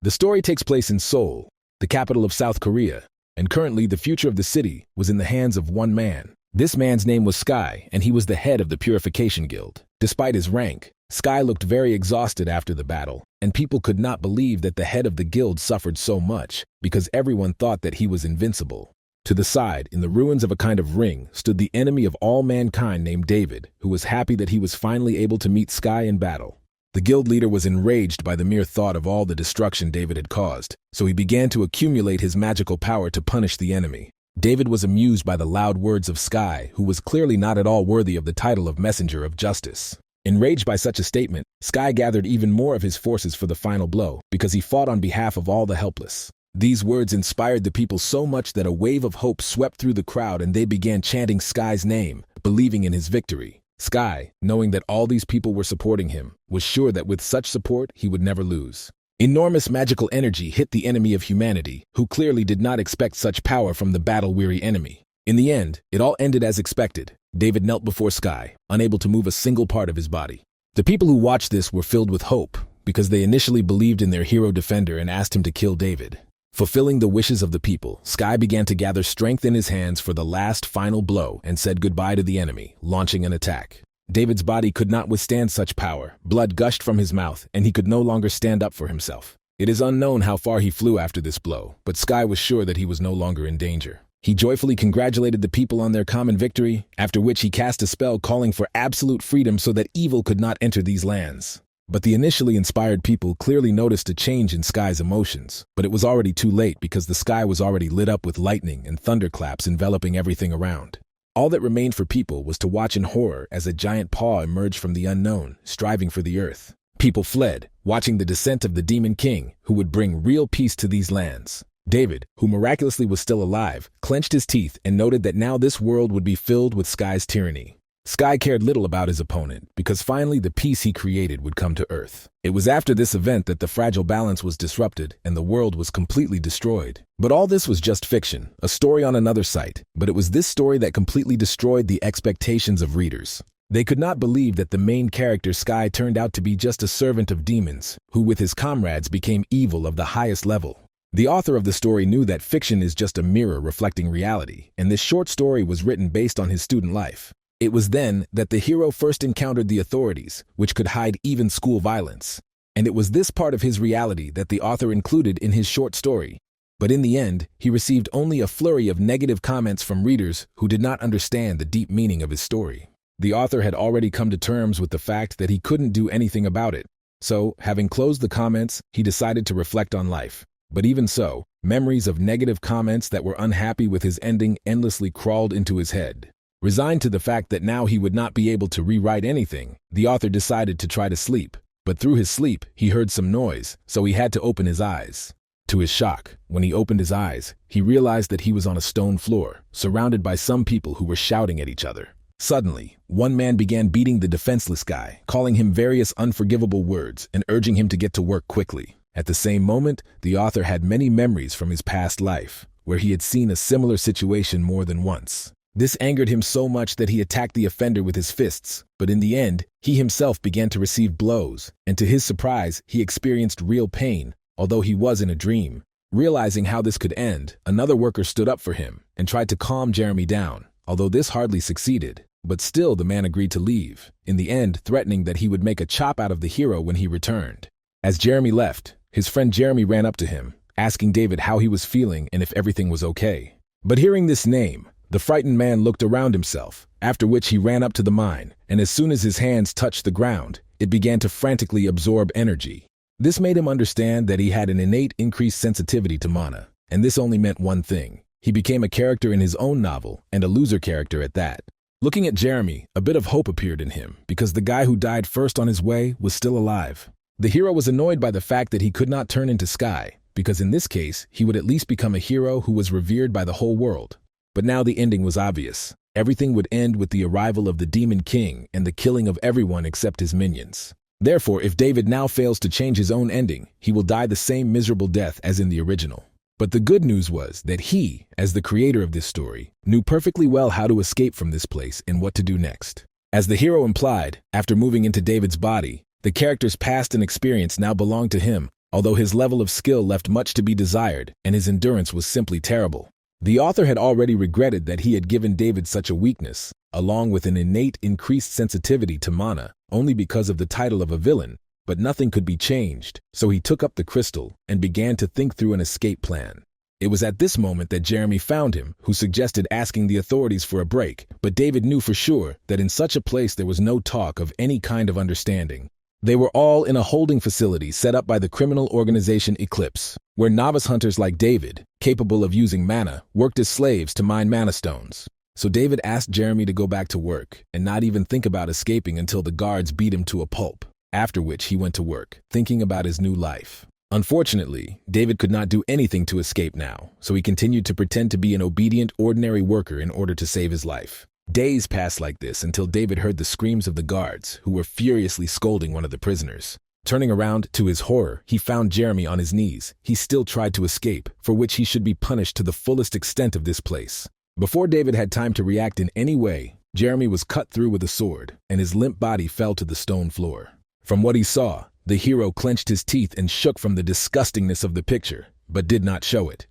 The story takes place in Seoul, the capital of South Korea, and currently the future of the city was in the hands of one man. This man's name was Sky, and he was the head of the Purification Guild. Despite his rank, Sky looked very exhausted after the battle, and people could not believe that the head of the guild suffered so much because everyone thought that he was invincible. To the side, in the ruins of a kind of ring, stood the enemy of all mankind named David, who was happy that he was finally able to meet Sky in battle. The guild leader was enraged by the mere thought of all the destruction David had caused, so he began to accumulate his magical power to punish the enemy. David was amused by the loud words of Sky, who was clearly not at all worthy of the title of Messenger of Justice. Enraged by such a statement, Sky gathered even more of his forces for the final blow, because he fought on behalf of all the helpless. These words inspired the people so much that a wave of hope swept through the crowd and they began chanting Sky's name, believing in his victory. Sky, knowing that all these people were supporting him, was sure that with such support he would never lose. Enormous magical energy hit the enemy of humanity, who clearly did not expect such power from the battle-weary enemy. In the end, it all ended as expected. David knelt before Sky, unable to move a single part of his body. The people who watched this were filled with hope, because they initially believed in their hero defender and asked him to kill David. Fulfilling the wishes of the people, Sky began to gather strength in his hands for the last final blow and said goodbye to the enemy, launching an attack. David's body could not withstand such power, blood gushed from his mouth, and he could no longer stand up for himself. It is unknown how far he flew after this blow, but Sky was sure that he was no longer in danger. He joyfully congratulated the people on their common victory, after which he cast a spell calling for absolute freedom so that evil could not enter these lands. But the initially inspired people clearly noticed a change in Sky's emotions, but it was already too late because the sky was already lit up with lightning and thunderclaps enveloping everything around. All that remained for people was to watch in horror as a giant paw emerged from the unknown, striving for the earth. People fled, watching the descent of the Demon King, who would bring real peace to these lands. David, who miraculously was still alive, clenched his teeth and noted that now this world would be filled with Sky's tyranny. Sky cared little about his opponent, because finally the peace he created would come to Earth. It was after this event that the fragile balance was disrupted and the world was completely destroyed. But all this was just fiction, a story on another site, but it was this story that completely destroyed the expectations of readers. They could not believe that the main character Sky turned out to be just a servant of demons, who with his comrades became evil of the highest level. The author of the story knew that fiction is just a mirror reflecting reality, and this short story was written based on his student life. It was then that the hero first encountered the authorities, which could hide even school violence. And it was this part of his reality that the author included in his short story. But in the end, he received only a flurry of negative comments from readers who did not understand the deep meaning of his story. The author had already come to terms with the fact that he couldn't do anything about it. So, having closed the comments, he decided to reflect on life. But even so, memories of negative comments that were unhappy with his ending endlessly crawled into his head. Resigned to the fact that now he would not be able to rewrite anything, the author decided to try to sleep. But through his sleep, he heard some noise, so he had to open his eyes. To his shock, when he opened his eyes, he realized that he was on a stone floor, surrounded by some people who were shouting at each other. Suddenly, one man began beating the defenseless guy, calling him various unforgivable words and urging him to get to work quickly. At the same moment, the author had many memories from his past life, where he had seen a similar situation more than once. This angered him so much that he attacked the offender with his fists, but in the end, he himself began to receive blows, and to his surprise, he experienced real pain, although he was in a dream. Realizing how this could end, another worker stood up for him and tried to calm Jeremy down, although this hardly succeeded. But still the man agreed to leave, in the end threatening that he would make a chop out of the hero when he returned. As Jeremy left, his friend Jeremy ran up to him, asking David how he was feeling and if everything was okay. But hearing this name, the frightened man looked around himself, after which he ran up to the mine, and as soon as his hands touched the ground, it began to frantically absorb energy. This made him understand that he had an innate increased sensitivity to mana, and this only meant one thing. He became a character in his own novel, and a loser character at that. Looking at Jeremy, a bit of hope appeared in him, because the guy who died first on his way was still alive. The hero was annoyed by the fact that he could not turn into Sky, because in this case, he would at least become a hero who was revered by the whole world. But now the ending was obvious. Everything would end with the arrival of the Demon King and the killing of everyone except his minions. Therefore, if David now fails to change his own ending, he will die the same miserable death as in the original. But the good news was that he, as the creator of this story, knew perfectly well how to escape from this place and what to do next. As the hero implied, after moving into David's body, the character's past and experience now belonged to him, although his level of skill left much to be desired and his endurance was simply terrible. The author had already regretted that he had given David such a weakness, along with an innate increased sensitivity to mana, only because of the title of a villain, but nothing could be changed, so he took up the crystal and began to think through an escape plan. It was at this moment that Jeremy found him, who suggested asking the authorities for a break, but David knew for sure that in such a place there was no talk of any kind of understanding. They were all in a holding facility set up by the criminal organization Eclipse, where novice hunters like David, capable of using mana, worked as slaves to mine mana stones. So David asked Jeremy to go back to work and not even think about escaping until the guards beat him to a pulp, after which he went to work, thinking about his new life. Unfortunately, David could not do anything to escape now, so he continued to pretend to be an obedient, ordinary worker in order to save his life. Days passed like this until David heard the screams of the guards, who were furiously scolding one of the prisoners. Turning around, to his horror, he found Jeremy on his knees. He still tried to escape, for which he should be punished to the fullest extent of this place. Before David had time to react in any way, Jeremy was cut through with a sword, and his limp body fell to the stone floor. From what he saw, the hero clenched his teeth and shook from the disgustingness of the picture, but did not show it.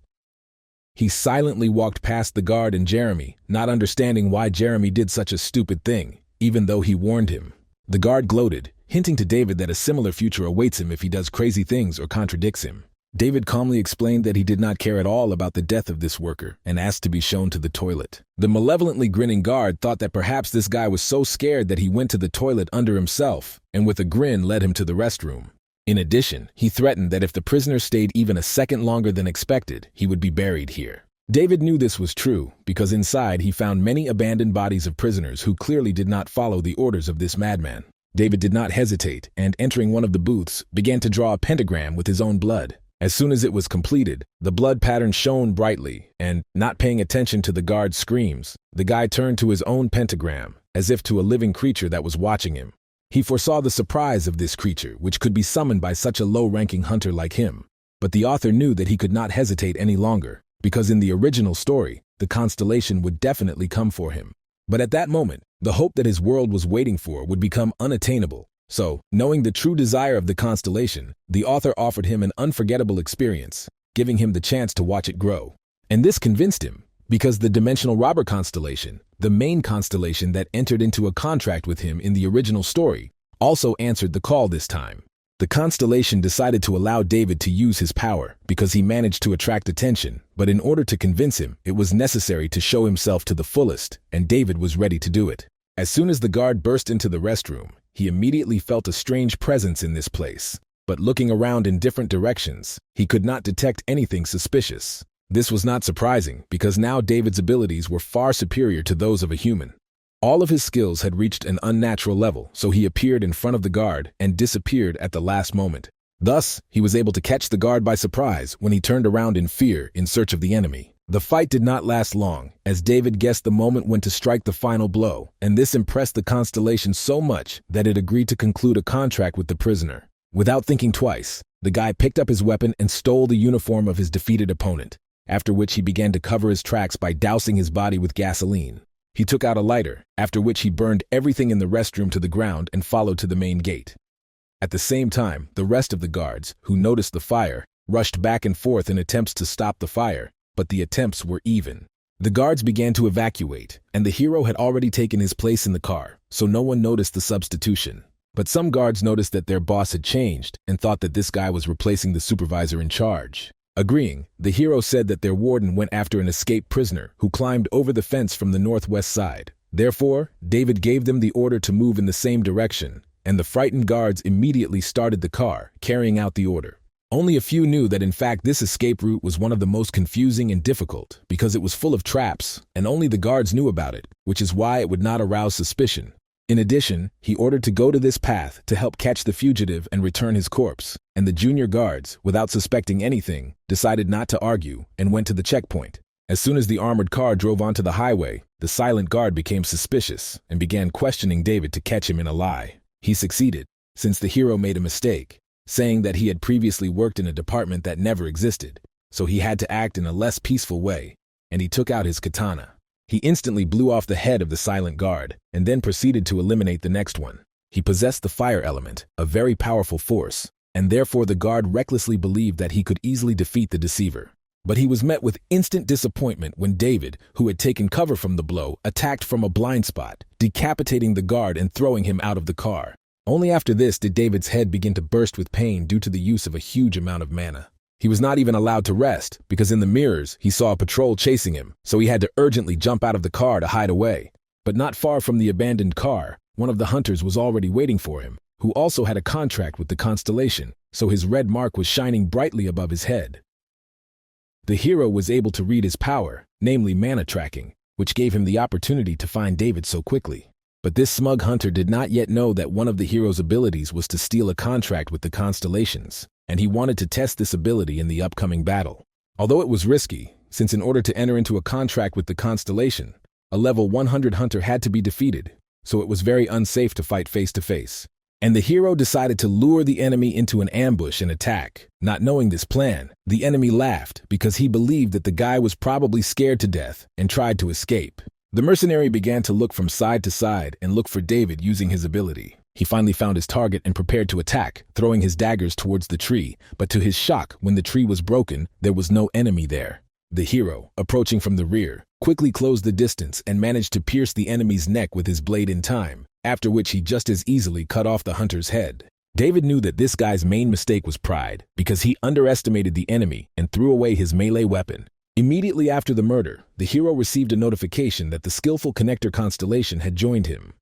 He silently walked past the guard and Jeremy, not understanding why Jeremy did such a stupid thing, even though he warned him. The guard gloated, hinting to David that a similar future awaits him if he does crazy things or contradicts him. David calmly explained that he did not care at all about the death of this worker and asked to be shown to the toilet. The malevolently grinning guard thought that perhaps this guy was so scared that he went to the toilet under himself and with a grin led him to the restroom. In addition, he threatened that if the prisoner stayed even a second longer than expected, he would be buried here. David knew this was true because inside he found many abandoned bodies of prisoners who clearly did not follow the orders of this madman. David did not hesitate and, entering one of the booths, began to draw a pentagram with his own blood. As soon as it was completed, the blood pattern shone brightly, and, not paying attention to the guard's screams, the guy turned to his own pentagram, as if to a living creature that was watching him. He foresaw the surprise of this creature, which could be summoned by such a low-ranking hunter like him. But the author knew that he could not hesitate any longer, because in the original story, the constellation would definitely come for him. But at that moment, the hope that his world was waiting for would become unattainable. So, knowing the true desire of the constellation, the author offered him an unforgettable experience, giving him the chance to watch it grow. And this convinced him, because the dimensional robber constellation, the main constellation that entered into a contract with him in the original story, also answered the call this time. The constellation decided to allow David to use his power because he managed to attract attention, but in order to convince him, it was necessary to show himself to the fullest, and David was ready to do it. As soon as the guard burst into the restroom, he immediately felt a strange presence in this place. But looking around in different directions, he could not detect anything suspicious. This was not surprising, because now David's abilities were far superior to those of a human. All of his skills had reached an unnatural level, so he appeared in front of the guard and disappeared at the last moment. Thus, he was able to catch the guard by surprise when he turned around in fear in search of the enemy. The fight did not last long, as David guessed the moment when to strike the final blow, and this impressed the constellation so much that it agreed to conclude a contract with the prisoner. Without thinking twice, the guy picked up his weapon and stole the uniform of his defeated opponent, after which he began to cover his tracks by dousing his body with gasoline. He took out a lighter, after which he burned everything in the restroom to the ground and followed to the main gate. At the same time, the rest of the guards, who noticed the fire, rushed back and forth in attempts to stop the fire, but the attempts were even. The guards began to evacuate, and the hero had already taken his place in the car, so no one noticed the substitution. But some guards noticed that their boss had changed and thought that this guy was replacing the supervisor in charge. Agreeing, the hero said that their warden went after an escaped prisoner who climbed over the fence from the northwest side. Therefore, David gave them the order to move in the same direction, and the frightened guards immediately started the car, carrying out the order. Only a few knew that in fact this escape route was one of the most confusing and difficult because it was full of traps, and only the guards knew about it, which is why it would not arouse suspicion. In addition, he ordered to go to this path to help catch the fugitive and return his corpse, and the junior guards, without suspecting anything, decided not to argue and went to the checkpoint. As soon as the armored car drove onto the highway, the silent guard became suspicious and began questioning David to catch him in a lie. He succeeded, since the hero made a mistake, saying that he had previously worked in a department that never existed, so he had to act in a less peaceful way, and he took out his katana. He instantly blew off the head of the silent guard, and then proceeded to eliminate the next one. He possessed the fire element, a very powerful force, and therefore the guard recklessly believed that he could easily defeat the deceiver. But he was met with instant disappointment when David, who had taken cover from the blow, attacked from a blind spot, decapitating the guard and throwing him out of the car. Only after this did David's head begin to burst with pain due to the use of a huge amount of mana. He was not even allowed to rest, because in the mirrors he saw a patrol chasing him, so he had to urgently jump out of the car to hide away. But not far from the abandoned car, one of the hunters was already waiting for him, who also had a contract with the constellation, so his red mark was shining brightly above his head. The hero was able to read his power, namely mana tracking, which gave him the opportunity to find David so quickly. But this smug hunter did not yet know that one of the hero's abilities was to steal a contract with the constellations, and he wanted to test this ability in the upcoming battle. Although it was risky, since in order to enter into a contract with the constellation, a level 100 hunter had to be defeated, so it was very unsafe to fight face to face. And the hero decided to lure the enemy into an ambush and attack. Not knowing this plan, the enemy laughed because he believed that the guy was probably scared to death and tried to escape. The mercenary began to look from side to side and look for David using his ability. He finally found his target and prepared to attack, throwing his daggers towards the tree, but to his shock, when the tree was broken, there was no enemy there. The hero, approaching from the rear, quickly closed the distance and managed to pierce the enemy's neck with his blade in time, after which he just as easily cut off the hunter's head. David knew that this guy's main mistake was pride, because he underestimated the enemy and threw away his melee weapon. Immediately after the murder, the hero received a notification that the skillful connector constellation had joined him.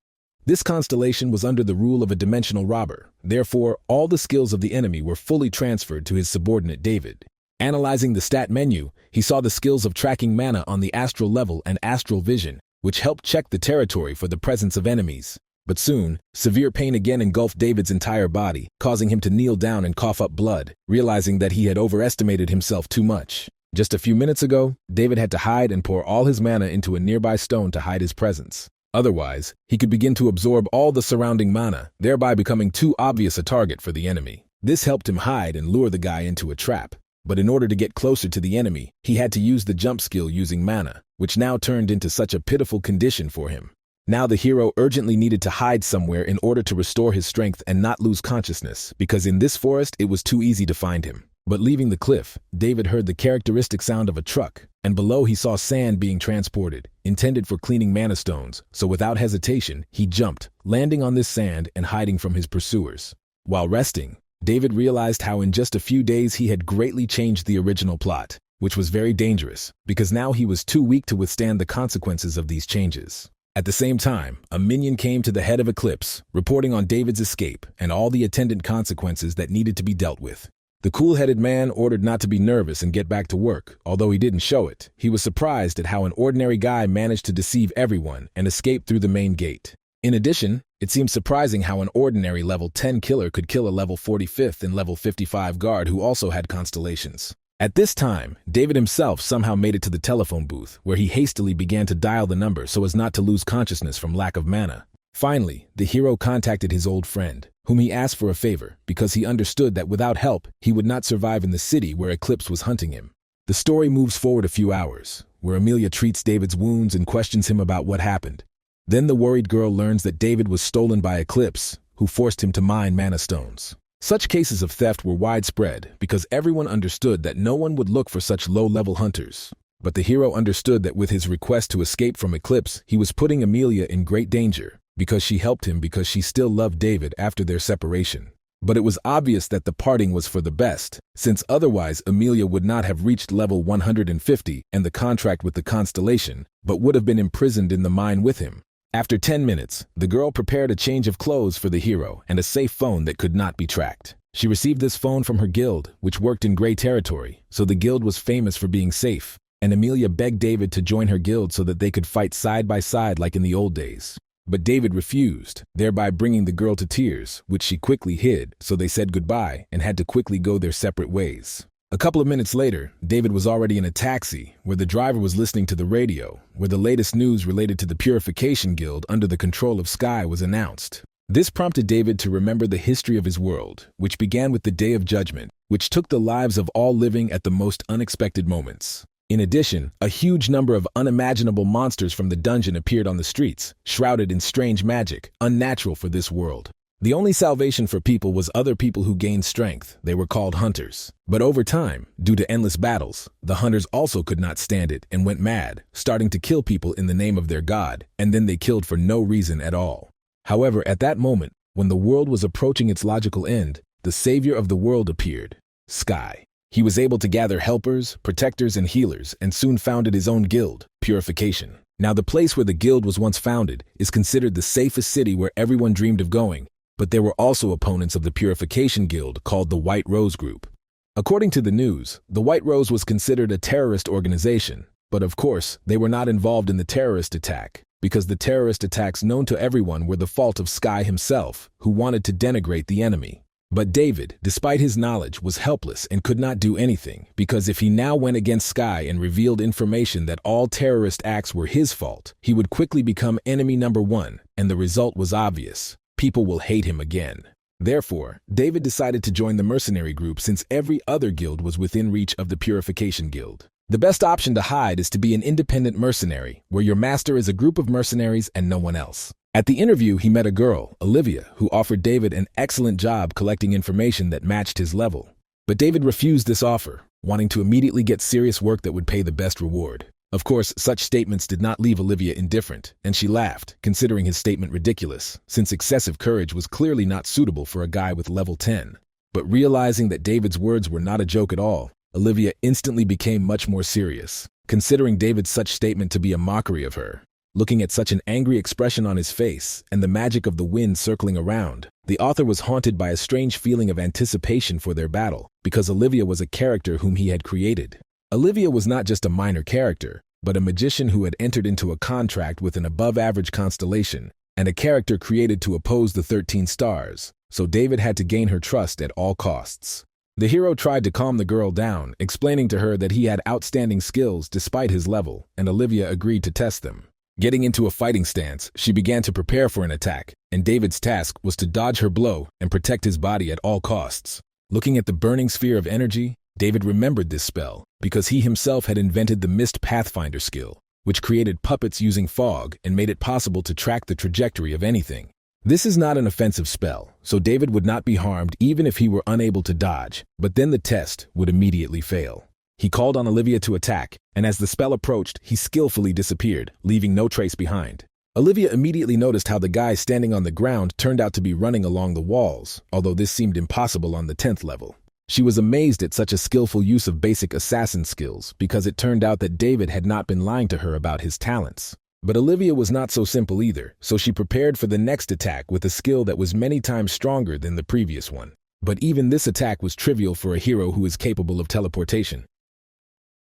This constellation was under the rule of a dimensional robber, therefore all the skills of the enemy were fully transferred to his subordinate David. Analyzing the stat menu, he saw the skills of tracking mana on the astral level and astral vision, which helped check the territory for the presence of enemies. But soon, severe pain again engulfed David's entire body, causing him to kneel down and cough up blood, realizing that he had overestimated himself too much. Just a few minutes ago, David had to hide and pour all his mana into a nearby stone to hide his presence. Otherwise, he could begin to absorb all the surrounding mana, thereby becoming too obvious a target for the enemy. This helped him hide and lure the guy into a trap. But in order to get closer to the enemy, he had to use the jump skill using mana, which now turned into such a pitiful condition for him. Now the hero urgently needed to hide somewhere in order to restore his strength and not lose consciousness, because in this forest it was too easy to find him. But leaving the cliff, David heard the characteristic sound of a truck, and below he saw sand being transported, intended for cleaning mana stones, so without hesitation, he jumped, landing on this sand and hiding from his pursuers. While resting, David realized how in just a few days he had greatly changed the original plot, which was very dangerous, because now he was too weak to withstand the consequences of these changes. At the same time, a minion came to the head of Eclipse, reporting on David's escape and all the attendant consequences that needed to be dealt with. The cool-headed man ordered not to be nervous and get back to work. Although he didn't show it, he was surprised at how an ordinary guy managed to deceive everyone and escape through the main gate. In addition, it seemed surprising how an ordinary level 10 killer could kill a level 45th and level 55 guard who also had constellations. At this time, David himself somehow made it to the telephone booth, where he hastily began to dial the number so as not to lose consciousness from lack of mana. Finally, the hero contacted his old friend, whom he asked for a favor, because he understood that without help, he would not survive in the city where Eclipse was hunting him. The story moves forward a few hours, where Amelia treats David's wounds and questions him about what happened. Then the worried girl learns that David was stolen by Eclipse, who forced him to mine mana stones. Such cases of theft were widespread because everyone understood that no one would look for such low-level hunters. But the hero understood that with his request to escape from Eclipse, he was putting Amelia in great danger, because she helped him because she still loved David after their separation. But it was obvious that the parting was for the best, since otherwise Amelia would not have reached level 150 and the contract with the constellation, but would have been imprisoned in the mine with him. After 10 minutes, the girl prepared a change of clothes for the hero and a safe phone that could not be tracked. She received this phone from her guild, which worked in gray territory, so the guild was famous for being safe, and Amelia begged David to join her guild so that they could fight side by side like in the old days. But David refused, thereby bringing the girl to tears, which she quickly hid, so they said goodbye and had to quickly go their separate ways. A couple of minutes later, David was already in a taxi, where the driver was listening to the radio, where the latest news related to the Purification Guild under the control of Sky was announced. This prompted David to remember the history of his world, which began with the Day of Judgment, which took the lives of all living at the most unexpected moments. In addition, a huge number of unimaginable monsters from the dungeon appeared on the streets, shrouded in strange magic, unnatural for this world. The only salvation for people was other people who gained strength. They were called hunters. But over time, due to endless battles, the hunters also could not stand it and went mad, starting to kill people in the name of their god, and then they killed for no reason at all. However, at that moment, when the world was approaching its logical end, the savior of the world appeared, Sky. He was able to gather helpers, protectors, and healers, and soon founded his own guild, Purification. Now, the place where the guild was once founded is considered the safest city where everyone dreamed of going, but there were also opponents of the Purification Guild called the White Rose Group. According to the news, the White Rose was considered a terrorist organization, but of course, they were not involved in the terrorist attack, because the terrorist attacks known to everyone were the fault of Sky himself, who wanted to denigrate the enemy. But David, despite his knowledge, was helpless and could not do anything, because if he now went against Sky and revealed information that all terrorist acts were his fault, he would quickly become enemy number one, and the result was obvious. People will hate him again. Therefore, David decided to join the mercenary group since every other guild was within reach of the Purification Guild. The best option to hide is to be an independent mercenary, where your master is a group of mercenaries and no one else. At the interview, he met a girl, Olivia, who offered David an excellent job collecting information that matched his level. But David refused this offer, wanting to immediately get serious work that would pay the best reward. Of course, such statements did not leave Olivia indifferent, and she laughed, considering his statement ridiculous, since excessive courage was clearly not suitable for a guy with level 10. But realizing that David's words were not a joke at all, Olivia instantly became much more serious, considering David's such statement to be a mockery of her. Looking at such an angry expression on his face and the magic of the wind circling around, the author was haunted by a strange feeling of anticipation for their battle, because Olivia was a character whom he had created. Olivia was not just a minor character, but a magician who had entered into a contract with an above-average constellation, and a character created to oppose the 13 stars, so David had to gain her trust at all costs. The hero tried to calm the girl down, explaining to her that he had outstanding skills despite his level, and Olivia agreed to test them. Getting into a fighting stance, she began to prepare for an attack, and David's task was to dodge her blow and protect his body at all costs. Looking at the burning sphere of energy, David remembered this spell because he himself had invented the Mist Pathfinder skill, which created puppets using fog and made it possible to track the trajectory of anything. This is not an offensive spell, so David would not be harmed even if he were unable to dodge, but then the test would immediately fail. He called on Olivia to attack, and as the spell approached, he skillfully disappeared, leaving no trace behind. Olivia immediately noticed how the guy standing on the ground turned out to be running along the walls, although this seemed impossible on the 10th level. She was amazed at such a skillful use of basic assassin skills because it turned out that David had not been lying to her about his talents. But Olivia was not so simple either, so she prepared for the next attack with a skill that was many times stronger than the previous one. But even this attack was trivial for a hero who is capable of teleportation.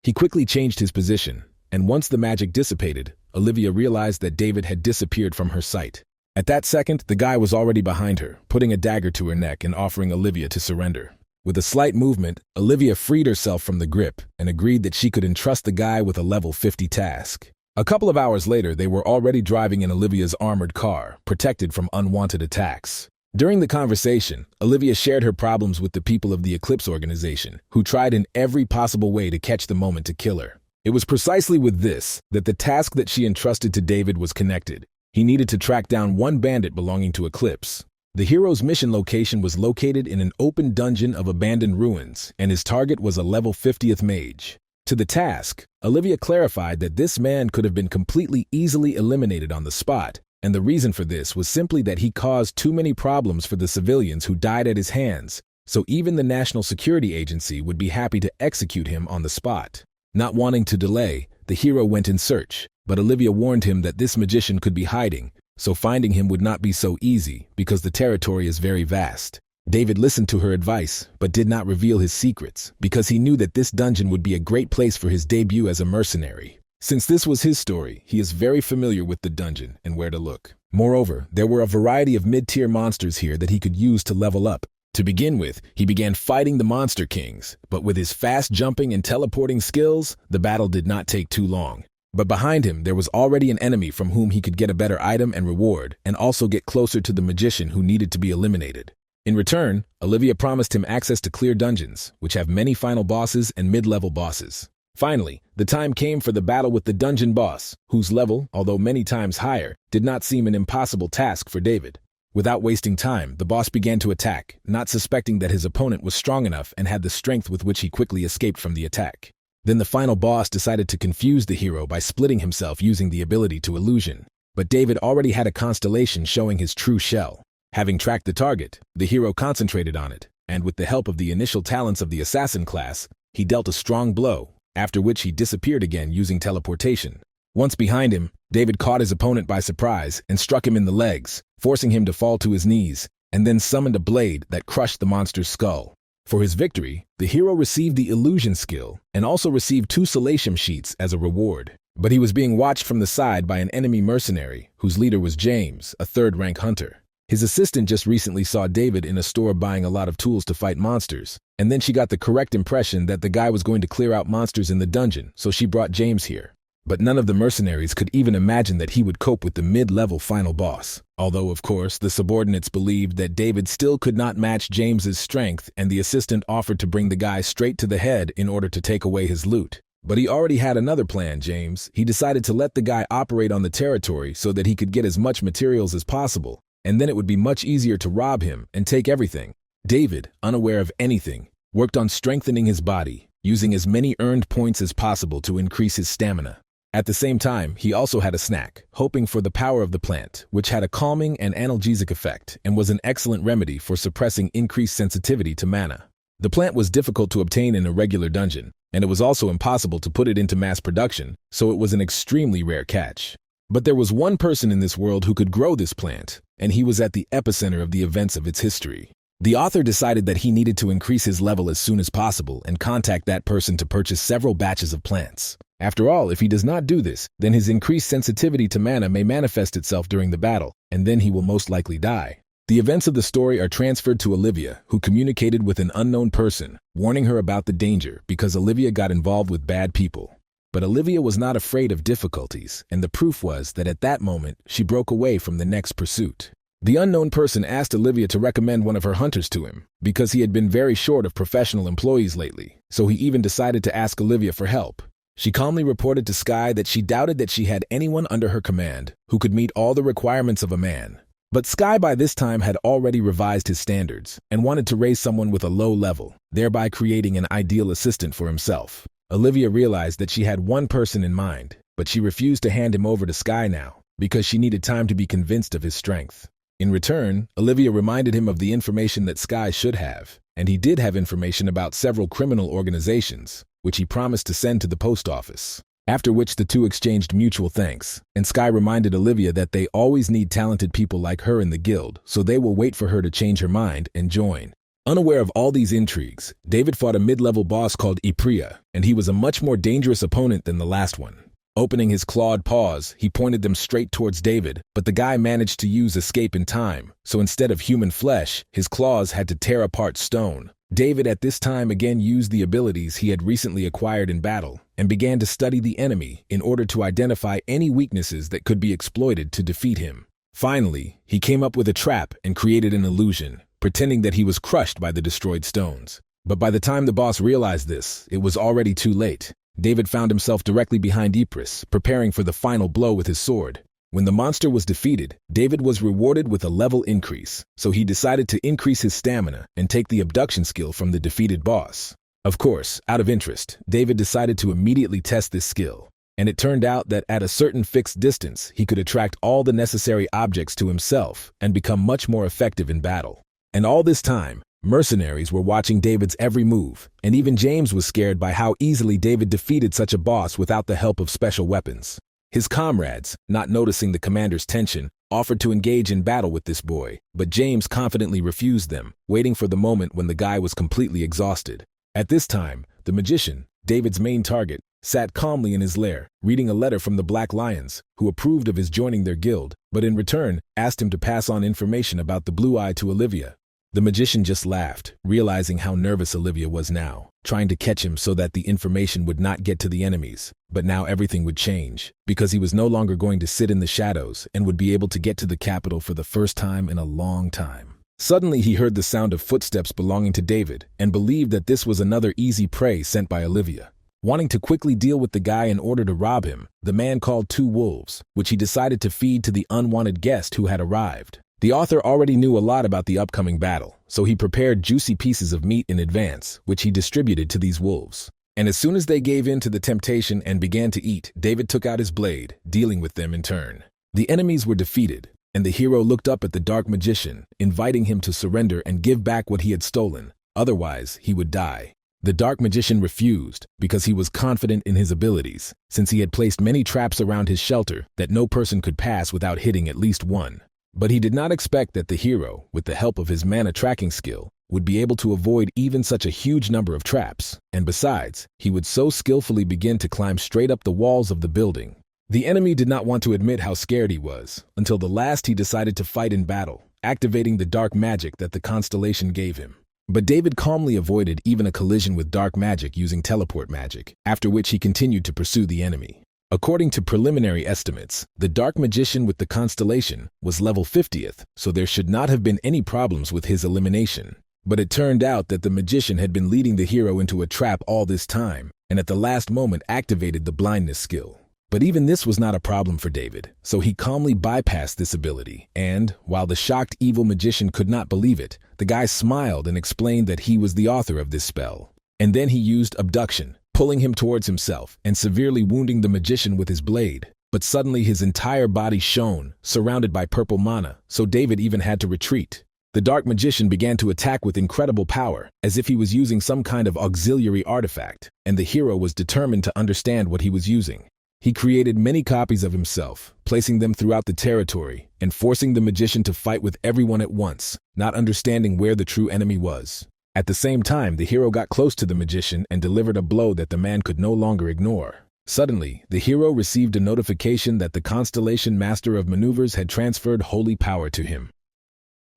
He quickly changed his position, and once the magic dissipated, Olivia realized that David had disappeared from her sight. At that second, the guy was already behind her, putting a dagger to her neck and offering Olivia to surrender. With a slight movement, Olivia freed herself from the grip and agreed that she could entrust the guy with a level 50 task. A couple of hours later, they were already driving in Olivia's armored car, protected from unwanted attacks. During the conversation, Olivia shared her problems with the people of the Eclipse organization, who tried in every possible way to catch the moment to kill her. It was precisely with this that the task that she entrusted to David was connected. He needed to track down one bandit belonging to Eclipse. The hero's mission location was located in an open dungeon of abandoned ruins, and his target was a level 50th mage. To the task, Olivia clarified that this man could have been completely easily eliminated on the spot, and the reason for this was simply that he caused too many problems for the civilians who died at his hands, so even the National Security Agency would be happy to execute him on the spot. Not wanting to delay, the hero went in search, but Olivia warned him that this magician could be hiding, so finding him would not be so easy because the territory is very vast. David listened to her advice, but did not reveal his secrets because he knew that this dungeon would be a great place for his debut as a mercenary. Since this was his story, he is very familiar with the dungeon and where to look. Moreover, there were a variety of mid-tier monsters here that he could use to level up. To begin with, he began fighting the Monster Kings, but with his fast jumping and teleporting skills, the battle did not take too long. But behind him, there was already an enemy from whom he could get a better item and reward, and also get closer to the magician who needed to be eliminated. In return, Olivia promised him access to clear dungeons, which have many final bosses and mid-level bosses. Finally, the time came for the battle with the dungeon boss, whose level, although many times higher, did not seem an impossible task for David. Without wasting time, the boss began to attack, not suspecting that his opponent was strong enough and had the strength with which he quickly escaped from the attack. Then the final boss decided to confuse the hero by splitting himself using the ability to illusion. But David already had a constellation showing his true shell. Having tracked the target, the hero concentrated on it, and with the help of the initial talents of the assassin class, he dealt a strong blow, after which he disappeared again using teleportation. Once behind him, David caught his opponent by surprise and struck him in the legs, forcing him to fall to his knees, and then summoned a blade that crushed the monster's skull. For his victory, the hero received the illusion skill and also received 2 constellation sheets as a reward. But he was being watched from the side by an enemy mercenary, whose leader was James, a 3rd-rank hunter. His assistant just recently saw David in a store buying a lot of tools to fight monsters, and then she got the correct impression that the guy was going to clear out monsters in the dungeon, so she brought James here. But none of the mercenaries could even imagine that he would cope with the mid-level final boss. Although, of course, the subordinates believed that David still could not match James's strength, and the assistant offered to bring the guy straight to the head in order to take away his loot. But he already had another plan, James. He decided to let the guy operate on the territory so that he could get as much materials as possible, and then it would be much easier to rob him and take everything. David, unaware of anything, worked on strengthening his body, using as many earned points as possible to increase his stamina. At the same time, he also had a snack, hoping for the power of the plant, which had a calming and analgesic effect and was an excellent remedy for suppressing increased sensitivity to mana. The plant was difficult to obtain in a regular dungeon, and it was also impossible to put it into mass production, so it was an extremely rare catch. But there was one person in this world who could grow this plant, and he was at the epicenter of the events of its history. The author decided that he needed to increase his level as soon as possible and contact that person to purchase several batches of plants. After all, if he does not do this, then his increased sensitivity to mana may manifest itself during the battle, and then he will most likely die. The events of the story are transferred to Olivia, who communicated with an unknown person, warning her about the danger because Olivia got involved with bad people. But Olivia was not afraid of difficulties, and the proof was that at that moment, she broke away from the next pursuit. The unknown person asked Olivia to recommend one of her hunters to him, because he had been very short of professional employees lately, so he even decided to ask Olivia for help. She calmly reported to Sky that she doubted that she had anyone under her command who could meet all the requirements of a man. But Sky by this time had already revised his standards and wanted to raise someone with a low level, thereby creating an ideal assistant for himself. Olivia realized that she had one person in mind, but she refused to hand him over to Sky now, because she needed time to be convinced of his strength. In return, Olivia reminded him of the information that Sky should have, and he did have information about several criminal organizations, which he promised to send to the post office. After which the two exchanged mutual thanks, and Sky reminded Olivia that they always need talented people like her in the guild, so they will wait for her to change her mind and join. Unaware of all these intrigues, David fought a mid-level boss called Ipria, and he was a much more dangerous opponent than the last one. Opening his clawed paws, he pointed them straight towards David, but the guy managed to use escape in time, so instead of human flesh, his claws had to tear apart stone. David at this time again used the abilities he had recently acquired in battle, and began to study the enemy in order to identify any weaknesses that could be exploited to defeat him. Finally, he came up with a trap and created an illusion, pretending that he was crushed by the destroyed stones. But by the time the boss realized this, it was already too late. David found himself directly behind Ypres, preparing for the final blow with his sword. When the monster was defeated, David was rewarded with a level increase, so he decided to increase his stamina and take the abduction skill from the defeated boss. Of course, out of interest, David decided to immediately test this skill, and it turned out that at a certain fixed distance, he could attract all the necessary objects to himself and become much more effective in battle. And all this time, mercenaries were watching David's every move, and even James was scared by how easily David defeated such a boss without the help of special weapons. His comrades, not noticing the commander's tension, offered to engage in battle with this boy, but James confidently refused them, waiting for the moment when the guy was completely exhausted. At this time, the magician, David's main target, sat calmly in his lair, reading a letter from the Black Lions, who approved of his joining their guild, but in return, asked him to pass on information about the Blue Eye to Olivia. The magician just laughed, realizing how nervous Olivia was now, trying to catch him so that the information would not get to the enemies. But now everything would change, because he was no longer going to sit in the shadows and would be able to get to the capital for the first time in a long time. Suddenly he heard the sound of footsteps belonging to David, and believed that this was another easy prey sent by Olivia. Wanting to quickly deal with the guy in order to rob him, the man called 2 wolves, which he decided to feed to the unwanted guest who had arrived. The author already knew a lot about the upcoming battle, so he prepared juicy pieces of meat in advance, which he distributed to these wolves. And as soon as they gave in to the temptation and began to eat, David took out his blade, dealing with them in turn. The enemies were defeated, and the hero looked up at the dark magician, inviting him to surrender and give back what he had stolen, otherwise he would die. The dark magician refused because he was confident in his abilities, since he had placed many traps around his shelter that no person could pass without hitting at least one. But he did not expect that the hero, with the help of his mana tracking skill, would be able to avoid even such a huge number of traps, and besides, he would so skillfully begin to climb straight up the walls of the building. The enemy did not want to admit how scared he was, until the last he decided to fight in battle, activating the dark magic that the constellation gave him. But David calmly avoided even a collision with dark magic using teleport magic, after which he continued to pursue the enemy. According to preliminary estimates, the dark magician with the constellation was level 50th, so there should not have been any problems with his elimination. But it turned out that the magician had been leading the hero into a trap all this time, and at the last moment activated the blindness skill. But even this was not a problem for David, so he calmly bypassed this ability, and, while the shocked evil magician could not believe it, the guy smiled and explained that he was the author of this spell. And then he used abduction, pulling him towards himself and severely wounding the magician with his blade. But suddenly his entire body shone, surrounded by purple mana, so David even had to retreat. The dark magician began to attack with incredible power, as if he was using some kind of auxiliary artifact, and the hero was determined to understand what he was using. He created many copies of himself, placing them throughout the territory, and forcing the magician to fight with everyone at once, not understanding where the true enemy was. At the same time, the hero got close to the magician and delivered a blow that the man could no longer ignore. Suddenly, the hero received a notification that the constellation master of maneuvers had transferred holy power to him.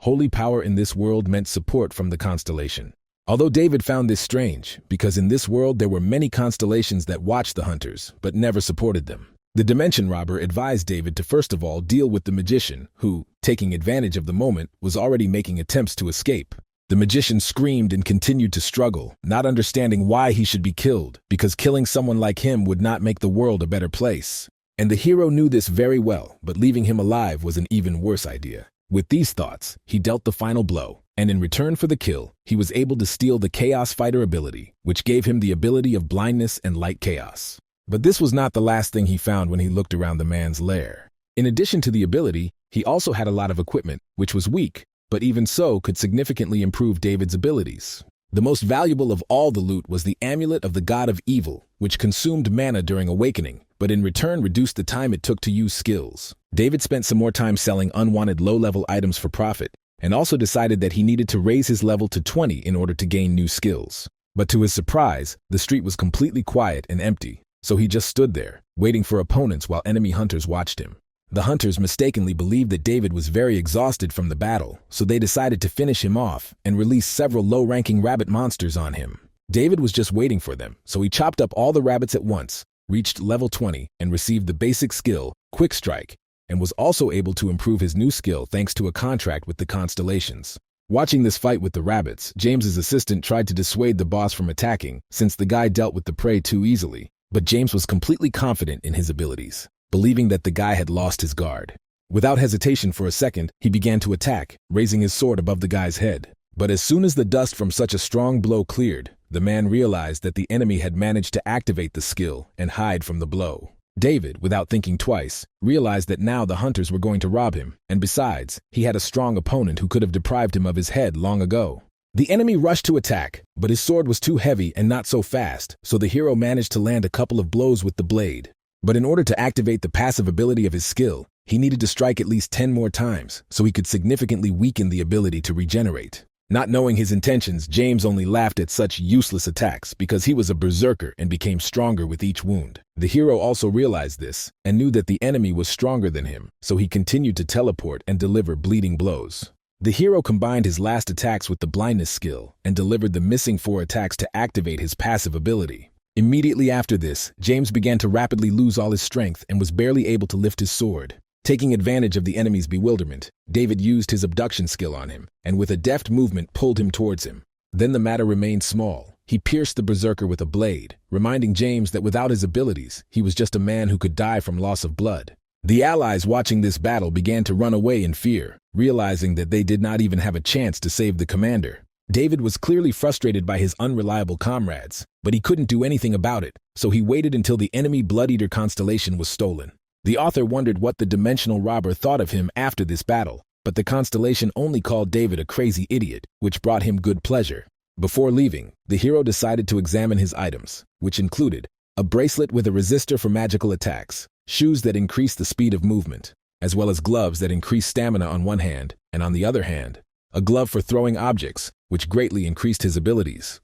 Holy power in this world meant support from the constellation. Although David found this strange, because in this world there were many constellations that watched the hunters, but never supported them. The dimension robber advised David to first of all deal with the magician, who, taking advantage of the moment, was already making attempts to escape. The magician screamed and continued to struggle, not understanding why he should be killed, because killing someone like him would not make the world a better place. And the hero knew this very well, but leaving him alive was an even worse idea. With these thoughts, he dealt the final blow, and in return for the kill, he was able to steal the Chaos Fighter ability, which gave him the ability of blindness and light chaos. But this was not the last thing he found when he looked around the man's lair. In addition to the ability, he also had a lot of equipment, which was weak, but even so could significantly improve David's abilities. The most valuable of all the loot was the Amulet of the God of Evil, which consumed mana during awakening, but in return reduced the time it took to use skills. David spent some more time selling unwanted low-level items for profit, and also decided that he needed to raise his level to 20 in order to gain new skills. But to his surprise, the street was completely quiet and empty, so he just stood there, waiting for opponents while enemy hunters watched him. The hunters mistakenly believed that David was very exhausted from the battle, so they decided to finish him off and release several low-ranking rabbit monsters on him. David was just waiting for them, so he chopped up all the rabbits at once, reached level 20, and received the basic skill, Quick Strike, and was also able to improve his new skill thanks to a contract with the constellations. Watching this fight with the rabbits, James's assistant tried to dissuade the boss from attacking, since the guy dealt with the prey too easily, but James was completely confident in his abilities, believing that the guy had lost his guard. Without hesitation for a second, he began to attack, raising his sword above the guy's head. But as soon as the dust from such a strong blow cleared, the man realized that the enemy had managed to activate the skill and hide from the blow. David, without thinking twice, realized that now the hunters were going to rob him, and besides, he had a strong opponent who could have deprived him of his head long ago. The enemy rushed to attack, but his sword was too heavy and not so fast, so the hero managed to land a couple of blows with the blade. But in order to activate the passive ability of his skill, he needed to strike at least 10 more times, so he could significantly weaken the ability to regenerate. Not knowing his intentions, James only laughed at such useless attacks because he was a berserker and became stronger with each wound. The hero also realized this and knew that the enemy was stronger than him, so he continued to teleport and deliver bleeding blows. The hero combined his last attacks with the blindness skill and delivered the missing 4 attacks to activate his passive ability. Immediately after this, James began to rapidly lose all his strength and was barely able to lift his sword. Taking advantage of the enemy's bewilderment, David used his abduction skill on him, and with a deft movement pulled him towards him. Then the matter remained small. He pierced the berserker with a blade, reminding James that without his abilities, he was just a man who could die from loss of blood. The allies watching this battle began to run away in fear, realizing that they did not even have a chance to save the commander. David was clearly frustrated by his unreliable comrades, but he couldn't do anything about it, so he waited until the enemy Blood Eater constellation was stolen. The author wondered what the dimensional robber thought of him after this battle, but the constellation only called David a crazy idiot, which brought him good pleasure. Before leaving, the hero decided to examine his items, which included a bracelet with a resistor for magical attacks, shoes that increase the speed of movement, as well as gloves that increase stamina on one hand, and on the other hand, a glove for throwing objects, which greatly increased his abilities.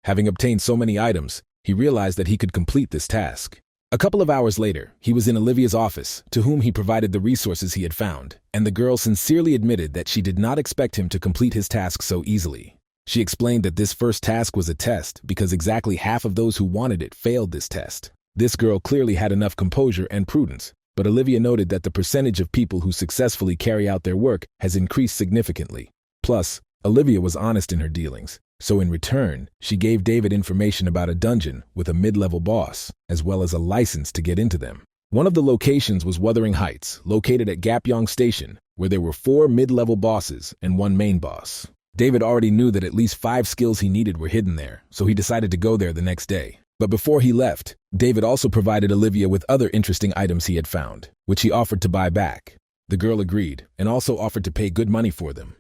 Having obtained so many items, he realized that he could complete this task. A couple of hours later, he was in Olivia's office, to whom he provided the resources he had found, and the girl sincerely admitted that she did not expect him to complete his task so easily. She explained that this first task was a test because exactly half of those who wanted it failed this test. This girl clearly had enough composure and prudence, but Olivia noted that the percentage of people who successfully carry out their work has increased significantly. Plus, Olivia was honest in her dealings, so in return, she gave David information about a dungeon with a mid-level boss, as well as a license to get into them. One of the locations was Wuthering Heights, located at Gapyong Station, where there were 4 mid-level bosses and 1 main boss. David already knew that at least 5 skills he needed were hidden there, so he decided to go there the next day. But before he left, David also provided Olivia with other interesting items he had found, which he offered to buy back. The girl agreed, and also offered to pay good money for them.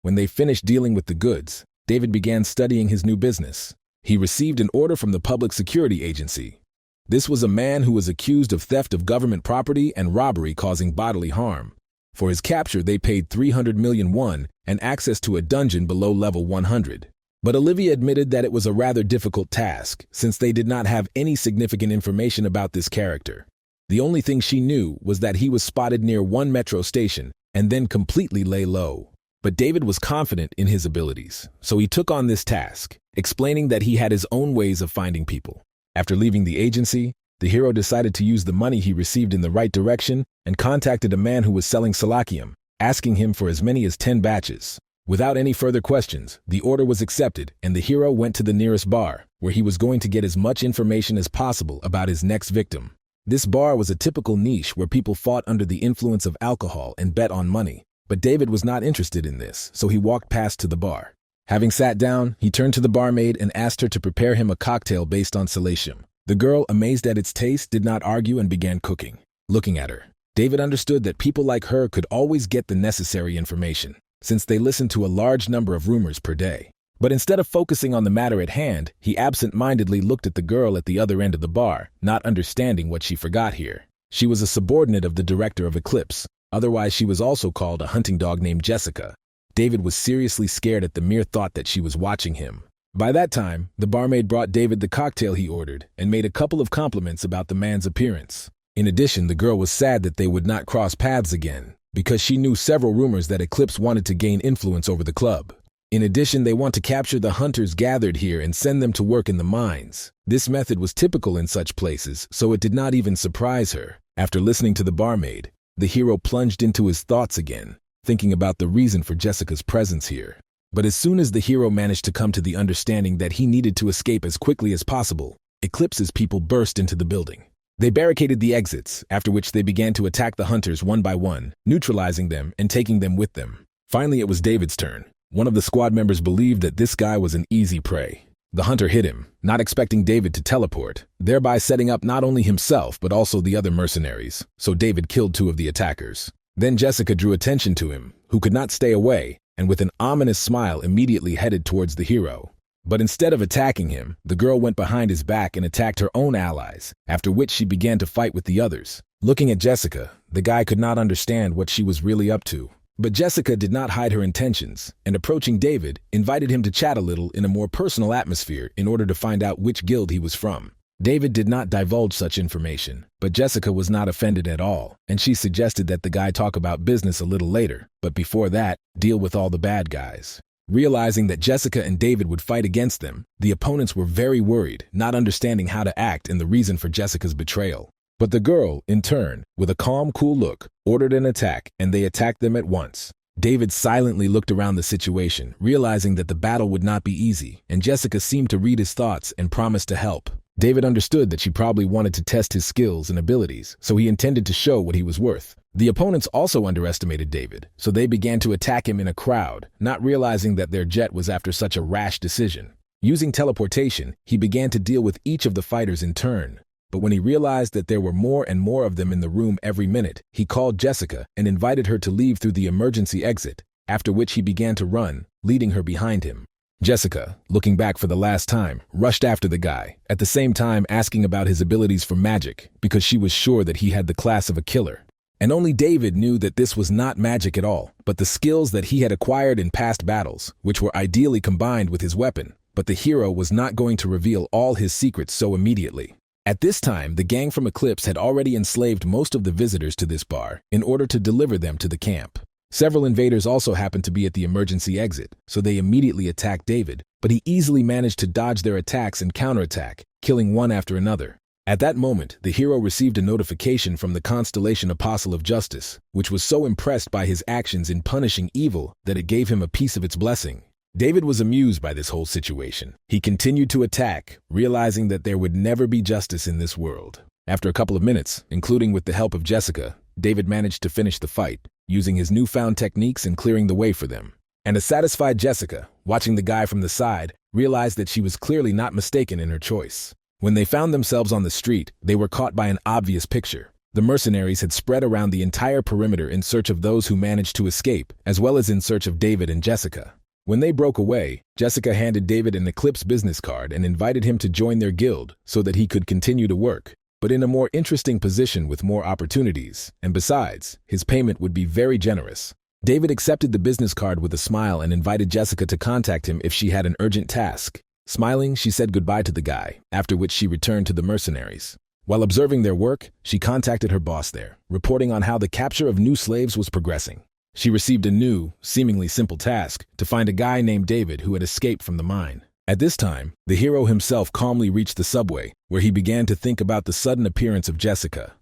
When they finished dealing with the goods, David began studying his new business. He received an order from the Public Security Agency. This was a man who was accused of theft of government property and robbery causing bodily harm. For his capture, they paid 300 million won and access to a dungeon below level 100. But Olivia admitted that it was a rather difficult task, since they did not have any significant information about this character. The only thing she knew was that he was spotted near one metro station and then completely lay low. But David was confident in his abilities, so he took on this task, explaining that he had his own ways of finding people. After leaving the agency, the hero decided to use the money he received in the right direction and contacted a man who was selling Salacium, asking him for as many as 10 batches. Without any further questions, the order was accepted and the hero went to the nearest bar, where he was going to get as much information as possible about his next victim. This bar was a typical niche where people fought under the influence of alcohol and bet on money, but David was not interested in this, so he walked past to the bar. Having sat down, he turned to the barmaid and asked her to prepare him a cocktail based on Salacium. The girl, amazed at its taste, did not argue and began cooking. Looking at her, David understood that people like her could always get the necessary information, since they listened to a large number of rumors per day. But instead of focusing on the matter at hand, he absent-mindedly looked at the girl at the other end of the bar, not understanding what she forgot here. She was a subordinate of the director of Eclipse, otherwise she was also called a hunting dog named Jessica. David was seriously scared at the mere thought that she was watching him. By that time, the barmaid brought David the cocktail he ordered and made a couple of compliments about the man's appearance. In addition, the girl was sad that they would not cross paths again, because she knew several rumors that Eclipse wanted to gain influence over the club. In addition, they want to capture the hunters gathered here and send them to work in the mines. This method was typical in such places, so it did not even surprise her. After listening to the barmaid, the hero plunged into his thoughts again, thinking about the reason for Jessica's presence here. But as soon as the hero managed to come to the understanding that he needed to escape as quickly as possible, Eclipse's people burst into the building. They barricaded the exits, after which they began to attack the hunters one by one, neutralizing them and taking them with them. Finally, it was David's turn. One of the squad members believed that this guy was an easy prey. The hunter hit him, not expecting David to teleport, thereby setting up not only himself but also the other mercenaries, so David killed 2 of the attackers. Then Jessica drew attention to him, who could not stay away, and with an ominous smile immediately headed towards the hero. But instead of attacking him, the girl went behind his back and attacked her own allies, after which she began to fight with the others. Looking at Jessica, the guy could not understand what she was really up to. But Jessica did not hide her intentions, and approaching David, invited him to chat a little in a more personal atmosphere in order to find out which guild he was from. David did not divulge such information, but Jessica was not offended at all, and she suggested that the guy talk about business a little later, but before that, deal with all the bad guys. Realizing that Jessica and David would fight against them, the opponents were very worried, not understanding how to act and the reason for Jessica's betrayal. But the girl, in turn, with a calm, cool look, ordered an attack, and they attacked them at once. David silently looked around the situation, realizing that the battle would not be easy, and Jessica seemed to read his thoughts and promised to help. David understood that she probably wanted to test his skills and abilities, so he intended to show what he was worth. The opponents also underestimated David, so they began to attack him in a crowd, not realizing that their jet was after such a rash decision. Using teleportation, he began to deal with each of the fighters in turn. But when he realized that there were more and more of them in the room every minute, he called Jessica and invited her to leave through the emergency exit, after which he began to run, leading her behind him. Jessica, looking back for the last time, rushed after the guy, at the same time asking about his abilities for magic, because she was sure that he had the class of a killer. And only David knew that this was not magic at all, but the skills that he had acquired in past battles, which were ideally combined with his weapon. But the hero was not going to reveal all his secrets so immediately. At this time, the gang from Eclipse had already enslaved most of the visitors to this bar in order to deliver them to the camp. Several invaders also happened to be at the emergency exit, so they immediately attacked David, but he easily managed to dodge their attacks and counterattack, killing one after another. At that moment, the hero received a notification from the constellation Apostle of Justice, which was so impressed by his actions in punishing evil that it gave him a piece of its blessing. David was amused by this whole situation. He continued to attack, realizing that there would never be justice in this world. After a couple of minutes, including with the help of Jessica, David managed to finish the fight, using his newfound techniques and clearing the way for them. And a satisfied Jessica, watching the guy from the side, realized that she was clearly not mistaken in her choice. When they found themselves on the street, they were caught by an obvious picture. The mercenaries had spread around the entire perimeter in search of those who managed to escape, as well as in search of David and Jessica. When they broke away, Jessica handed David an Eclipse business card and invited him to join their guild so that he could continue to work, but in a more interesting position with more opportunities, and besides, his payment would be very generous. David accepted the business card with a smile and invited Jessica to contact him if she had an urgent task. Smiling, she said goodbye to the guy, after which she returned to the mercenaries. While observing their work, she contacted her boss there, reporting on how the capture of new slaves was progressing. She received a new, seemingly simple task to find a guy named David who had escaped from the mine. At this time, the hero himself calmly reached the subway, where he began to think about the sudden appearance of Jessica.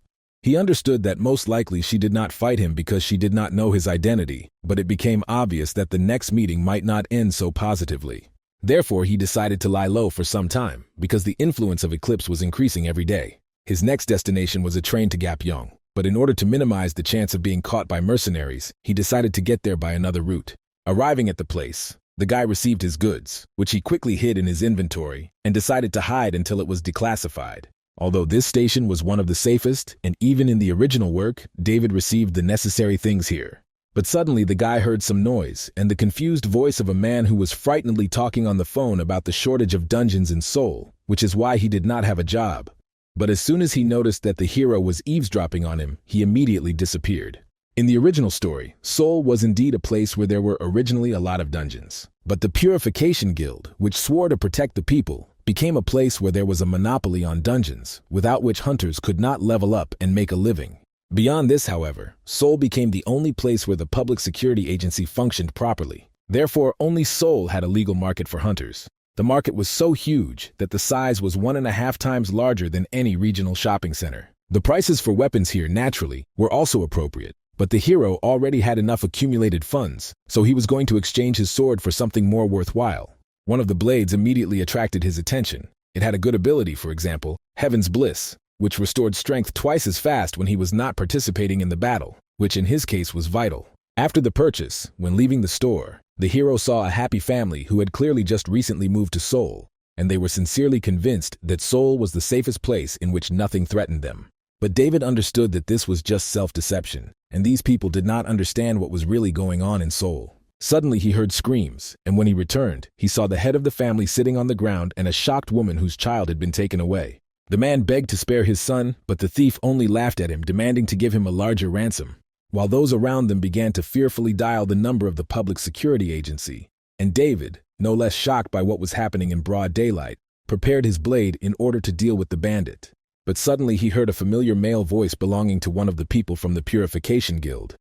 He understood that most likely she did not fight him because she did not know his identity, but it became obvious that the next meeting might not end so positively. Therefore, he decided to lie low for some time, because the influence of Eclipse was increasing every day. His next destination was a train to Gapyeong, but in order to minimize the chance of being caught by mercenaries, he decided to get there by another route. Arriving at the place, the guy received his goods, which he quickly hid in his inventory, and decided to hide until it was declassified. Although this station was one of the safest, and even in the original work, David received the necessary things here. But suddenly the guy heard some noise, and the confused voice of a man who was frighteningly talking on the phone about the shortage of dungeons in Seoul, which is why he did not have a job. But as soon as he noticed that the hero was eavesdropping on him, he immediately disappeared. In the original story, Seoul was indeed a place where there were originally a lot of dungeons. But the Purification Guild, which swore to protect the people, became a place where there was a monopoly on dungeons, without which hunters could not level up and make a living. Beyond this, however, Seoul became the only place where the public security agency functioned properly. Therefore, only Seoul had a legal market for hunters. The market was so huge that the size was 1.5 times larger than any regional shopping center. The prices for weapons here, naturally, were also appropriate, but the hero already had enough accumulated funds, so he was going to exchange his sword for something more worthwhile. One of the blades immediately attracted his attention. It had a good ability, for example, Heaven's Bliss, which restored strength twice as fast when he was not participating in the battle, which in his case was vital. After the purchase, when leaving the store, the hero saw a happy family who had clearly just recently moved to Seoul, and they were sincerely convinced that Seoul was the safest place in which nothing threatened them. But David understood that this was just self-deception, and these people did not understand what was really going on in Seoul. Suddenly he heard screams, and when he returned, he saw the head of the family sitting on the ground and a shocked woman whose child had been taken away. The man begged to spare his son, but the thief only laughed at him, demanding to give him a larger ransom. While those around them began to fearfully dial the number of the public security agency, and David, no less shocked by what was happening in broad daylight, prepared his blade in order to deal with the bandit. But suddenly he heard a familiar male voice belonging to one of the people from the Purification Guild.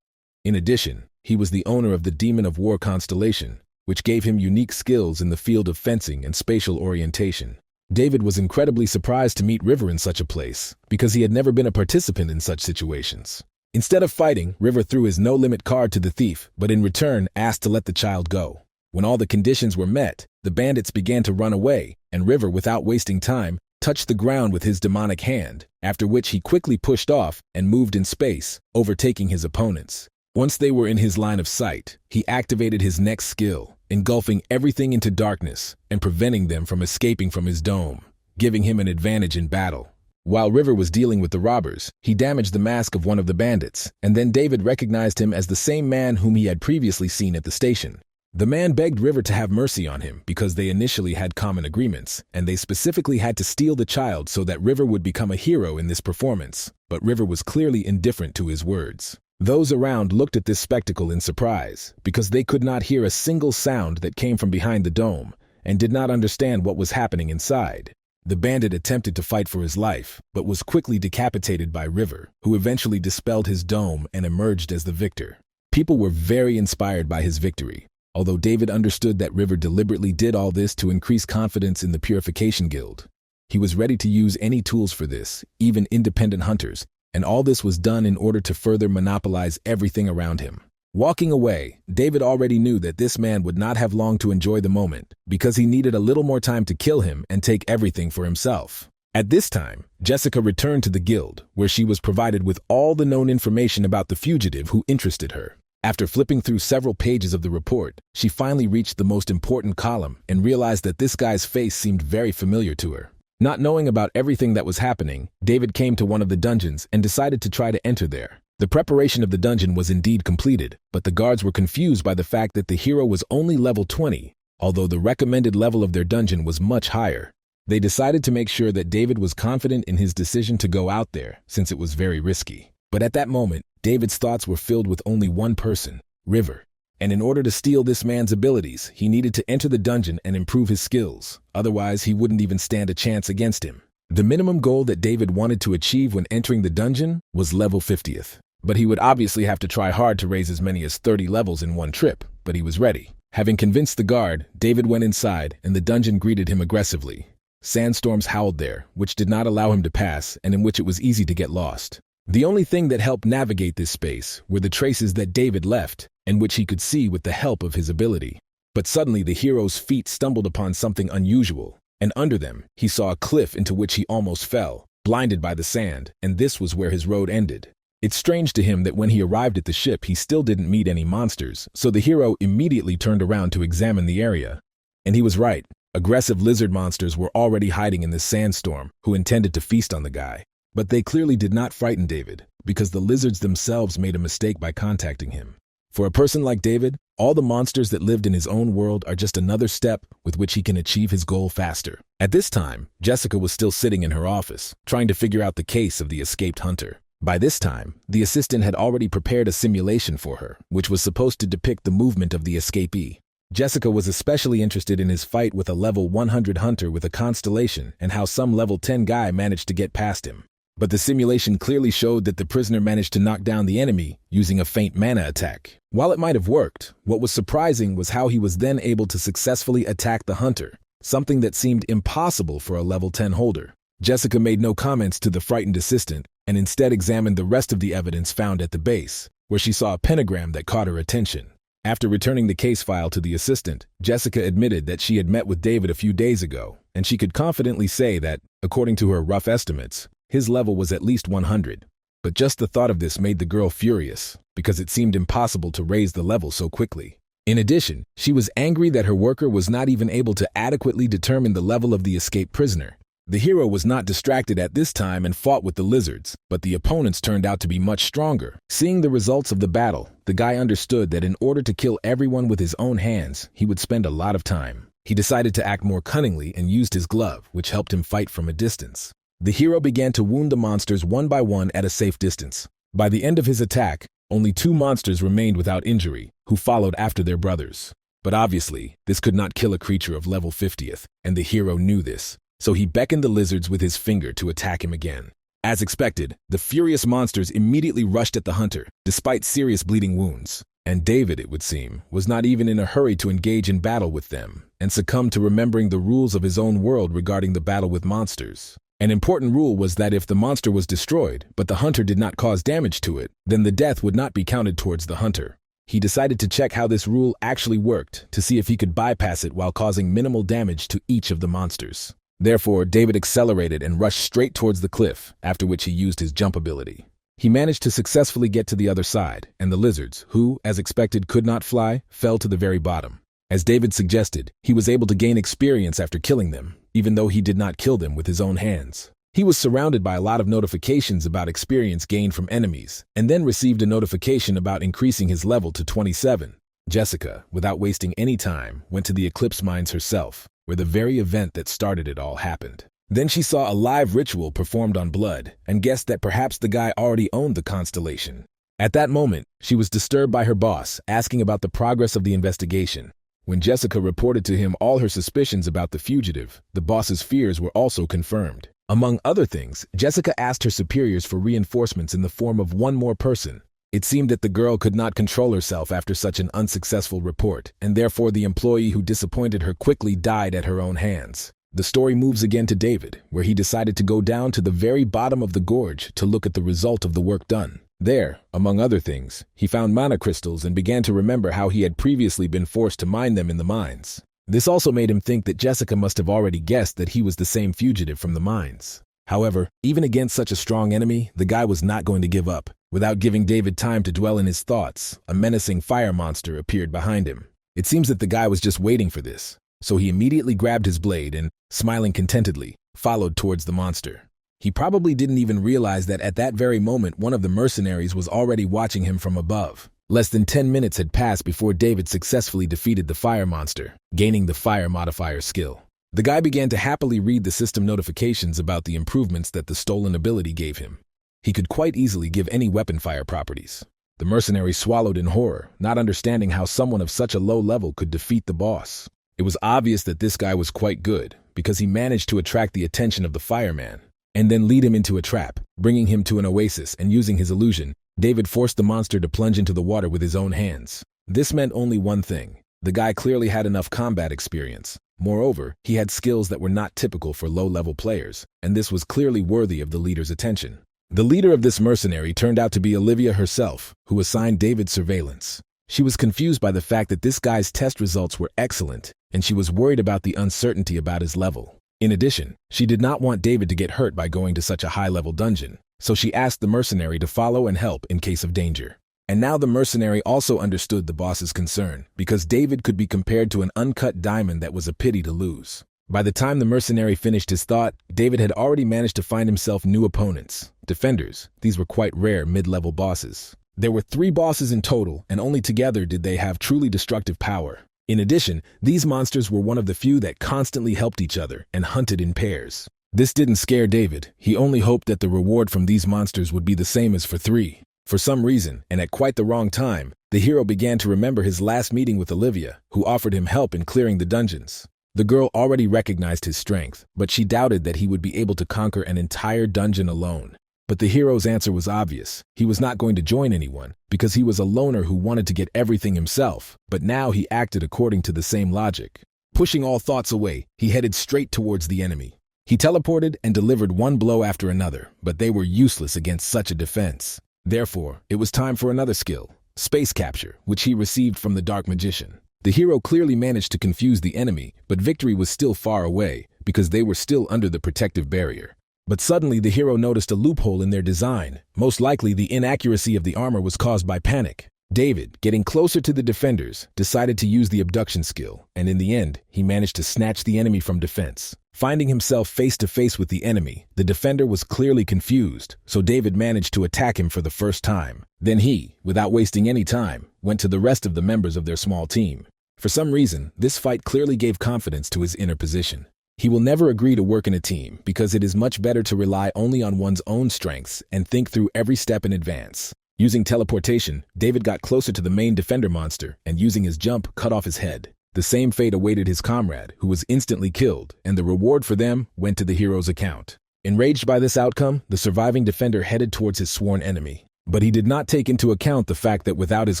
In addition, he was the owner of the Demon of War constellation, which gave him unique skills in the field of fencing and spatial orientation. David was incredibly surprised to meet River in such a place, because he had never been a participant in such situations. Instead of fighting, River threw his no-limit card to the thief, but in return asked to let the child go. When all the conditions were met, the bandits began to run away, and River, without wasting time, touched the ground with his demonic hand, after which he quickly pushed off and moved in space, overtaking his opponents. Once they were in his line of sight, he activated his next skill, engulfing everything into darkness and preventing them from escaping from his dome, giving him an advantage in battle. While River was dealing with the robbers, he damaged the mask of one of the bandits, and then David recognized him as the same man whom he had previously seen at the station. The man begged River to have mercy on him because they initially had common agreements, and they specifically had to steal the child so that River would become a hero in this performance, but River was clearly indifferent to his words. Those around looked at this spectacle in surprise, because they could not hear a single sound that came from behind the dome, and did not understand what was happening inside. The bandit attempted to fight for his life, but was quickly decapitated by River, who eventually dispelled his dome and emerged as the victor. People were very inspired by his victory, although David understood that River deliberately did all this to increase confidence in the Purification Guild. He was ready to use any tools for this, even independent hunters, and all this was done in order to further monopolize everything around him. Walking away, David already knew that this man would not have long to enjoy the moment, because he needed a little more time to kill him and take everything for himself. At this time, Jessica returned to the guild, where she was provided with all the known information about the fugitive who interested her. After flipping through several pages of the report, she finally reached the most important column and realized that this guy's face seemed very familiar to her. Not knowing about everything that was happening, David came to one of the dungeons and decided to try to enter there. The preparation of the dungeon was indeed completed, but the guards were confused by the fact that the hero was only level 20, although the recommended level of their dungeon was much higher. They decided to make sure that David was confident in his decision to go out there, since it was very risky. But at that moment, David's thoughts were filled with only one person, River. And in order to steal this man's abilities, he needed to enter the dungeon and improve his skills, otherwise he wouldn't even stand a chance against him. The minimum goal that David wanted to achieve when entering the dungeon was level 50th. But he would obviously have to try hard to raise as many as 30 levels in one trip, but he was ready. Having convinced the guard, David went inside, and the dungeon greeted him aggressively. Sandstorms howled there, which did not allow him to pass, and in which it was easy to get lost. The only thing that helped navigate this space were the traces that David left, and which he could see with the help of his ability. But suddenly the hero's feet stumbled upon something unusual, and under them he saw a cliff into which he almost fell, blinded by the sand, and this was where his road ended. It's strange to him that when he arrived at the ship he still didn't meet any monsters, so the hero immediately turned around to examine the area. And he was right. Aggressive lizard monsters were already hiding in this sandstorm, who intended to feast on the guy. But they clearly did not frighten David, because the lizards themselves made a mistake by contacting him. For a person like David, all the monsters that lived in his own world are just another step with which he can achieve his goal faster. At this time, Jessica was still sitting in her office, trying to figure out the case of the escaped hunter. By this time, the assistant had already prepared a simulation for her, which was supposed to depict the movement of the escapee. Jessica was especially interested in his fight with a level 100 hunter with a constellation and how some level 10 guy managed to get past him. But the simulation clearly showed that the prisoner managed to knock down the enemy using a faint mana attack. While it might have worked, what was surprising was how he was then able to successfully attack the hunter, something that seemed impossible for a level 10 holder. Jessica made no comments to the frightened assistant and instead examined the rest of the evidence found at the base, where she saw a pentagram that caught her attention. After returning the case file to the assistant, Jessica admitted that she had met with David a few days ago, and she could confidently say that, according to her rough estimates, his level was at least 100. But just the thought of this made the girl furious, because it seemed impossible to raise the level so quickly. In addition, she was angry that her worker was not even able to adequately determine the level of the escaped prisoner. The hero was not distracted at this time and fought with the lizards, but the opponents turned out to be much stronger. Seeing the results of the battle, the guy understood that in order to kill everyone with his own hands, he would spend a lot of time. He decided to act more cunningly and used his glove, which helped him fight from a distance. The hero began to wound the monsters one by one at a safe distance. By the end of his attack, only 2 monsters remained without injury, who followed after their brothers. But obviously, this could not kill a creature of level 50th, and the hero knew this. So he beckoned the lizards with his finger to attack him again. As expected, the furious monsters immediately rushed at the hunter, despite serious bleeding wounds. And David, it would seem, was not even in a hurry to engage in battle with them, and succumbed to remembering the rules of his own world regarding the battle with monsters. An important rule was that if the monster was destroyed, but the hunter did not cause damage to it, then the death would not be counted towards the hunter. He decided to check how this rule actually worked, to see if he could bypass it while causing minimal damage to each of the monsters. Therefore, David accelerated and rushed straight towards the cliff, after which he used his jump ability. He managed to successfully get to the other side, and the lizards, who, as expected, could not fly, fell to the very bottom. As David suggested, he was able to gain experience after killing them, even though he did not kill them with his own hands. He was surrounded by a lot of notifications about experience gained from enemies, and then received a notification about increasing his level to 27. Jessica, without wasting any time, went to the Eclipse mines herself, where the very event that started it all happened. Then she saw a live ritual performed on blood, and guessed that perhaps the guy already owned the constellation. At that moment, she was disturbed by her boss, asking about the progress of the investigation. When Jessica reported to him all her suspicions about the fugitive, the boss's fears were also confirmed. Among other things, Jessica asked her superiors for reinforcements in the form of one more person. It seemed that the girl could not control herself after such an unsuccessful report, and therefore the employee who disappointed her quickly died at her own hands. The story moves again to David, where he decided to go down to the very bottom of the gorge to look at the result of the work done. There, among other things, he found mana crystals and began to remember how he had previously been forced to mine them in the mines. This also made him think that Jessica must have already guessed that he was the same fugitive from the mines. However, even against such a strong enemy, the guy was not going to give up. Without giving David time to dwell in his thoughts, a menacing fire monster appeared behind him. It seems that the guy was just waiting for this, so he immediately grabbed his blade and, smiling contentedly, followed towards the monster. He probably didn't even realize that at that very moment one of the mercenaries was already watching him from above. Less than 10 minutes had passed before David successfully defeated the fire monster, gaining the fire modifier skill. The guy began to happily read the system notifications about the improvements that the stolen ability gave him. He could quite easily give any weapon fire properties. The mercenary swallowed in horror, not understanding how someone of such a low level could defeat the boss. It was obvious that this guy was quite good, because he managed to attract the attention of the fireman, and then lead him into a trap, bringing him to an oasis, and using his illusion, David forced the monster to plunge into the water with his own hands. This meant only one thing. The guy clearly had enough combat experience. Moreover, he had skills that were not typical for low-level players, and this was clearly worthy of the leader's attention. The leader of this mercenary turned out to be Olivia herself, who assigned David surveillance. She was confused by the fact that this guy's test results were excellent, and she was worried about the uncertainty about his level. In addition, she did not want David to get hurt by going to such a high-level dungeon, so she asked the mercenary to follow and help in case of danger. And now the mercenary also understood the boss's concern, because David could be compared to an uncut diamond that was a pity to lose. By the time the mercenary finished his thought, David had already managed to find himself new opponents. Defenders, these were quite rare mid-level bosses. There were 3 bosses in total, and only together did they have truly destructive power. In addition, these monsters were one of the few that constantly helped each other and hunted in pairs. This didn't scare David. He only hoped that the reward from these monsters would be the same as for 3. For some reason, and at quite the wrong time, the hero began to remember his last meeting with Olivia, who offered him help in clearing the dungeons. The girl already recognized his strength, but she doubted that he would be able to conquer an entire dungeon alone. But the hero's answer was obvious. He was not going to join anyone, because he was a loner who wanted to get everything himself, but now he acted according to the same logic. Pushing all thoughts away, he headed straight towards the enemy. He teleported and delivered one blow after another, but they were useless against such a defense. Therefore, it was time for another skill, space capture, which he received from the Dark Magician. The hero clearly managed to confuse the enemy, but victory was still far away, because they were still under the protective barrier. But suddenly the hero noticed a loophole in their design. Most likely the inaccuracy of the armor was caused by panic. David, getting closer to the defenders, decided to use the abduction skill, and in the end, he managed to snatch the enemy from defense. Finding himself face to face with the enemy, the defender was clearly confused, so David managed to attack him for the first time. Then he, without wasting any time, went to the rest of the members of their small team. For some reason, this fight clearly gave confidence to his inner position. He will never agree to work in a team because it is much better to rely only on one's own strengths and think through every step in advance. Using teleportation, David got closer to the main defender monster and using his jump cut off his head. The same fate awaited his comrade, who was instantly killed, and the reward for them went to the hero's account. Enraged by this outcome, the surviving defender headed towards his sworn enemy. But he did not take into account the fact that without his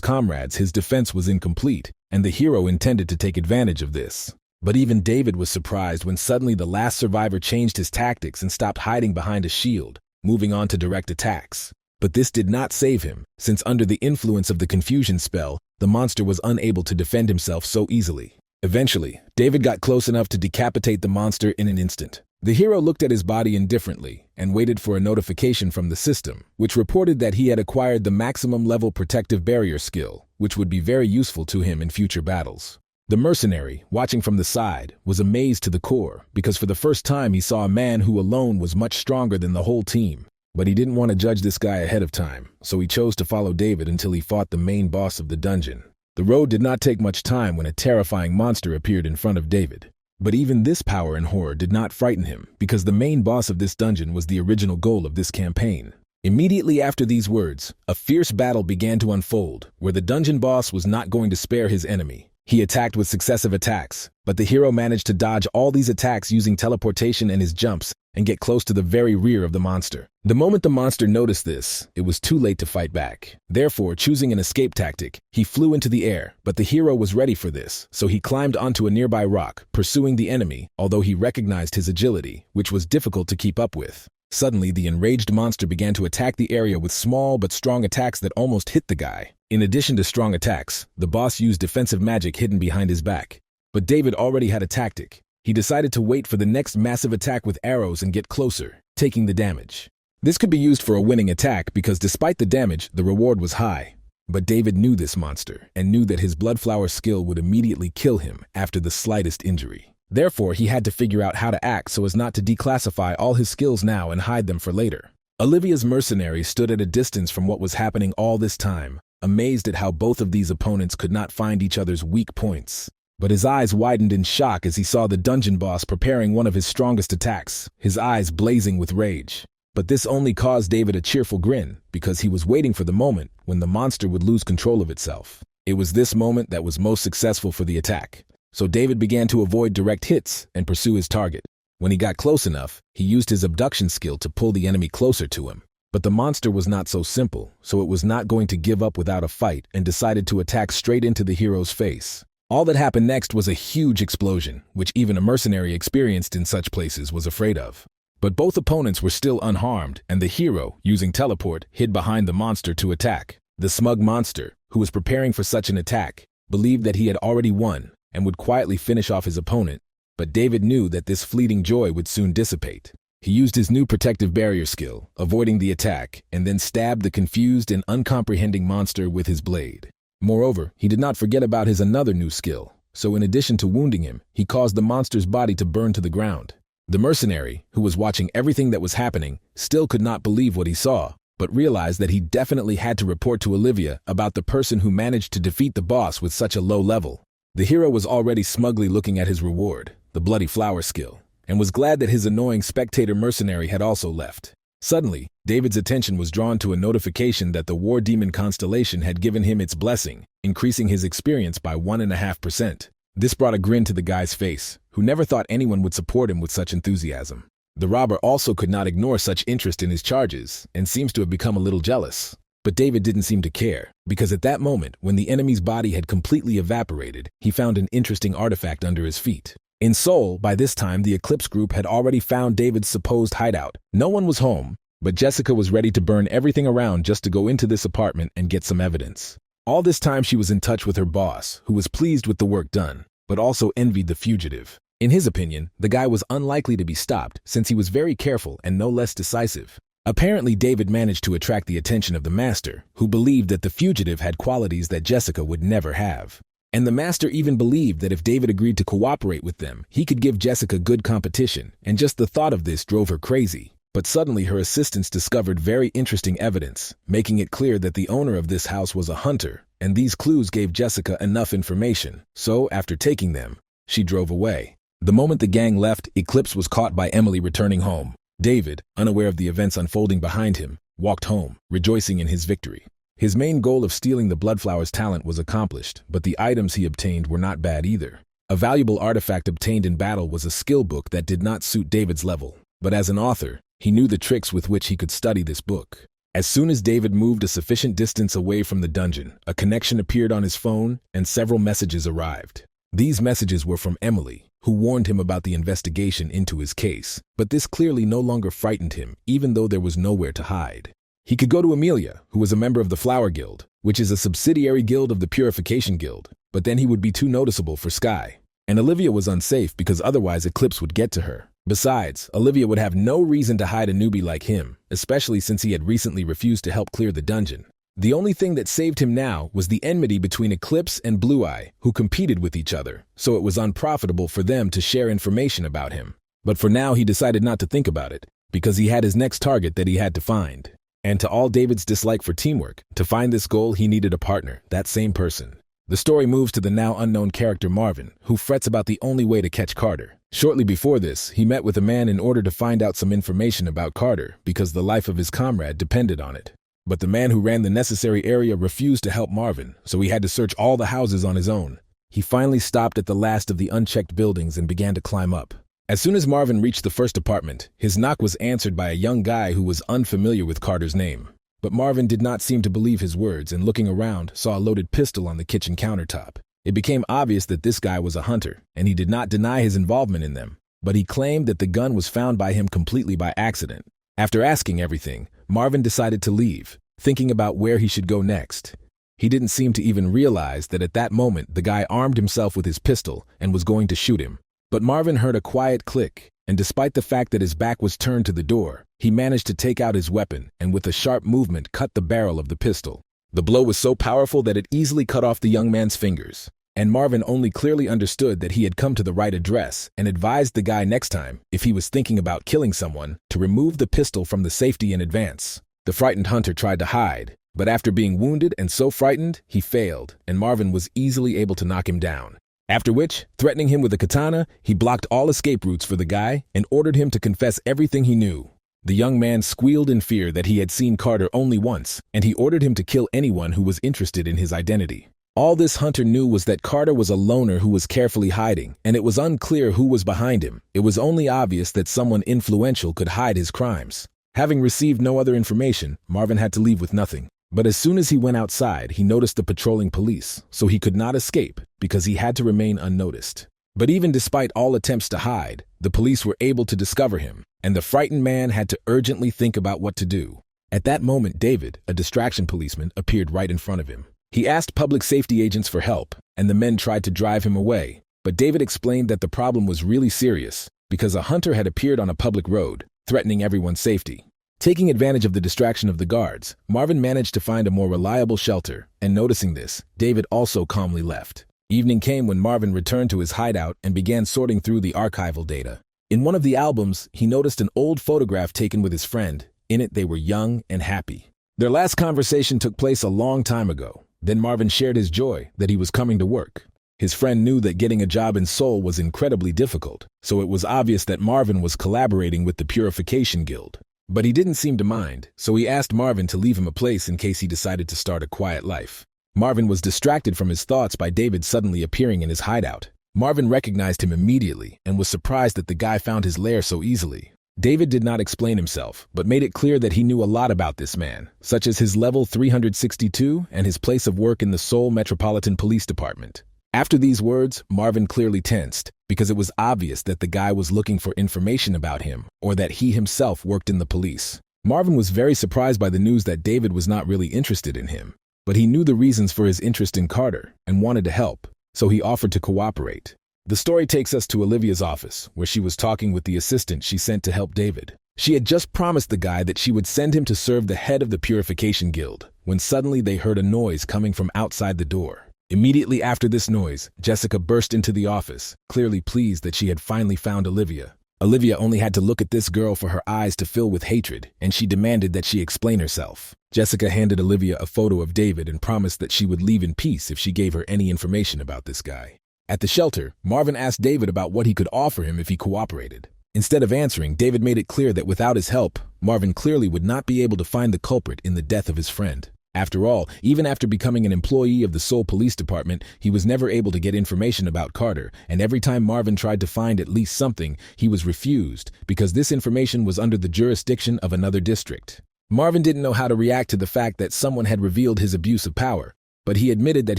comrades, his defense was incomplete, and the hero intended to take advantage of this. But even David was surprised when suddenly the last survivor changed his tactics and stopped hiding behind a shield, moving on to direct attacks. But this did not save him, since under the influence of the confusion spell, the monster was unable to defend himself so easily. Eventually, David got close enough to decapitate the monster in an instant. The hero looked at his body indifferently and waited for a notification from the system, which reported that he had acquired the maximum level protective barrier skill, which would be very useful to him in future battles. The mercenary, watching from the side, was amazed to the core because for the first time he saw a man who alone was much stronger than the whole team. But he didn't want to judge this guy ahead of time, so he chose to follow David until he fought the main boss of the dungeon. The road did not take much time when a terrifying monster appeared in front of David. But even this power and horror did not frighten him, because the main boss of this dungeon was the original goal of this campaign. Immediately after these words, a fierce battle began to unfold, where the dungeon boss was not going to spare his enemy. He attacked with successive attacks, but the hero managed to dodge all these attacks using teleportation and his jumps and get close to the very rear of the monster. The moment the monster noticed this, it was too late to fight back. Therefore, choosing an escape tactic, he flew into the air, but the hero was ready for this, so he climbed onto a nearby rock, pursuing the enemy, although he recognized his agility, which was difficult to keep up with. Suddenly, the enraged monster began to attack the area with small but strong attacks that almost hit the guy. In addition to strong attacks, the boss used defensive magic hidden behind his back. But David already had a tactic. He decided to wait for the next massive attack with arrows and get closer, taking the damage. This could be used for a winning attack because despite the damage, the reward was high. But David knew this monster and knew that his bloodflower skill would immediately kill him after the slightest injury. Therefore, he had to figure out how to act so as not to declassify all his skills now and hide them for later. Olivia's mercenaries stood at a distance from what was happening all this time, amazed at how both of these opponents could not find each other's weak points. But his eyes widened in shock as he saw the dungeon boss preparing one of his strongest attacks, his eyes blazing with rage. But this only caused David a cheerful grin, because he was waiting for the moment when the monster would lose control of itself. It was this moment that was most successful for the attack. So David began to avoid direct hits and pursue his target. When he got close enough, he used his abduction skill to pull the enemy closer to him. But the monster was not so simple, so it was not going to give up without a fight and decided to attack straight into the hero's face. All that happened next was a huge explosion, which even a mercenary experienced in such places was afraid of. But both opponents were still unharmed, and the hero, using teleport, hid behind the monster to attack. The smug monster, who was preparing for such an attack, believed that he had already won and would quietly finish off his opponent. But David knew that this fleeting joy would soon dissipate. He used his new protective barrier skill, avoiding the attack, and then stabbed the confused and uncomprehending monster with his blade. Moreover, he did not forget about his another new skill, so in addition to wounding him, he caused the monster's body to burn to the ground. The mercenary, who was watching everything that was happening, still could not believe what he saw, but realized that he definitely had to report to Olivia about the person who managed to defeat the boss with such a low level. The hero was already smugly looking at his reward, the bloody flower skill, and was glad that his annoying spectator mercenary had also left. Suddenly, David's attention was drawn to a notification that the war demon constellation had given him its blessing, increasing his experience by 1.5%. This brought a grin to the guy's face, who never thought anyone would support him with such enthusiasm. The robber also could not ignore such interest in his charges, and seems to have become a little jealous. But David didn't seem to care, because at that moment, when the enemy's body had completely evaporated, he found an interesting artifact under his feet. In Seoul, by this time, the Eclipse group had already found David's supposed hideout. No one was home, but Jessica was ready to burn everything around just to go into this apartment and get some evidence. All this time she was in touch with her boss, who was pleased with the work done, but also envied the fugitive. In his opinion, the guy was unlikely to be stopped since he was very careful and no less decisive. Apparently, David managed to attract the attention of the master, who believed that the fugitive had qualities that Jessica would never have. And the master even believed that if David agreed to cooperate with them, he could give Jessica good competition, and just the thought of this drove her crazy. But suddenly her assistants discovered very interesting evidence, making it clear that the owner of this house was a hunter, and these clues gave Jessica enough information. So, after taking them, she drove away. The moment the gang left, Eclipse was caught by Emily returning home. David, unaware of the events unfolding behind him, walked home, rejoicing in his victory. His main goal of stealing the Bloodflower's talent was accomplished, but the items he obtained were not bad either. A valuable artifact obtained in battle was a skill book that did not suit David's level, but as an author, he knew the tricks with which he could study this book. As soon as David moved a sufficient distance away from the dungeon, a connection appeared on his phone and several messages arrived. These messages were from Emily, who warned him about the investigation into his case, but this clearly no longer frightened him, even though there was nowhere to hide. He could go to Amelia, who was a member of the Flower Guild, which is a subsidiary guild of the Purification Guild, but then he would be too noticeable for Sky. And Olivia was unsafe because otherwise Eclipse would get to her. Besides, Olivia would have no reason to hide a newbie like him, especially since he had recently refused to help clear the dungeon. The only thing that saved him now was the enmity between Eclipse and Blue Eye, who competed with each other, so it was unprofitable for them to share information about him. But for now he decided not to think about it, because he had his next target that he had to find. And to all David's dislike for teamwork, to find this goal he needed a partner, that same person. The story moves to the now unknown character Marvin, who frets about the only way to catch Carter. Shortly before this, he met with a man in order to find out some information about Carter because the life of his comrade depended on it. But the man who ran the necessary area refused to help Marvin, so he had to search all the houses on his own. He finally stopped at the last of the unchecked buildings and began to climb up. As soon as Marvin reached the first apartment, his knock was answered by a young guy who was unfamiliar with Carter's name. But Marvin did not seem to believe his words and, looking around, saw a loaded pistol on the kitchen countertop. It became obvious that this guy was a hunter, and he did not deny his involvement in them, but he claimed that the gun was found by him completely by accident. After asking everything, Marvin decided to leave, thinking about where he should go next. He didn't seem to even realize that at that moment the guy armed himself with his pistol and was going to shoot him. But Marvin heard a quiet click, and despite the fact that his back was turned to the door, he managed to take out his weapon and with a sharp movement cut the barrel of the pistol. The blow was so powerful that it easily cut off the young man's fingers, and Marvin only clearly understood that he had come to the right address and advised the guy next time, if he was thinking about killing someone, to remove the pistol from the safety in advance. The frightened hunter tried to hide, but after being wounded and so frightened, he failed, and Marvin was easily able to knock him down. After which, threatening him with a katana, he blocked all escape routes for the guy and ordered him to confess everything he knew. The young man squealed in fear that he had seen Carter only once, and he ordered him to kill anyone who was interested in his identity. All this hunter knew was that Carter was a loner who was carefully hiding, and it was unclear who was behind him. It was only obvious that someone influential could hide his crimes. Having received no other information, Marvin had to leave with nothing. But as soon as he went outside, he noticed the patrolling police, so he could not escape because he had to remain unnoticed. But even despite all attempts to hide, the police were able to discover him, and the frightened man had to urgently think about what to do. At that moment, David, a distraction policeman, appeared right in front of him. He asked public safety agents for help, and the men tried to drive him away. But David explained that the problem was really serious because a hunter had appeared on a public road, threatening everyone's safety. Taking advantage of the distraction of the guards, Marvin managed to find a more reliable shelter, and noticing this, David also calmly left. Evening came when Marvin returned to his hideout and began sorting through the archival data. In one of the albums, he noticed an old photograph taken with his friend. In it, they were young and happy. Their last conversation took place a long time ago. Then Marvin shared his joy that he was coming to work. His friend knew that getting a job in Seoul was incredibly difficult, so it was obvious that Marvin was collaborating with the Purification Guild. But he didn't seem to mind, so he asked Marvin to leave him a place in case he decided to start a quiet life. Marvin was distracted from his thoughts by David suddenly appearing in his hideout. Marvin recognized him immediately and was surprised that the guy found his lair so easily. David did not explain himself, but made it clear that he knew a lot about this man, such as his level 362 and his place of work in the Seoul Metropolitan Police Department. After these words, Marvin clearly tensed, because it was obvious that the guy was looking for information about him, or that he himself worked in the police. Marvin was very surprised by the news that David was not really interested in him, but he knew the reasons for his interest in Carter and wanted to help, so he offered to cooperate. The story takes us to Olivia's office, where she was talking with the assistant she sent to help David. She had just promised the guy that she would send him to serve the head of the Purification Guild, when suddenly they heard a noise coming from outside the door. Immediately after this noise, Jessica burst into the office, clearly pleased that she had finally found Olivia. Olivia only had to look at this girl for her eyes to fill with hatred, and she demanded that she explain herself. Jessica handed Olivia a photo of David and promised that she would leave in peace if she gave her any information about this guy. At the shelter, Marvin asked David about what he could offer him if he cooperated. Instead of answering, David made it clear that without his help, Marvin clearly would not be able to find the culprit in the death of his friend. After all, even after becoming an employee of the Seoul Police Department, he was never able to get information about Carter, and every time Marvin tried to find at least something, he was refused, because this information was under the jurisdiction of another district. Marvin didn't know how to react to the fact that someone had revealed his abuse of power, but he admitted that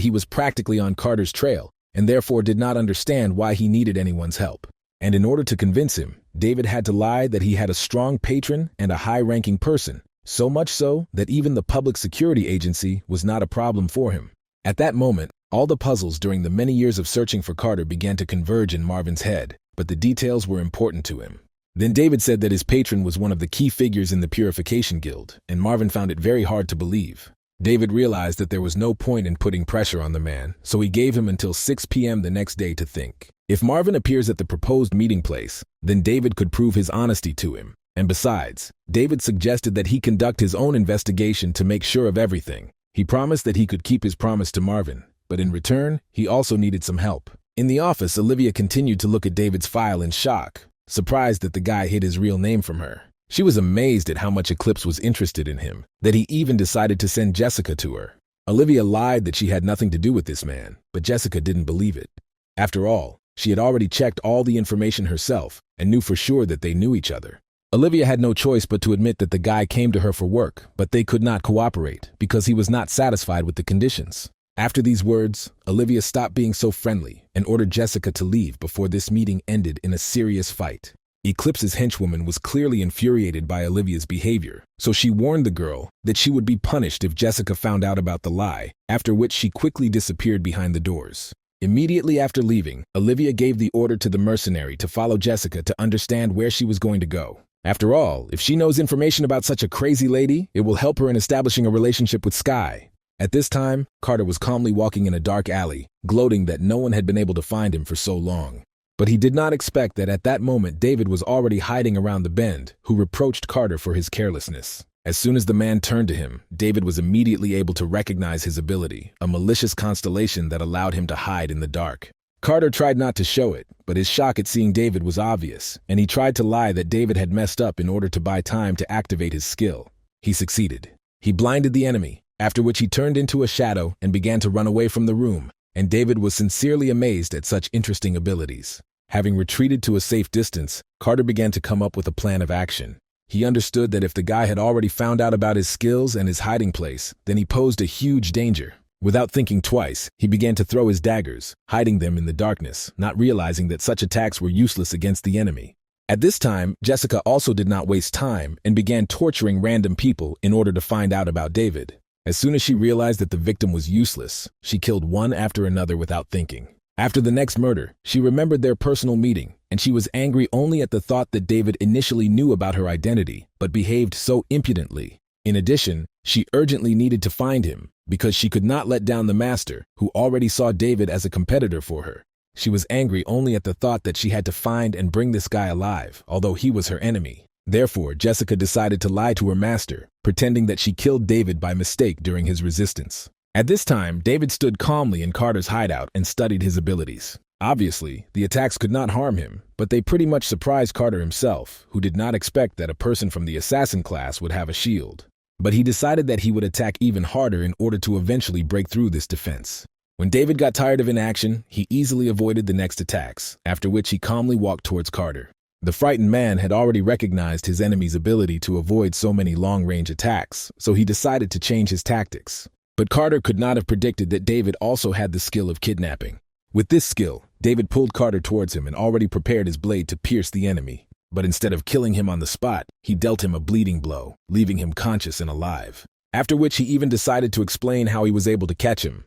he was practically on Carter's trail, and therefore did not understand why he needed anyone's help. And in order to convince him, David had to lie that he had a strong patron and a high-ranking person, so much so that even the public security agency was not a problem for him. At that moment, All the puzzles during the many years of searching for Carter began to converge in Marvin's head, but the details were important to him. Then David said that his patron was one of the key figures in the Purification Guild, and Marvin found it very hard to believe. David realized that there was no point in putting pressure on the man, so he gave him until 6 p.m. the next day to think. If Marvin appears at the proposed meeting place, then David could prove his honesty to him. And besides, David suggested that he conduct his own investigation to make sure of everything. He promised that he could keep his promise to Marvin, but in return, he also needed some help. In the office, Olivia continued to look at David's file in shock, surprised that the guy hid his real name from her. She was amazed at how much Eclipse was interested in him, that he even decided to send Jessica to her. Olivia lied that she had nothing to do with this man, but Jessica didn't believe it. After all, she had already checked all the information herself and knew for sure that they knew each other. Olivia had no choice but to admit that the guy came to her for work, but they could not cooperate because he was not satisfied with the conditions. After these words, Olivia stopped being so friendly and ordered Jessica to leave before this meeting ended in a serious fight. Eclipse's henchwoman was clearly infuriated by Olivia's behavior, so she warned the girl that she would be punished if Jessica found out about the lie, after which she quickly disappeared behind the doors. Immediately after leaving, Olivia gave the order to the mercenary to follow Jessica to understand where she was going to go. After all, if she knows information about such a crazy lady, it will help her in establishing a relationship with Sky. At this time, Carter was calmly walking in a dark alley, gloating that no one had been able to find him for so long. But he did not expect that at that moment David was already hiding around the bend, who reproached Carter for his carelessness. As soon as the man turned to him, David was immediately able to recognize his ability, a malicious constellation that allowed him to hide in the dark. Carter tried not to show it, but his shock at seeing David was obvious, and he tried to lie that David had messed up in order to buy time to activate his skill. He succeeded. He blinded the enemy, after which he turned into a shadow and began to run away from the room, and David was sincerely amazed at such interesting abilities. Having retreated to a safe distance, Carter began to come up with a plan of action. He understood that if the guy had already found out about his skills and his hiding place, then he posed a huge danger. Without thinking twice, he began to throw his daggers, hiding them in the darkness, not realizing that such attacks were useless against the enemy. At this time, Jessica also did not waste time and began torturing random people in order to find out about David. As soon as she realized that the victim was useless, she killed one after another without thinking. After the next murder, she remembered their personal meeting, and she was angry only at the thought that David initially knew about her identity, but behaved so impudently. In addition, she urgently needed to find him, because she could not let down the master, who already saw David as a competitor for her. She was angry only at the thought that she had to find and bring this guy alive, although he was her enemy. Therefore, Jessica decided to lie to her master, pretending that she killed David by mistake during his resistance. At this time, David stood calmly in Carter's hideout and studied his abilities. Obviously, the attacks could not harm him, but they pretty much surprised Carter himself, who did not expect that a person from the assassin class would have a shield. But he decided that he would attack even harder in order to eventually break through this defense. When David got tired of inaction, he easily avoided the next attacks, after which he calmly walked towards Carter. The frightened man had already recognized his enemy's ability to avoid so many long-range attacks, so he decided to change his tactics. But Carter could not have predicted that David also had the skill of kidnapping. With this skill, David pulled Carter towards him and already prepared his blade to pierce the enemy. But instead of killing him on the spot, he dealt him a bleeding blow, leaving him conscious and alive. After which he even decided to explain how he was able to catch him.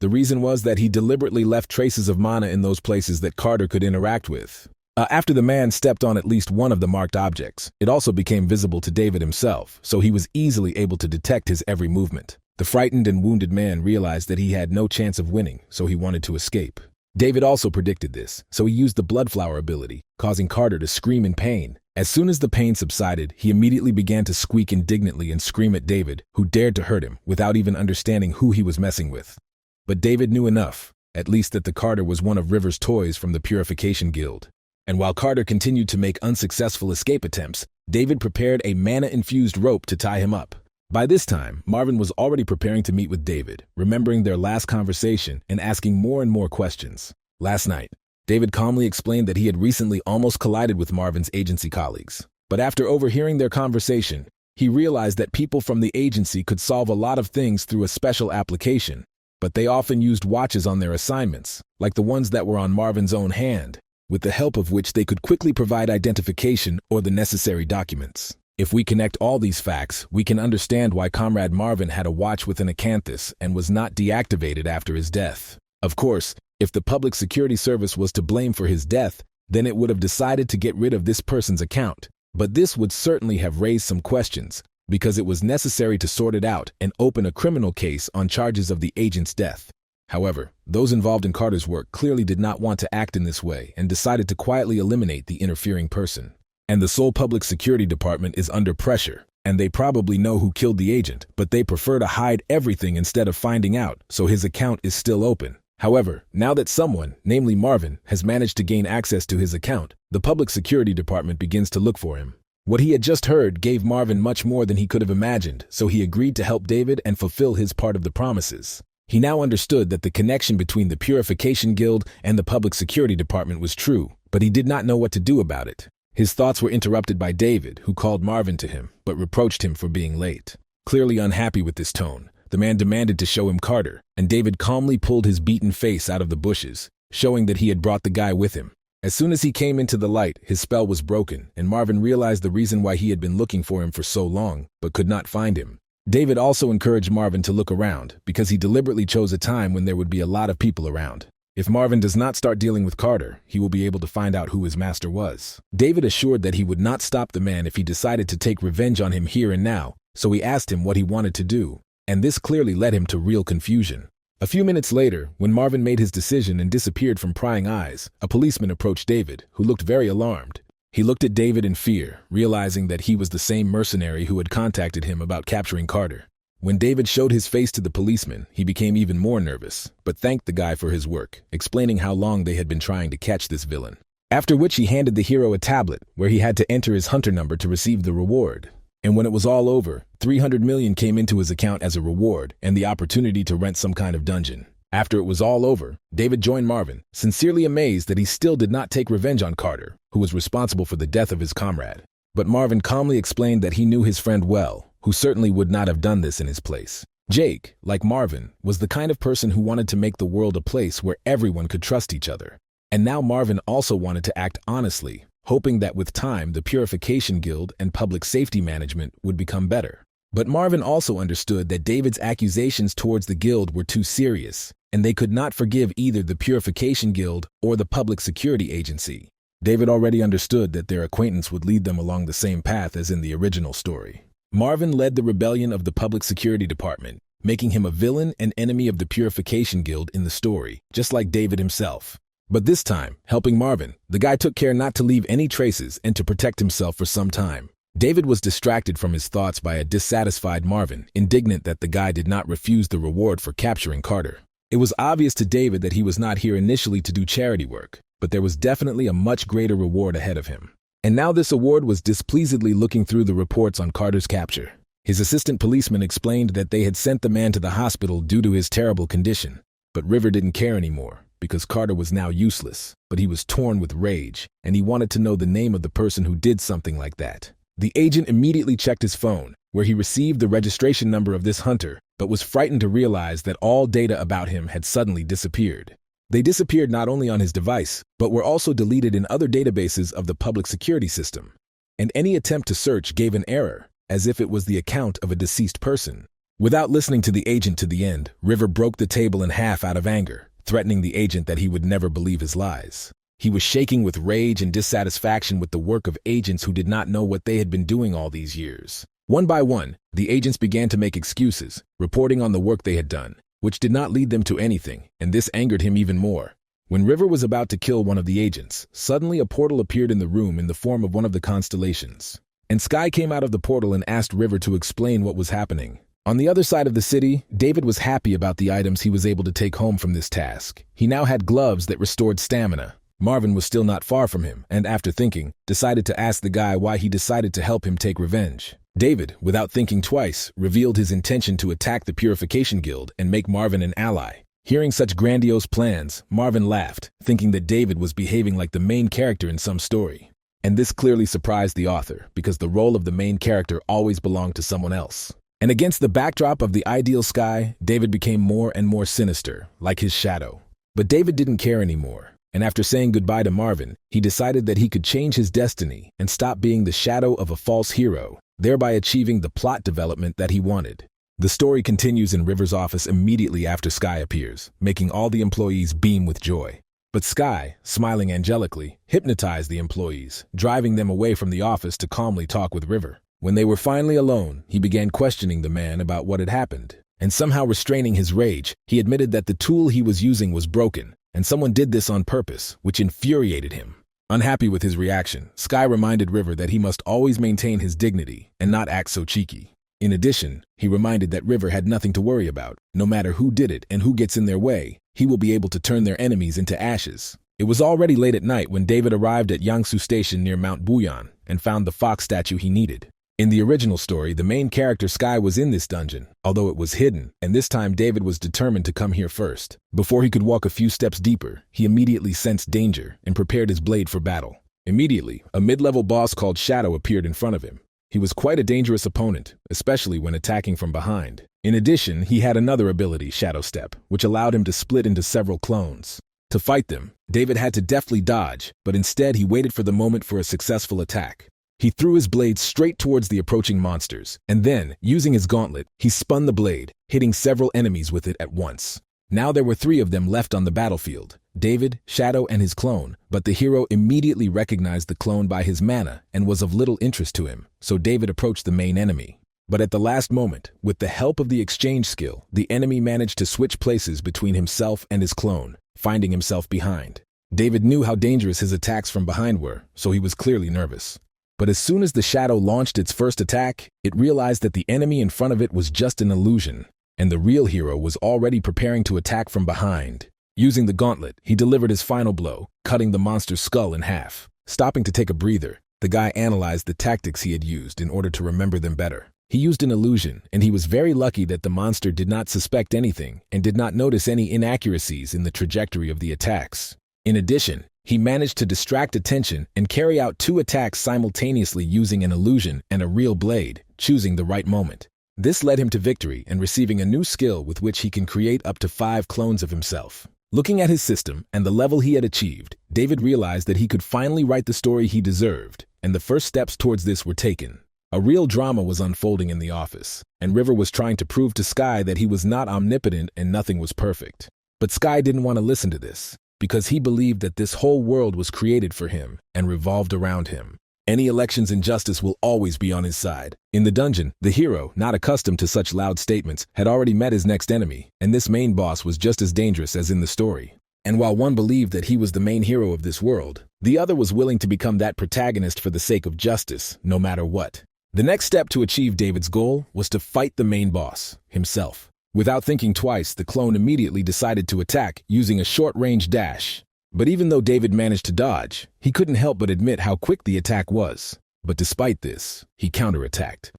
The reason was that he deliberately left traces of mana in those places that Carter could interact with. After the man stepped on at least one of the marked objects, it also became visible to David himself, so he was easily able to detect his every movement. The frightened and wounded man realized that he had no chance of winning, so he wanted to escape. David also predicted this, so he used the Bloodflower ability, causing Carter to scream in pain. As soon as the pain subsided, he immediately began to squeak indignantly and scream at David, who dared to hurt him, without even understanding who he was messing with. But David knew enough, at least that the Carter was one of River's toys from the Purification Guild. And while Carter continued to make unsuccessful escape attempts, David prepared a mana-infused rope to tie him up. By this time, Marvin was already preparing to meet with David, remembering their last conversation and asking more and more questions. Last night, David calmly explained that he had recently almost collided with Marvin's agency colleagues. But after overhearing their conversation, he realized that people from the agency could solve a lot of things through a special application, but they often used watches on their assignments, like the ones that were on Marvin's own hand, with the help of which they could quickly provide identification or the necessary documents. If we connect all these facts, we can understand why Comrade Marvin had a watch with an acanthus and was not deactivated after his death. Of course, if the Public Security Service was to blame for his death, then it would have decided to get rid of this person's account. But this would certainly have raised some questions, because it was necessary to sort it out and open a criminal case on charges of the agent's death. However, those involved in Carter's work clearly did not want to act in this way and decided to quietly eliminate the interfering person. And the Seoul Public Security Department is under pressure, and they probably know who killed the agent, but they prefer to hide everything instead of finding out, so his account is still open. However, now that someone, namely Marvin, has managed to gain access to his account, the Public Security Department begins to look for him. What he had just heard gave Marvin much more than he could have imagined, so he agreed to help David and fulfill his part of the promises. He now understood that the connection between the Purification Guild and the Public Security Department was true, but he did not know what to do about it. His thoughts were interrupted by David, who called Marvin to him, but reproached him for being late. Clearly unhappy with this tone, the man demanded to show him Carter, and David calmly pulled his beaten face out of the bushes, showing that he had brought the guy with him. As soon as he came into the light, his spell was broken, and Marvin realized the reason why he had been looking for him for so long, but could not find him. David also encouraged Marvin to look around, because he deliberately chose a time when there would be a lot of people around. If Marvin does not start dealing with Carter, he will be able to find out who his master was. David assured that he would not stop the man if he decided to take revenge on him here and now, so he asked him what he wanted to do, and this clearly led him to real confusion. A few minutes later, when Marvin made his decision and disappeared from prying eyes, a policeman approached David, who looked very alarmed. He looked at David in fear, realizing that he was the same mercenary who had contacted him about capturing Carter. When David showed his face to the policeman, he became even more nervous, but thanked the guy for his work, explaining how long they had been trying to catch this villain. After which he handed the hero a tablet, where he had to enter his hunter number to receive the reward. And when it was all over, 300 million came into his account as a reward and the opportunity to rent some kind of dungeon. After it was all over, David joined Marvin, sincerely amazed that he still did not take revenge on Carter, who was responsible for the death of his comrade. But Marvin calmly explained that he knew his friend well, who certainly would not have done this in his place. Jake, like Marvin, was the kind of person who wanted to make the world a place where everyone could trust each other. And now Marvin also wanted to act honestly, hoping that with time the Purification Guild and public safety management would become better. But Marvin also understood that David's accusations towards the guild were too serious, and they could not forgive either the Purification Guild or the Public Security Agency. David already understood that their acquaintance would lead them along the same path as in the original story. Marvin led the rebellion of the Public Security Department, making him a villain and enemy of the Purification Guild in the story, just like David himself. But this time, helping Marvin, the guy took care not to leave any traces and to protect himself for some time. David was distracted from his thoughts by a dissatisfied Marvin, indignant that the guy did not refuse the reward for capturing Carter. It was obvious to David that he was not here initially to do charity work, but there was definitely a much greater reward ahead of him. And now this award was displeasedly looking through the reports on Carter's capture. His assistant policeman explained that they had sent the man to the hospital due to his terrible condition. But River didn't care anymore, because Carter was now useless, but he was torn with rage, and he wanted to know the name of the person who did something like that. The agent immediately checked his phone, where he received the registration number of this hunter, but was frightened to realize that all data about him had suddenly disappeared. They disappeared not only on his device, but were also deleted in other databases of the public security system. And any attempt to search gave an error, as if it was the account of a deceased person. Without listening to the agent to the end, River broke the table in half out of anger, threatening the agent that he would never believe his lies. He was shaking with rage and dissatisfaction with the work of agents who did not know what they had been doing all these years. One by one, the agents began to make excuses, reporting on the work they had done, which did not lead them to anything, and this angered him even more. When River was about to kill one of the agents, suddenly a portal appeared in the room in the form of one of the constellations. And Sky came out of the portal and asked River to explain what was happening. On the other side of the city, David was happy about the items he was able to take home from this task. He now had gloves that restored stamina. Marvin was still not far from him, and after thinking, decided to ask the guy why he decided to help him take revenge. David, without thinking twice, revealed his intention to attack the Purification Guild and make Marvin an ally. Hearing such grandiose plans, Marvin laughed, thinking that David was behaving like the main character in some story. And this clearly surprised the author, because the role of the main character always belonged to someone else. And against the backdrop of the ideal Sky, David became more and more sinister, like his shadow. But David didn't care anymore, and after saying goodbye to Marvin, he decided that he could change his destiny and stop being the shadow of a false hero thereby achieving the plot development that he wanted. The story continues in River's office immediately after Sky appears, making all the employees beam with joy. But Sky, smiling angelically, hypnotized the employees, driving them away from the office to calmly talk with River. When they were finally alone, he began questioning the man about what had happened. And somehow restraining his rage, he admitted that the tool he was using was broken, and someone did this on purpose, which infuriated him. Unhappy with his reaction, Sky reminded River that he must always maintain his dignity and not act so cheeky. In addition, he reminded that River had nothing to worry about. No matter who did it and who gets in their way, he will be able to turn their enemies into ashes. It was already late at night when David arrived at Yangsu Station near Mount Buan and found the fox statue he needed. In the original story, the main character Sky was in this dungeon, although it was hidden, and this time David was determined to come here first. Before he could walk a few steps deeper, he immediately sensed danger and prepared his blade for battle. Immediately, a mid-level boss called Shadow appeared in front of him. He was quite a dangerous opponent, especially when attacking from behind. In addition, he had another ability, Shadow Step, which allowed him to split into several clones. To fight them, David had to deftly dodge, but instead he waited for the moment for a successful attack. He threw his blade straight towards the approaching monsters, and then, using his gauntlet, he spun the blade, hitting several enemies with it at once. Now there were 3 of them left on the battlefield, David, Shadow, and his clone, but the hero immediately recognized the clone by his mana and was of little interest to him, so David approached the main enemy. But at the last moment, with the help of the exchange skill, the enemy managed to switch places between himself and his clone, finding himself behind. David knew how dangerous his attacks from behind were, so he was clearly nervous. But as soon as the shadow launched its first attack, it realized that the enemy in front of it was just an illusion, and the real hero was already preparing to attack from behind. Using the gauntlet, he delivered his final blow, cutting the monster's skull in half. Stopping to take a breather, the guy analyzed the tactics he had used in order to remember them better. He used an illusion, and he was very lucky that the monster did not suspect anything and did not notice any inaccuracies in the trajectory of the attacks. In addition, he managed to distract attention and carry out 2 attacks simultaneously using an illusion and a real blade, choosing the right moment. This led him to victory and receiving a new skill with which he can create up to 5 clones of himself. Looking at his system and the level he had achieved, David realized that he could finally write the story he deserved, and the first steps towards this were taken. A real drama was unfolding in the office, and River was trying to prove to Sky that he was not omnipotent and nothing was perfect. But Sky didn't want to listen to this, because he believed that this whole world was created for him and revolved around him. Any elections and justice will always be on his side. In the dungeon, the hero, not accustomed to such loud statements, had already met his next enemy, and this main boss was just as dangerous as in the story. And while one believed that he was the main hero of this world, the other was willing to become that protagonist for the sake of justice, no matter what. The next step to achieve David's goal was to fight the main boss, himself. Without thinking twice, the clone immediately decided to attack using a short-range dash. But even though David managed to dodge, he couldn't help but admit how quick the attack was. But despite this, he counterattacked.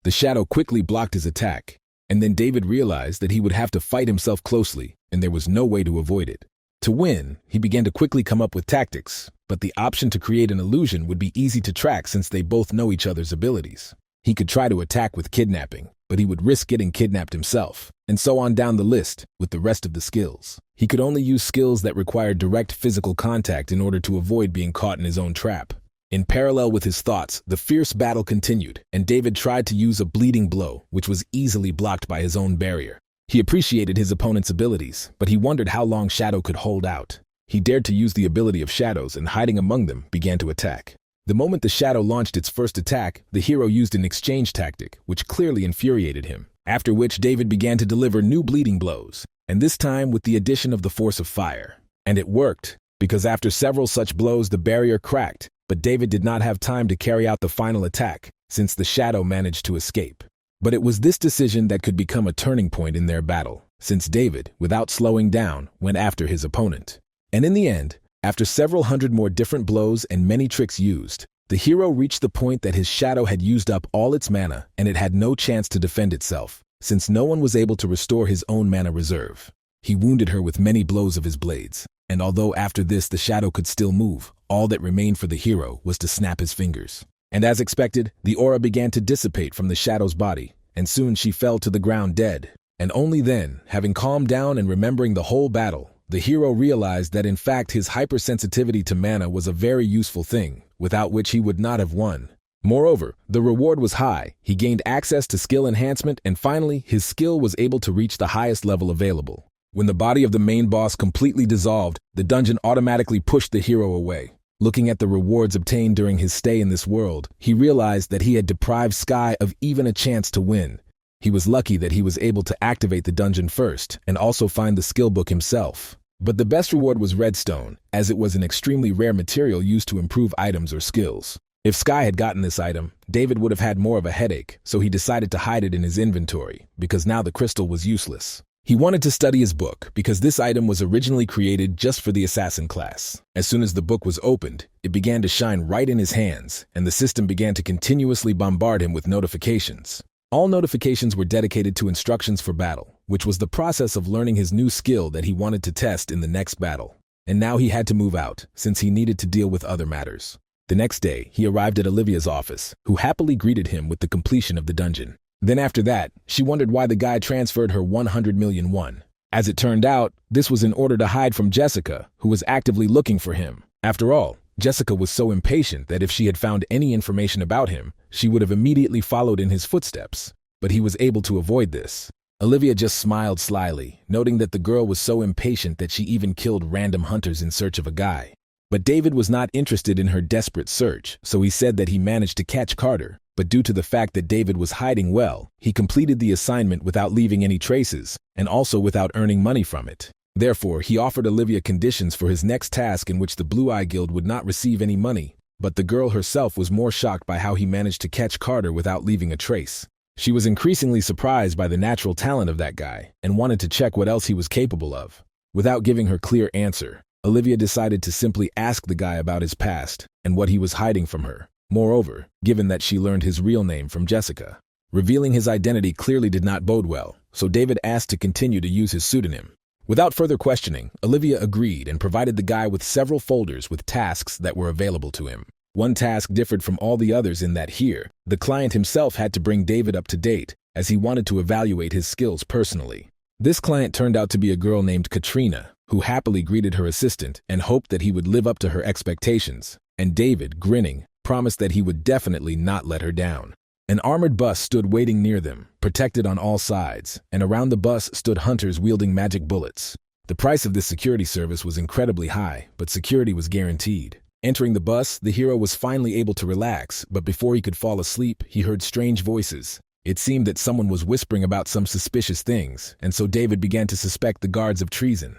The shadow quickly blocked his attack, and then David realized that he would have to fight himself closely, and there was no way to avoid it. To win, he began to quickly come up with tactics, but the option to create an illusion would be easy to track since they both know each other's abilities. He could try to attack with kidnapping, but he would risk getting kidnapped himself, and so on down the list with the rest of the skills. He could only use skills that required direct physical contact in order to avoid being caught in his own trap. In parallel with his thoughts, the fierce battle continued, and David tried to use a bleeding blow, which was easily blocked by his own barrier. He appreciated his opponent's abilities, but he wondered how long Shadow could hold out. He dared to use the ability of shadows and hiding among them began to attack. The moment the shadow launched its first attack, the hero used an exchange tactic, which clearly infuriated him, after which David began to deliver new bleeding blows, and this time with the addition of the force of fire. And it worked, because after several such blows the barrier cracked, but David did not have time to carry out the final attack, since the shadow managed to escape. But it was this decision that could become a turning point in their battle, since David, without slowing down, went after his opponent. And in the end, after several hundred more different blows and many tricks used, the hero reached the point that his shadow had used up all its mana and it had no chance to defend itself, since no one was able to restore his own mana reserve. He wounded her with many blows of his blades, and although after this the shadow could still move, all that remained for the hero was to snap his fingers. And as expected, the aura began to dissipate from the shadow's body, and soon she fell to the ground dead. And only then, having calmed down and remembering the whole battle, the hero realized that in fact his hypersensitivity to mana was a very useful thing, without which he would not have won. Moreover, the reward was high. He gained access to skill enhancement, and finally, his skill was able to reach the highest level available. When the body of the main boss completely dissolved, the dungeon automatically pushed the hero away. Looking at the rewards obtained during his stay in this world, he realized that he had deprived Sky of even a chance to win. He was lucky that he was able to activate the dungeon first and also find the skill book himself. But the best reward was redstone, as it was an extremely rare material used to improve items or skills. If Sky had gotten this item, David would have had more of a headache, so he decided to hide it in his inventory, because now the crystal was useless. He wanted to study his book, because this item was originally created just for the assassin class. As soon as the book was opened, it began to shine right in his hands, and the system began to continuously bombard him with notifications. All notifications were dedicated to instructions for battle, which was the process of learning his new skill that he wanted to test in the next battle. And now he had to move out, since he needed to deal with other matters. The next day, he arrived at Olivia's office, who happily greeted him with the completion of the dungeon. Then after that, she wondered why the guy transferred her 100 million won. As it turned out, this was in order to hide from Jessica, who was actively looking for him. After all, Jessica was so impatient that if she had found any information about him, she would have immediately followed in his footsteps. But he was able to avoid this. Olivia just smiled slyly, noting that the girl was so impatient that she even killed random hunters in search of a guy. But David was not interested in her desperate search, so he said that he managed to catch Carter, but due to the fact that David was hiding well, he completed the assignment without leaving any traces, and also without earning money from it. Therefore, he offered Olivia conditions for his next task in which the Blue Eye Guild would not receive any money, but the girl herself was more shocked by how he managed to catch Carter without leaving a trace. She was increasingly surprised by the natural talent of that guy, and wanted to check what else he was capable of. Without giving her clear answer, Olivia decided to simply ask the guy about his past and what he was hiding from her. Moreover, given that she learned his real name from Jessica, revealing his identity clearly did not bode well, so David asked to continue to use his pseudonym. Without further questioning, Olivia agreed and provided the guy with several folders with tasks that were available to him. One task differed from all the others in that here, the client himself had to bring David up to date, as he wanted to evaluate his skills personally. This client turned out to be a girl named Katrina, who happily greeted her assistant and hoped that he would live up to her expectations, and David, grinning, promised that he would definitely not let her down. An armored bus stood waiting near them, protected on all sides, and around the bus stood hunters wielding magic bullets. The price of this security service was incredibly high, but security was guaranteed. Entering the bus, the hero was finally able to relax, but before he could fall asleep, he heard strange voices. It seemed that someone was whispering about some suspicious things, and so David began to suspect the guards of treason.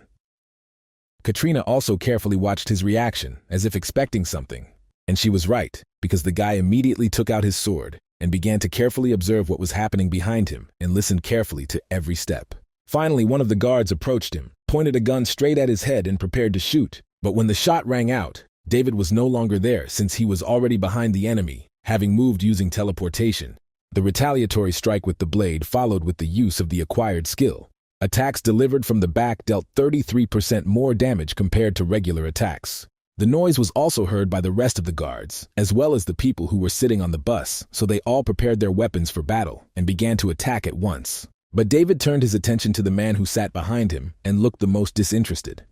Katrina also carefully watched his reaction, as if expecting something. And she was right, because the guy immediately took out his sword and began to carefully observe what was happening behind him and listened carefully to every step. Finally, one of the guards approached him, pointed a gun straight at his head and prepared to shoot. But when the shot rang out, David was no longer there since he was already behind the enemy, having moved using teleportation. The retaliatory strike with the blade followed with the use of the acquired skill. Attacks delivered from the back dealt 33% more damage compared to regular attacks. The noise was also heard by the rest of the guards, as well as the people who were sitting on the bus, so they all prepared their weapons for battle and began to attack at once. But David turned his attention to the man who sat behind him and looked the most disinterested.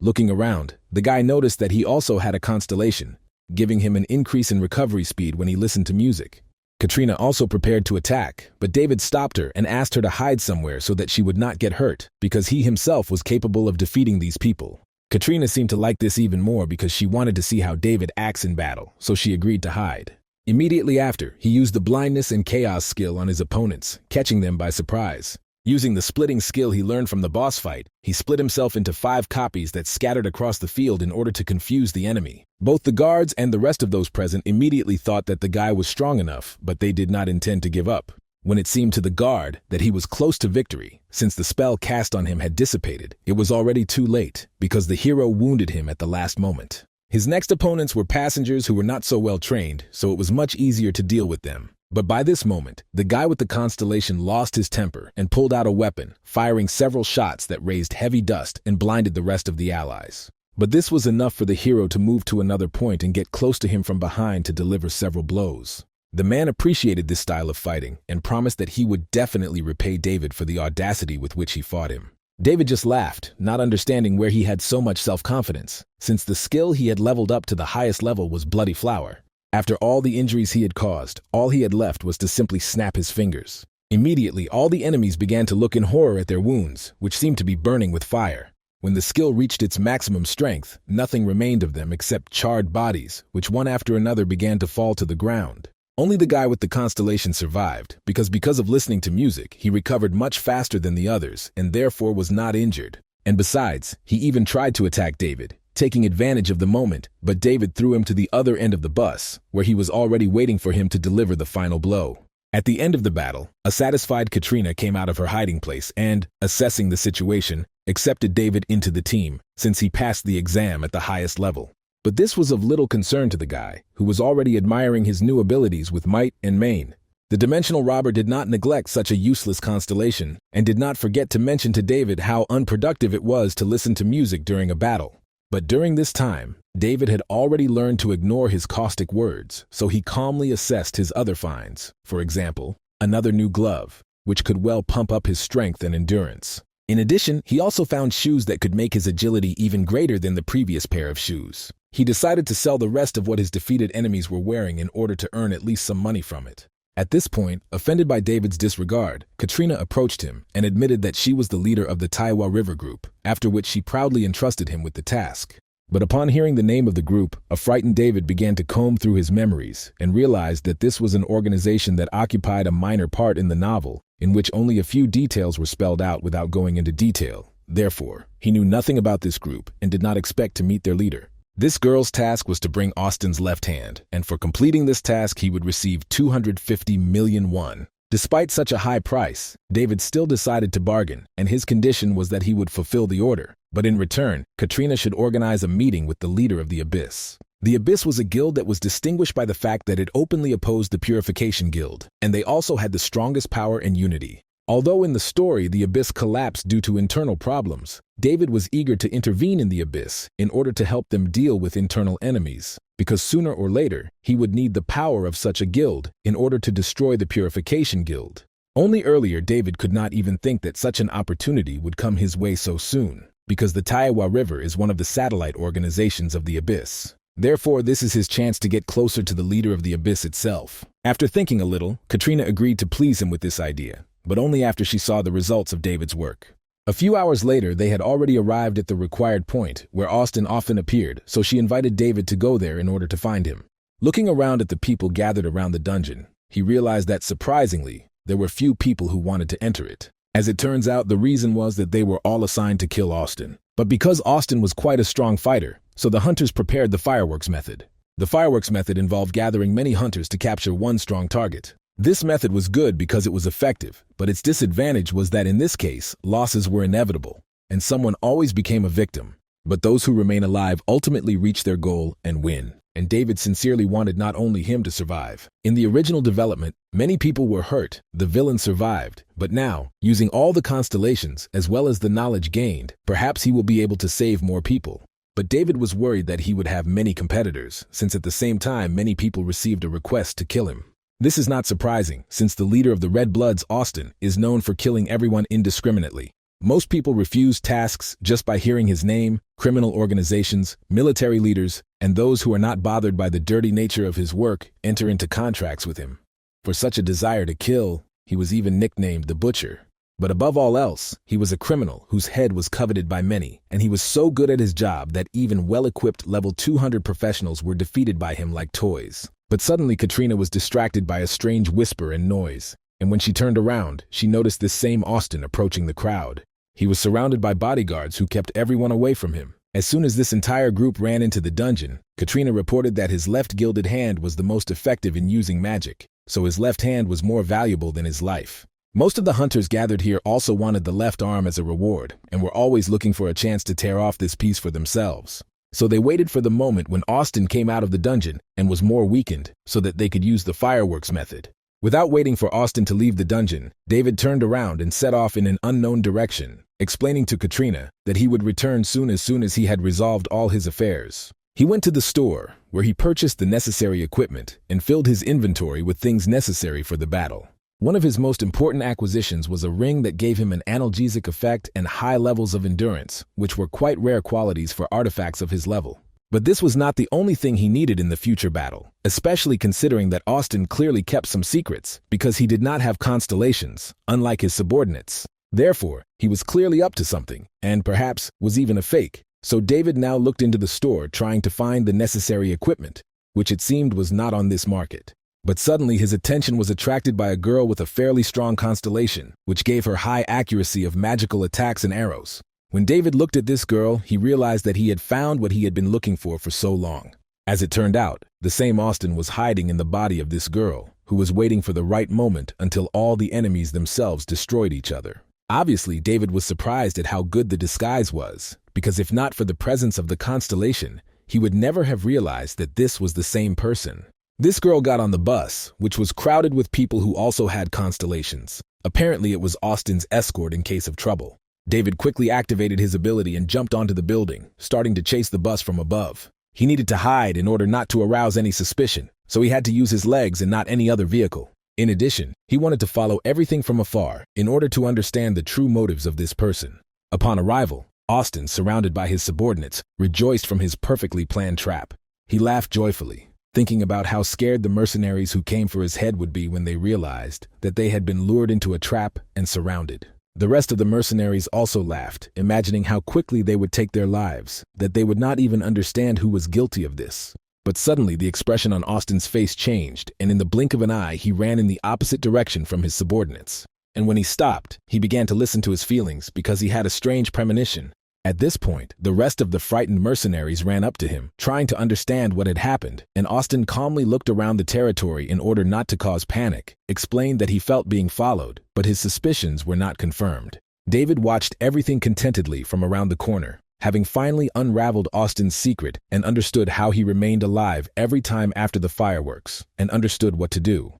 Looking around, the guy noticed that he also had a constellation, giving him an increase in recovery speed when he listened to music. Katrina also prepared to attack, but David stopped her and asked her to hide somewhere so that she would not get hurt, because he himself was capable of defeating these people. Katrina seemed to like this even more because she wanted to see how David acts in battle, so she agreed to hide. Immediately after, he used the blindness and chaos skill on his opponents, catching them by surprise. Using the splitting skill he learned from the boss fight, he split himself into 5 copies that scattered across the field in order to confuse the enemy. Both the guards and the rest of those present immediately thought that the guy was strong enough, but they did not intend to give up. When it seemed to the guard that he was close to victory, since the spell cast on him had dissipated, it was already too late, because the hero wounded him at the last moment. His next opponents were passengers who were not so well trained, so it was much easier to deal with them. But by this moment, the guy with the constellation lost his temper and pulled out a weapon, firing several shots that raised heavy dust and blinded the rest of the allies. But this was enough for the hero to move to another point and get close to him from behind to deliver several blows. The man appreciated this style of fighting and promised that he would definitely repay David for the audacity with which he fought him. David just laughed, not understanding where he had so much self-confidence, since the skill he had leveled up to the highest level was Bloody Flower. After all the injuries he had caused, all he had left was to simply snap his fingers. Immediately, all the enemies began to look in horror at their wounds, which seemed to be burning with fire. When the skill reached its maximum strength, nothing remained of them except charred bodies, which one after another began to fall to the ground. Only the guy with the constellation survived, because of listening to music, he recovered much faster than the others, and therefore was not injured. And besides, he even tried to attack David, taking advantage of the moment, but David threw him to the other end of the bus, where he was already waiting for him to deliver the final blow. At the end of the battle, a satisfied Katrina came out of her hiding place and, assessing the situation, accepted David into the team, since he passed the exam at the highest level. But this was of little concern to the guy, who was already admiring his new abilities with might and main. The dimensional robber did not neglect such a useless constellation, and did not forget to mention to David how unproductive it was to listen to music during a battle. But during this time, David had already learned to ignore his caustic words, so he calmly assessed his other finds. For example, another new glove, which could well pump up his strength and endurance. In addition, he also found shoes that could make his agility even greater than the previous pair of shoes. He decided to sell the rest of what his defeated enemies were wearing in order to earn at least some money from it. At this point, offended by David's disregard, Katrina approached him and admitted that she was the leader of the Taiwa River group, after which she proudly entrusted him with the task. But upon hearing the name of the group, a frightened David began to comb through his memories and realized that this was an organization that occupied a minor part in the novel, in which only a few details were spelled out without going into detail. Therefore, he knew nothing about this group and did not expect to meet their leader. This girl's task was to bring Austin's left hand, and for completing this task he would receive 250 million won. Despite such a high price, David still decided to bargain, and his condition was that he would fulfill the order. But in return, Katrina should organize a meeting with the leader of the Abyss. The Abyss was a guild that was distinguished by the fact that it openly opposed the Purification Guild, and they also had the strongest power and unity. Although in the story the Abyss collapsed due to internal problems, David was eager to intervene in the Abyss in order to help them deal with internal enemies, because sooner or later he would need the power of such a guild in order to destroy the Purification Guild. Only earlier David could not even think that such an opportunity would come his way so soon, because the Taiwa River is one of the satellite organizations of the Abyss. Therefore, this is his chance to get closer to the leader of the Abyss itself. After thinking a little, Katrina agreed to please him with this idea, but only after she saw the results of David's work. A few hours later, they had already arrived at the required point, where Austin often appeared, so she invited David to go there in order to find him. Looking around at the people gathered around the dungeon, he realized that, surprisingly, there were few people who wanted to enter it. As it turns out, the reason was that they were all assigned to kill Austin. But because Austin was quite a strong fighter, so the hunters prepared the fireworks method. The fireworks method involved gathering many hunters to capture one strong target. This method was good because it was effective, but its disadvantage was that in this case, losses were inevitable, and someone always became a victim. But those who remain alive ultimately reach their goal and win, and David sincerely wanted not only him to survive. In the original development, many people were hurt, the villain survived, but now, using all the constellations as well as the knowledge gained, perhaps he will be able to save more people. But David was worried that he would have many competitors, since at the same time many people received a request to kill him. This is not surprising, since the leader of the Red Bloods, Austin, is known for killing everyone indiscriminately. Most people refuse tasks just by hearing his name, criminal organizations, military leaders, and those who are not bothered by the dirty nature of his work enter into contracts with him. For such a desire to kill, he was even nicknamed the Butcher. But above all else, he was a criminal whose head was coveted by many, and he was so good at his job that even well-equipped level 200 professionals were defeated by him like toys. But suddenly Katrina was distracted by a strange whisper and noise, and when she turned around, she noticed this same Austin approaching the crowd. He was surrounded by bodyguards who kept everyone away from him. As soon as this entire group ran into the dungeon, Katrina reported that his left gilded hand was the most effective in using magic, so his left hand was more valuable than his life. Most of the hunters gathered here also wanted the left arm as a reward, and were always looking for a chance to tear off this piece for themselves. So they waited for the moment when Austin came out of the dungeon and was more weakened so that they could use the fireworks method. Without waiting for Austin to leave the dungeon, David turned around and set off in an unknown direction, explaining to Katrina that he would return soon as he had resolved all his affairs. He went to the store, where he purchased the necessary equipment and filled his inventory with things necessary for the battle. One of his most important acquisitions was a ring that gave him an analgesic effect and high levels of endurance, which were quite rare qualities for artifacts of his level. But this was not the only thing he needed in the future battle, especially considering that Austin clearly kept some secrets because he did not have constellations, unlike his subordinates. Therefore, he was clearly up to something, and perhaps was even a fake. So David now looked into the store trying to find the necessary equipment, which it seemed was not on this market. But suddenly his attention was attracted by a girl with a fairly strong constellation, which gave her high accuracy of magical attacks and arrows. When David looked at this girl, he realized that he had found what he had been looking for so long. As it turned out, the same Austin was hiding in the body of this girl, who was waiting for the right moment until all the enemies themselves destroyed each other. Obviously, David was surprised at how good the disguise was, because if not for the presence of the constellation, he would never have realized that this was the same person. This girl got on the bus, which was crowded with people who also had constellations. Apparently, it was Austin's escort in case of trouble. David quickly activated his ability and jumped onto the building, starting to chase the bus from above. He needed to hide in order not to arouse any suspicion, so he had to use his legs and not any other vehicle. In addition, he wanted to follow everything from afar in order to understand the true motives of this person. Upon arrival, Austin, surrounded by his subordinates, rejoiced from his perfectly planned trap. He laughed joyfully, thinking about how scared the mercenaries who came for his head would be when they realized that they had been lured into a trap and surrounded. The rest of the mercenaries also laughed, imagining how quickly they would take their lives, that they would not even understand who was guilty of this. But suddenly the expression on Austin's face changed, and in the blink of an eye he ran in the opposite direction from his subordinates. And when he stopped, he began to listen to his feelings because he had a strange premonition. At this point, the rest of the frightened mercenaries ran up to him, trying to understand what had happened, and Austin calmly looked around the territory in order not to cause panic, explained that he felt being followed, but his suspicions were not confirmed. David watched everything contentedly from around the corner, having finally unraveled Austin's secret and understood how he remained alive every time after the fireworks, and understood what to do.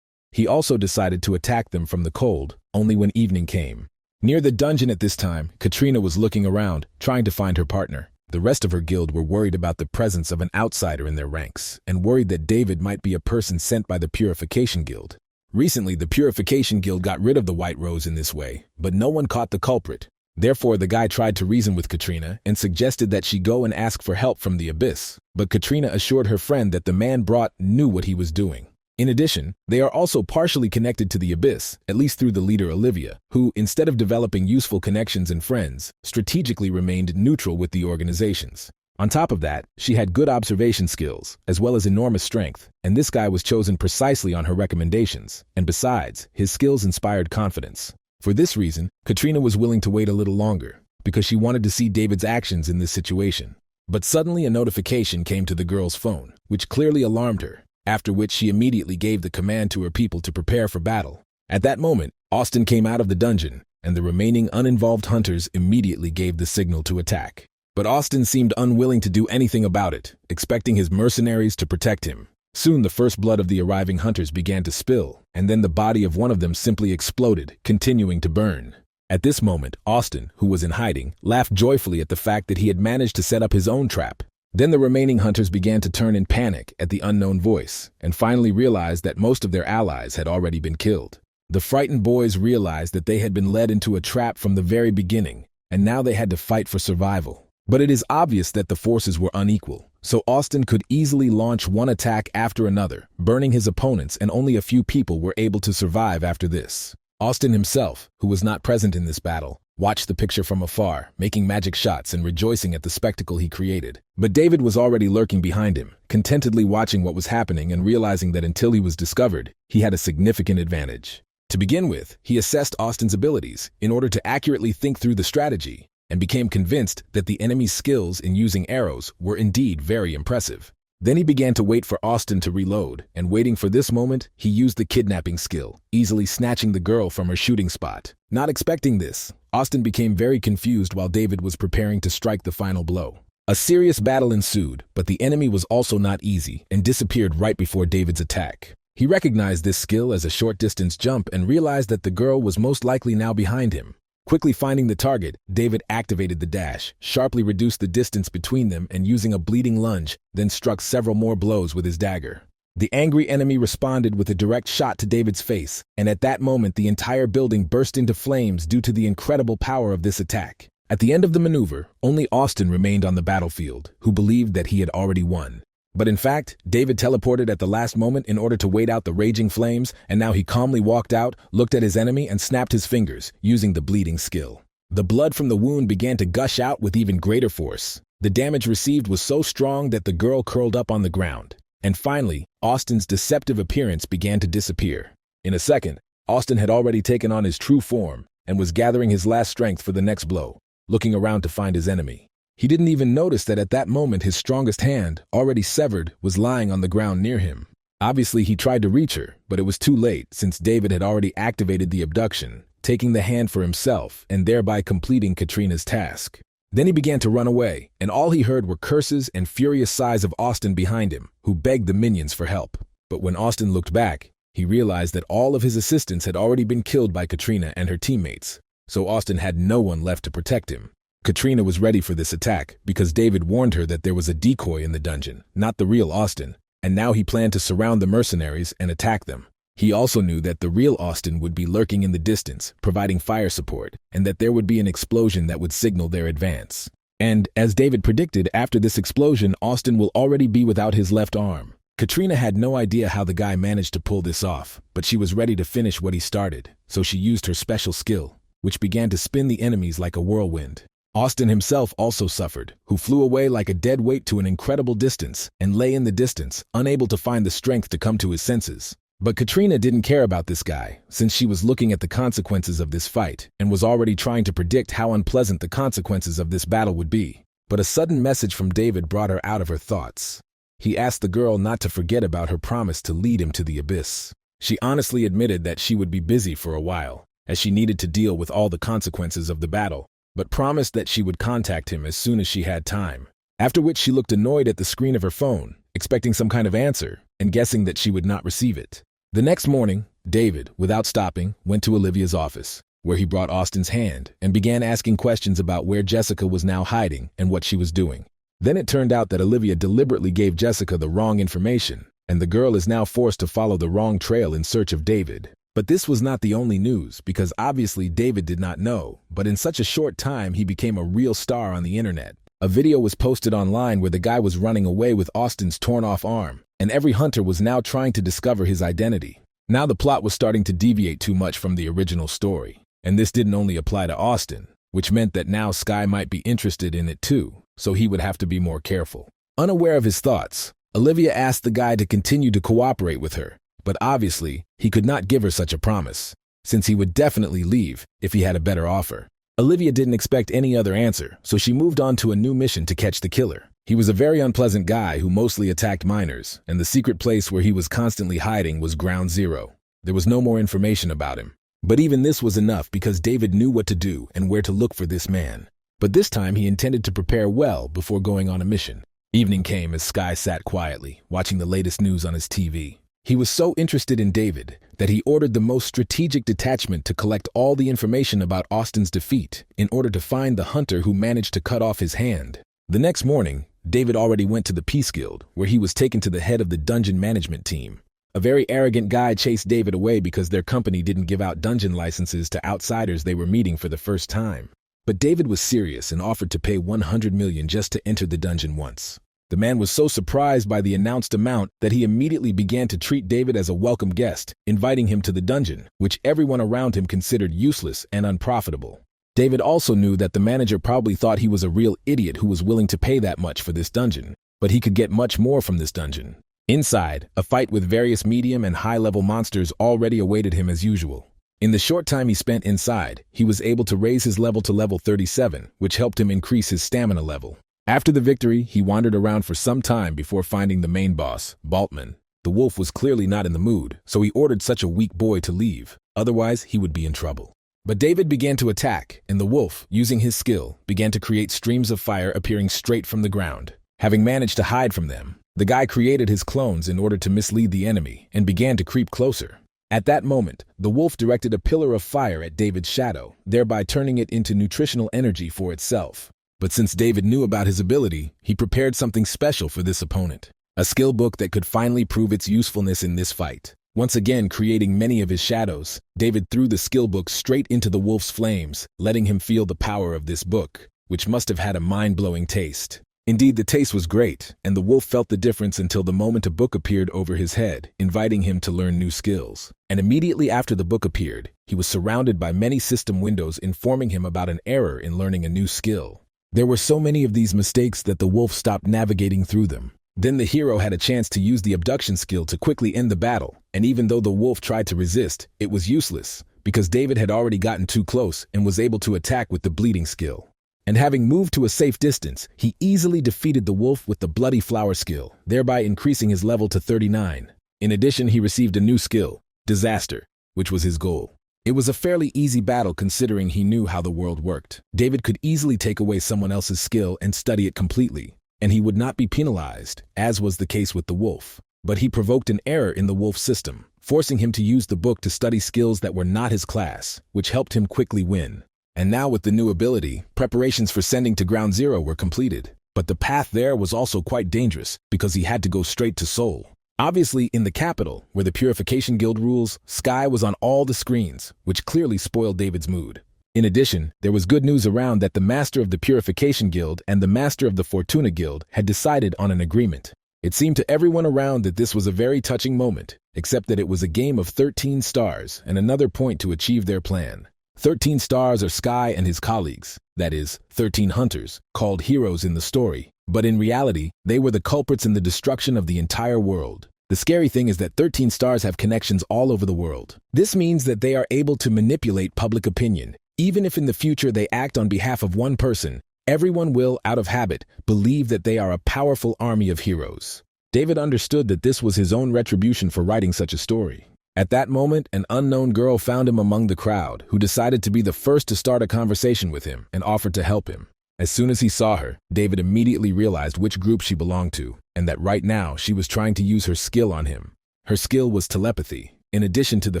He also decided to attack them from the cold, only when evening came. Near the dungeon at this time, Katrina was looking around, trying to find her partner. The rest of her guild were worried about the presence of an outsider in their ranks, and worried that David might be a person sent by the Purification Guild. Recently, the Purification Guild got rid of the White Rose in this way, but no one caught the culprit. Therefore, the guy tried to reason with Katrina and suggested that she go and ask for help from the Abyss, but Katrina assured her friend that the man brought knew what he was doing. In addition, they are also partially connected to the Abyss, at least through the leader Olivia, who, instead of developing useful connections and friends, strategically remained neutral with the organizations. On top of that, she had good observation skills, as well as enormous strength, and this guy was chosen precisely on her recommendations, and besides, his skills inspired confidence. For this reason, Katrina was willing to wait a little longer, because she wanted to see David's actions in this situation. But suddenly a notification came to the girl's phone, which clearly alarmed her, after which she immediately gave the command to her people to prepare for battle. At that moment, Austin came out of the dungeon, and the remaining uninvolved hunters immediately gave the signal to attack. But Austin seemed unwilling to do anything about it, expecting his mercenaries to protect him. Soon the first blood of the arriving hunters began to spill, and then the body of one of them simply exploded, continuing to burn. At this moment, Austin, who was in hiding, laughed joyfully at the fact that he had managed to set up his own trap. Then the remaining hunters began to turn in panic at the unknown voice, and finally realized that most of their allies had already been killed. The frightened boys realized that they had been led into a trap from the very beginning, and now they had to fight for survival. But it is obvious that the forces were unequal, so Austin could easily launch one attack after another, burning his opponents, and only a few people were able to survive after this. Austin himself, who was not present in this battle, watched the picture from afar, making magic shots and rejoicing at the spectacle he created. But David was already lurking behind him, contentedly watching what was happening and realizing that until he was discovered, he had a significant advantage. To begin with, he assessed Austin's abilities in order to accurately think through the strategy, and became convinced that the enemy's skills in using arrows were indeed very impressive. Then he began to wait for Austin to reload, and waiting for this moment, he used the kidnapping skill, easily snatching the girl from her shooting spot. Not expecting this, Austin became very confused while David was preparing to strike the final blow. A serious battle ensued, but the enemy was also not easy and disappeared right before David's attack. He recognized this skill as a short-distance jump and realized that the girl was most likely now behind him. Quickly finding the target, David activated the dash, sharply reduced the distance between them, and using a bleeding lunge, then struck several more blows with his dagger. The angry enemy responded with a direct shot to David's face, and at that moment the entire building burst into flames due to the incredible power of this attack. At the end of the maneuver, only Austin remained on the battlefield, who believed that he had already won. But in fact, David teleported at the last moment in order to wait out the raging flames, and now he calmly walked out, looked at his enemy, and snapped his fingers, using the bleeding skill. The blood from the wound began to gush out with even greater force. The damage received was so strong that the girl curled up on the ground. And finally, Austin's deceptive appearance began to disappear. In a second, Austin had already taken on his true form and was gathering his last strength for the next blow, looking around to find his enemy. He didn't even notice that at that moment his strongest hand, already severed, was lying on the ground near him. Obviously, he tried to reach her, but it was too late since David had already activated the abduction, taking the hand for himself and thereby completing Katrina's task. Then he began to run away, and all he heard were curses and furious sighs of Austin behind him, who begged the minions for help. But when Austin looked back, he realized that all of his assistants had already been killed by Katrina and her teammates, so Austin had no one left to protect him. Katrina was ready for this attack because David warned her that there was a decoy in the dungeon, not the real Austin, and now he planned to surround the mercenaries and attack them. He also knew that the real Austin would be lurking in the distance, providing fire support, and that there would be an explosion that would signal their advance. And, as David predicted, after this explosion, Austin will already be without his left arm. Katrina had no idea how the guy managed to pull this off, but she was ready to finish what he started, so she used her special skill, which began to spin the enemies like a whirlwind. Austin himself also suffered, who flew away like a dead weight to an incredible distance and lay in the distance, unable to find the strength to come to his senses. But Katrina didn't care about this guy, since she was looking at the consequences of this fight and was already trying to predict how unpleasant the consequences of this battle would be. But a sudden message from David brought her out of her thoughts. He asked the girl not to forget about her promise to lead him to the abyss. She honestly admitted that she would be busy for a while, as she needed to deal with all the consequences of the battle, but promised that she would contact him as soon as she had time. After which she looked annoyed at the screen of her phone, expecting some kind of answer, and guessing that she would not receive it. The next morning, David, without stopping, went to Olivia's office, where he brought Austin's hand and began asking questions about where Jessica was now hiding and what she was doing. Then it turned out that Olivia deliberately gave Jessica the wrong information, and the girl is now forced to follow the wrong trail in search of David. But this was not the only news, because obviously David did not know, but in such a short time he became a real star on the internet. A video was posted online where the guy was running away with Austin's torn-off arm, and every hunter was now trying to discover his identity. Now the plot was starting to deviate too much from the original story, and this didn't only apply to Austin, which meant that now Sky might be interested in it too, so he would have to be more careful. Unaware of his thoughts, Olivia asked the guy to continue to cooperate with her, but obviously, he could not give her such a promise, since he would definitely leave if he had a better offer. Olivia didn't expect any other answer, so she moved on to a new mission to catch the killer. He was a very unpleasant guy who mostly attacked miners, and the secret place where he was constantly hiding was Ground Zero. There was no more information about him. But even this was enough because David knew what to do and where to look for this man. But this time he intended to prepare well before going on a mission. Evening came as Sky sat quietly, watching the latest news on his TV. He was so interested in David that he ordered the most strategic detachment to collect all the information about Austin's defeat in order to find the hunter who managed to cut off his hand. The next morning, David already went to the Peace Guild, where he was taken to the head of the dungeon management team. A very arrogant guy chased David away because their company didn't give out dungeon licenses to outsiders they were meeting for the first time. But David was serious and offered to pay 100 million just to enter the dungeon once. The man was so surprised by the announced amount that he immediately began to treat David as a welcome guest, inviting him to the dungeon, which everyone around him considered useless and unprofitable. David also knew that the manager probably thought he was a real idiot who was willing to pay that much for this dungeon, but he could get much more from this dungeon. Inside, a fight with various medium and high-level monsters already awaited him as usual. In the short time he spent inside, he was able to raise his level to level 37, which helped him increase his stamina level. After the victory, he wandered around for some time before finding the main boss, Baltman. The wolf was clearly not in the mood, so he ordered such a weak boy to leave, otherwise he would be in trouble. But David began to attack, and the wolf, using his skill, began to create streams of fire appearing straight from the ground. Having managed to hide from them, the guy created his clones in order to mislead the enemy and began to creep closer. At that moment, the wolf directed a pillar of fire at David's shadow, thereby turning it into nutritional energy for itself. But since David knew about his ability, he prepared something special for this opponent. A skill book that could finally prove its usefulness in this fight. Once again creating many of his shadows, David threw the skill book straight into the wolf's flames, letting him feel the power of this book, which must have had a mind-blowing taste. Indeed, the taste was great, and the wolf felt the difference until the moment a book appeared over his head, inviting him to learn new skills. And immediately after the book appeared, he was surrounded by many system windows informing him about an error in learning a new skill. There were so many of these mistakes that the wolf stopped navigating through them. Then the hero had a chance to use the abduction skill to quickly end the battle, and even though the wolf tried to resist, it was useless, because David had already gotten too close and was able to attack with the bleeding skill. And having moved to a safe distance, he easily defeated the wolf with the Bloody Flower skill, thereby increasing his level to 39. In addition, he received a new skill, Disaster, which was his goal. It was a fairly easy battle considering he knew how the world worked. David could easily take away someone else's skill and study it completely, and he would not be penalized, as was the case with the wolf. But he provoked an error in the wolf's system, forcing him to use the book to study skills that were not his class, which helped him quickly win. And now with the new ability, preparations for sending to Ground Zero were completed. But the path there was also quite dangerous because he had to go straight to Seoul. Obviously, in the capital, where the Purification Guild rules, Sky was on all the screens, which clearly spoiled David's mood. In addition, there was good news around that the Master of the Purification Guild and the Master of the Fortuna Guild had decided on an agreement. It seemed to everyone around that this was a very touching moment, except that it was a game of 13 stars and another point to achieve their plan. 13 stars are Sky and his colleagues, that is, 13 hunters, called heroes in the story, but in reality, they were the culprits in the destruction of the entire world. The scary thing is that 13 stars have connections all over the world. This means that they are able to manipulate public opinion. Even if in the future they act on behalf of one person, everyone will, out of habit, believe that they are a powerful army of heroes. David understood that this was his own retribution for writing such a story. At that moment, an unknown girl found him among the crowd, who decided to be the first to start a conversation with him and offered to help him. As soon as he saw her, David immediately realized which group she belonged to, and that right now she was trying to use her skill on him. Her skill was telepathy. In addition to the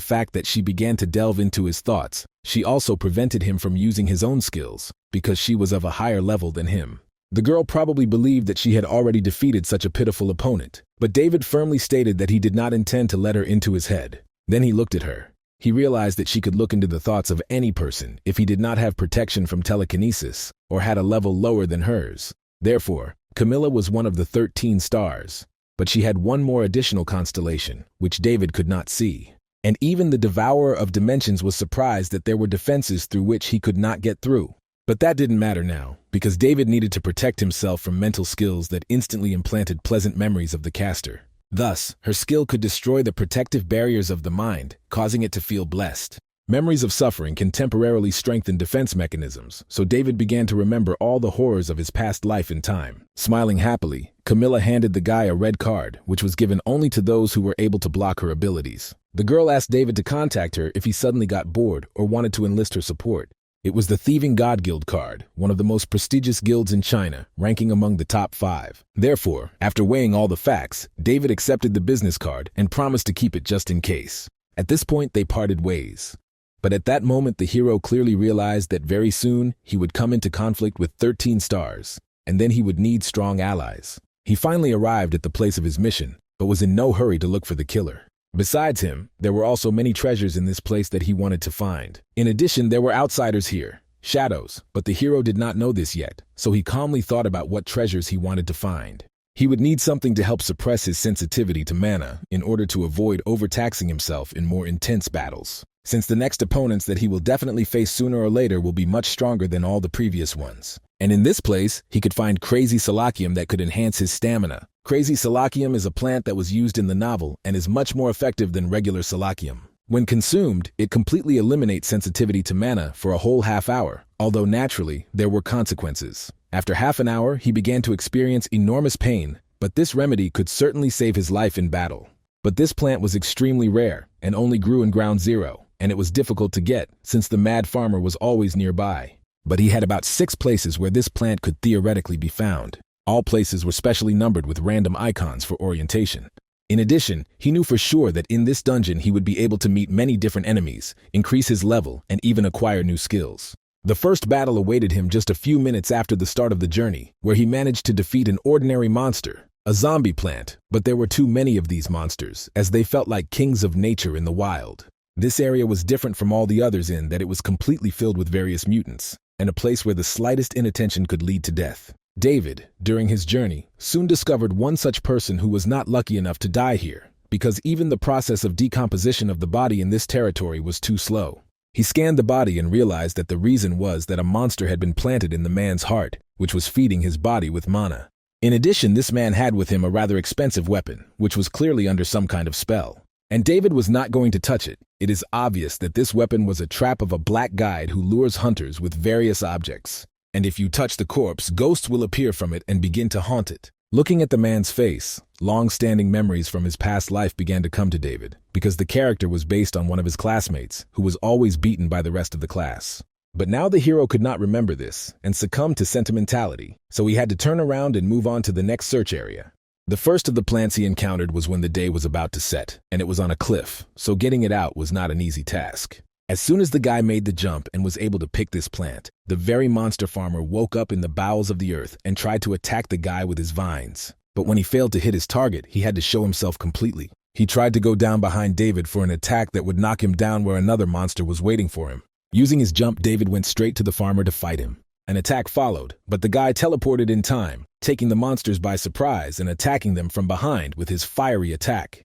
fact that she began to delve into his thoughts, she also prevented him from using his own skills, because she was of a higher level than him. The girl probably believed that she had already defeated such a pitiful opponent, but David firmly stated that he did not intend to let her into his head. Then he looked at her. He realized that she could look into the thoughts of any person if he did not have protection from telekinesis or had a level lower than hers. Therefore, Camilla was one of the 13 stars, but she had one more additional constellation, which David could not see. And even the Devourer of Dimensions was surprised that there were defenses through which he could not get through. But that didn't matter now, because David needed to protect himself from mental skills that instantly implanted pleasant memories of the caster. Thus, her skill could destroy the protective barriers of the mind, causing it to feel blessed. Memories of suffering can temporarily strengthen defense mechanisms, so David began to remember all the horrors of his past life in time. Smiling happily, Camilla handed the guy a red card, which was given only to those who were able to block her abilities. The girl asked David to contact her if he suddenly got bored or wanted to enlist her support. It was the Thieving God Guild card, one of the most prestigious guilds in China, ranking among the top 5. Therefore, after weighing all the facts, David accepted the business card and promised to keep it just in case. At this point, they parted ways. But at that moment, the hero clearly realized that very soon he would come into conflict with 13 stars, and then he would need strong allies. He finally arrived at the place of his mission, but was in no hurry to look for the killer. Besides him, there were also many treasures in this place that he wanted to find. In addition, there were outsiders here, shadows, but the hero did not know this yet, so he calmly thought about what treasures he wanted to find. He would need something to help suppress his sensitivity to mana in order to avoid overtaxing himself in more intense battles, since the next opponents that he will definitely face sooner or later will be much stronger than all the previous ones. And in this place, he could find Crazy Salacium that could enhance his stamina. Crazy Salacium is a plant that was used in the novel and is much more effective than regular Salacium. When consumed, it completely eliminates sensitivity to mana for a whole half hour, although naturally, there were consequences. After half an hour, he began to experience enormous pain, but this remedy could certainly save his life in battle. But this plant was extremely rare and only grew in Ground Zero, and it was difficult to get since the mad farmer was always nearby. But he had about 6 places where this plant could theoretically be found. All places were specially numbered with random icons for orientation. In addition, he knew for sure that in this dungeon he would be able to meet many different enemies, increase his level, and even acquire new skills. The first battle awaited him just a few minutes after the start of the journey, where he managed to defeat an ordinary monster, A zombie plant, but there were too many of these monsters, as they felt like kings of nature in the wild. This area was different from all the others in that it was completely filled with various mutants, and a place where the slightest inattention could lead to death. David, during his journey, soon discovered one such person who was not lucky enough to die here, because even the process of decomposition of the body in this territory was too slow. He scanned the body and realized that the reason was that a monster had been planted in the man's heart, which was feeding his body with mana. In addition, this man had with him a rather expensive weapon, which was clearly under some kind of spell. And David was not going to touch it. It is obvious that this weapon was a trap of a black guide who lures hunters with various objects. And if you touch the corpse, ghosts will appear from it and begin to haunt it. Looking at the man's face, long-standing memories from his past life began to come to David, because the character was based on one of his classmates, who was always beaten by the rest of the class. But now the hero could not remember this, and succumbed to sentimentality, so he had to turn around and move on to the next search area. The first of the plants he encountered was when the day was about to set, and it was on a cliff, so getting it out was not an easy task. As soon as the guy made the jump and was able to pick this plant, the very monster farmer woke up in the bowels of the earth and tried to attack the guy with his vines. But when he failed to hit his target, he had to show himself completely. He tried to go down behind David for an attack that would knock him down where another monster was waiting for him. Using his jump, David went straight to the farmer to fight him. An attack followed, but the guy teleported in time, taking the monsters by surprise and attacking them from behind with his fiery attack.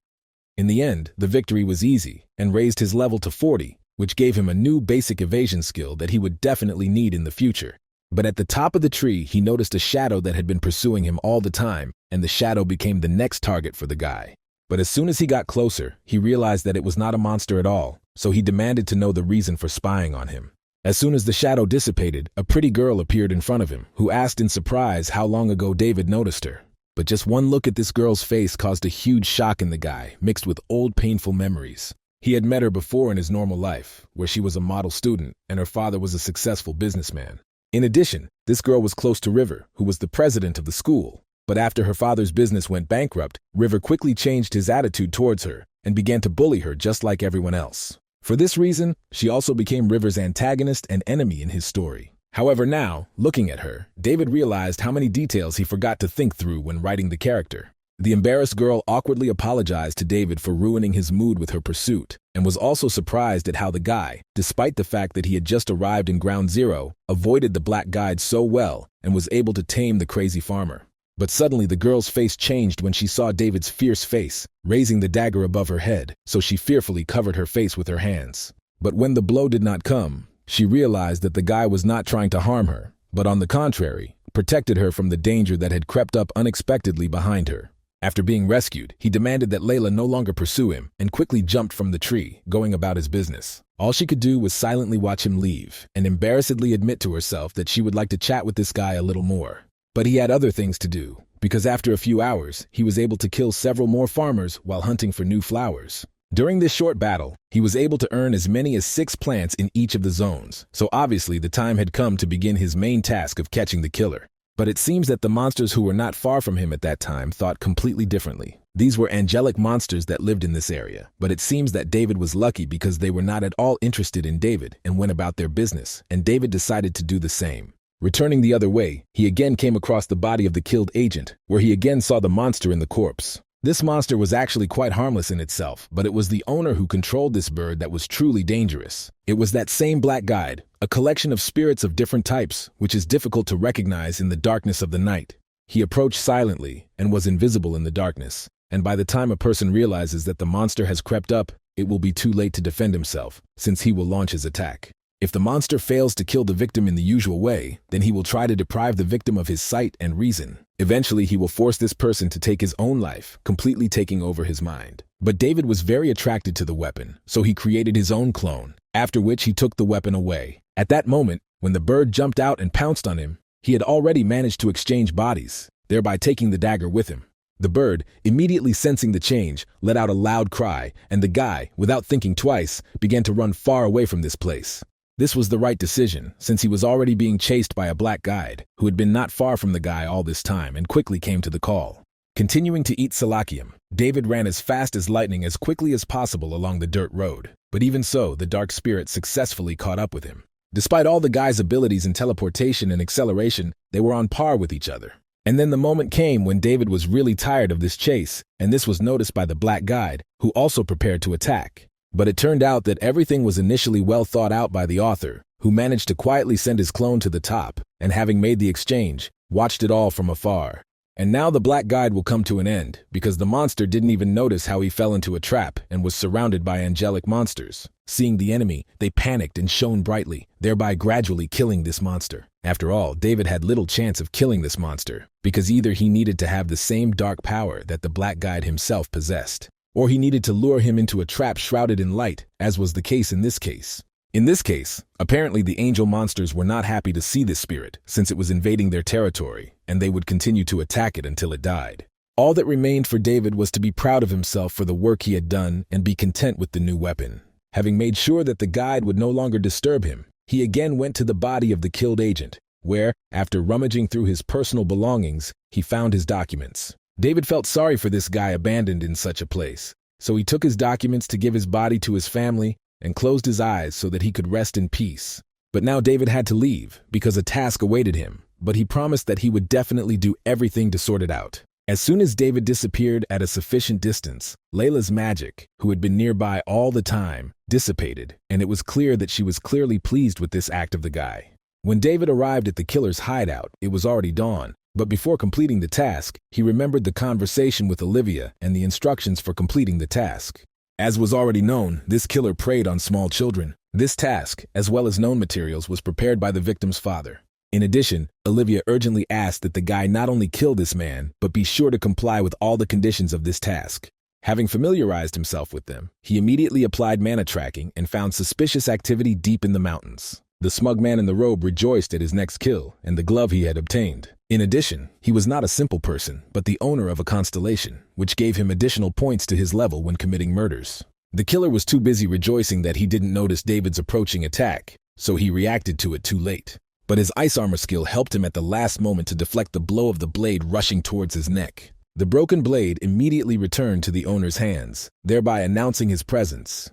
In the end, the victory was easy and raised his level to 40, which gave him a new basic evasion skill that he would definitely need in the future. But at the top of the tree, he noticed a shadow that had been pursuing him all the time, and the shadow became the next target for the guy. But as soon as he got closer, he realized that it was not a monster at all, so he demanded to know the reason for spying on him. As soon as the shadow dissipated, a pretty girl appeared in front of him, who asked in surprise how long ago David noticed her. But just one look at this girl's face caused a huge shock in the guy, mixed with old painful memories. He had met her before in his normal life, where she was a model student and her father was a successful businessman. In addition, this girl was close to River, who was the president of the school. But after her father's business went bankrupt, River quickly changed his attitude towards her and began to bully her just like everyone else. For this reason, she also became River's antagonist and enemy in his story. However, now, looking at her, David realized how many details he forgot to think through when writing the character. The embarrassed girl awkwardly apologized to David for ruining his mood with her pursuit, and was also surprised at how the guy, despite the fact that he had just arrived in Ground Zero, avoided the black guide so well and was able to tame the crazy farmer. But suddenly the girl's face changed when she saw David's fierce face, raising the dagger above her head, so she fearfully covered her face with her hands. But when the blow did not come, she realized that the guy was not trying to harm her, but on the contrary, protected her from the danger that had crept up unexpectedly behind her. After being rescued, he demanded that Lila no longer pursue him and quickly jumped from the tree, going about his business. All she could do was silently watch him leave and embarrassedly admit to herself that she would like to chat with this guy a little more. But he had other things to do, because after a few hours, he was able to kill several more farmers while hunting for new flowers. During this short battle, he was able to earn as many as 6 plants in each of the zones, so obviously the time had come to begin his main task of catching the killer. But it seems that the monsters who were not far from him at that time thought completely differently. These were angelic monsters that lived in this area, but it seems that David was lucky because they were not at all interested in David and went about their business, and David decided to do the same. Returning the other way, he again came across the body of the killed agent, where he again saw the monster in the corpse. This monster was actually quite harmless in itself, but it was the owner who controlled this bird that was truly dangerous. It was that same black guide, a collection of spirits of different types, which is difficult to recognize in the darkness of the night. He approached silently and was invisible in the darkness, and by the time a person realizes that the monster has crept up, it will be too late to defend himself, since he will launch his attack. If the monster fails to kill the victim in the usual way, then he will try to deprive the victim of his sight and reason. Eventually, he will force this person to take his own life, completely taking over his mind. But David was very attracted to the weapon, so he created his own clone, after which he took the weapon away. At that moment, when the bird jumped out and pounced on him, he had already managed to exchange bodies, thereby taking the dagger with him. The bird, immediately sensing the change, let out a loud cry, and the guy, without thinking twice, began to run far away from this place. This was the right decision, since he was already being chased by a black guide, who had been not far from the guy all this time and quickly came to the call. Continuing to eat salacium, David ran as fast as lightning as quickly as possible along the dirt road, but even so, the dark spirit successfully caught up with him. Despite all the guy's abilities in teleportation and acceleration, they were on par with each other. And then the moment came when David was really tired of this chase, and this was noticed by the black guide, who also prepared to attack. But it turned out that everything was initially well thought out by the author, who managed to quietly send his clone to the top, and having made the exchange, watched it all from afar. And now the black guide will come to an end, because the monster didn't even notice how he fell into a trap and was surrounded by angelic monsters. Seeing the enemy, they panicked and shone brightly, thereby gradually killing this monster. After all, David had little chance of killing this monster, because either he needed to have the same dark power that the black guide himself possessed, or he needed to lure him into a trap shrouded in light, as was the case in this case. In this case, apparently the angel monsters were not happy to see this spirit, since it was invading their territory, and they would continue to attack it until it died. All that remained for David was to be proud of himself for the work he had done and be content with the new weapon. Having made sure that the guide would no longer disturb him, he again went to the body of the killed agent, where, after rummaging through his personal belongings, he found his documents. David felt sorry for this guy abandoned in such a place, so he took his documents to give his body to his family and closed his eyes so that he could rest in peace. But now David had to leave, because a task awaited him, but he promised that he would definitely do everything to sort it out. As soon as David disappeared at a sufficient distance, Lila's magic, who had been nearby all the time, dissipated, and it was clear that she was clearly pleased with this act of the guy. When David arrived at the killer's hideout, it was already dawn, but before completing the task, he remembered the conversation with Olivia and the instructions for completing the task. As was already known, this killer preyed on small children. This task, as well as known materials, was prepared by the victim's father. In addition, Olivia urgently asked that the guy not only kill this man, but be sure to comply with all the conditions of this task. Having familiarized himself with them, he immediately applied mana tracking and found suspicious activity deep in the mountains. The smug man in the robe rejoiced at his next kill and the glove he had obtained. In addition, he was not a simple person, but the owner of a constellation, which gave him additional points to his level when committing murders. The killer was too busy rejoicing that he didn't notice David's approaching attack, so he reacted to it too late. But his ice armor skill helped him at the last moment to deflect the blow of the blade rushing towards his neck. The broken blade immediately returned to the owner's hands, thereby announcing his presence.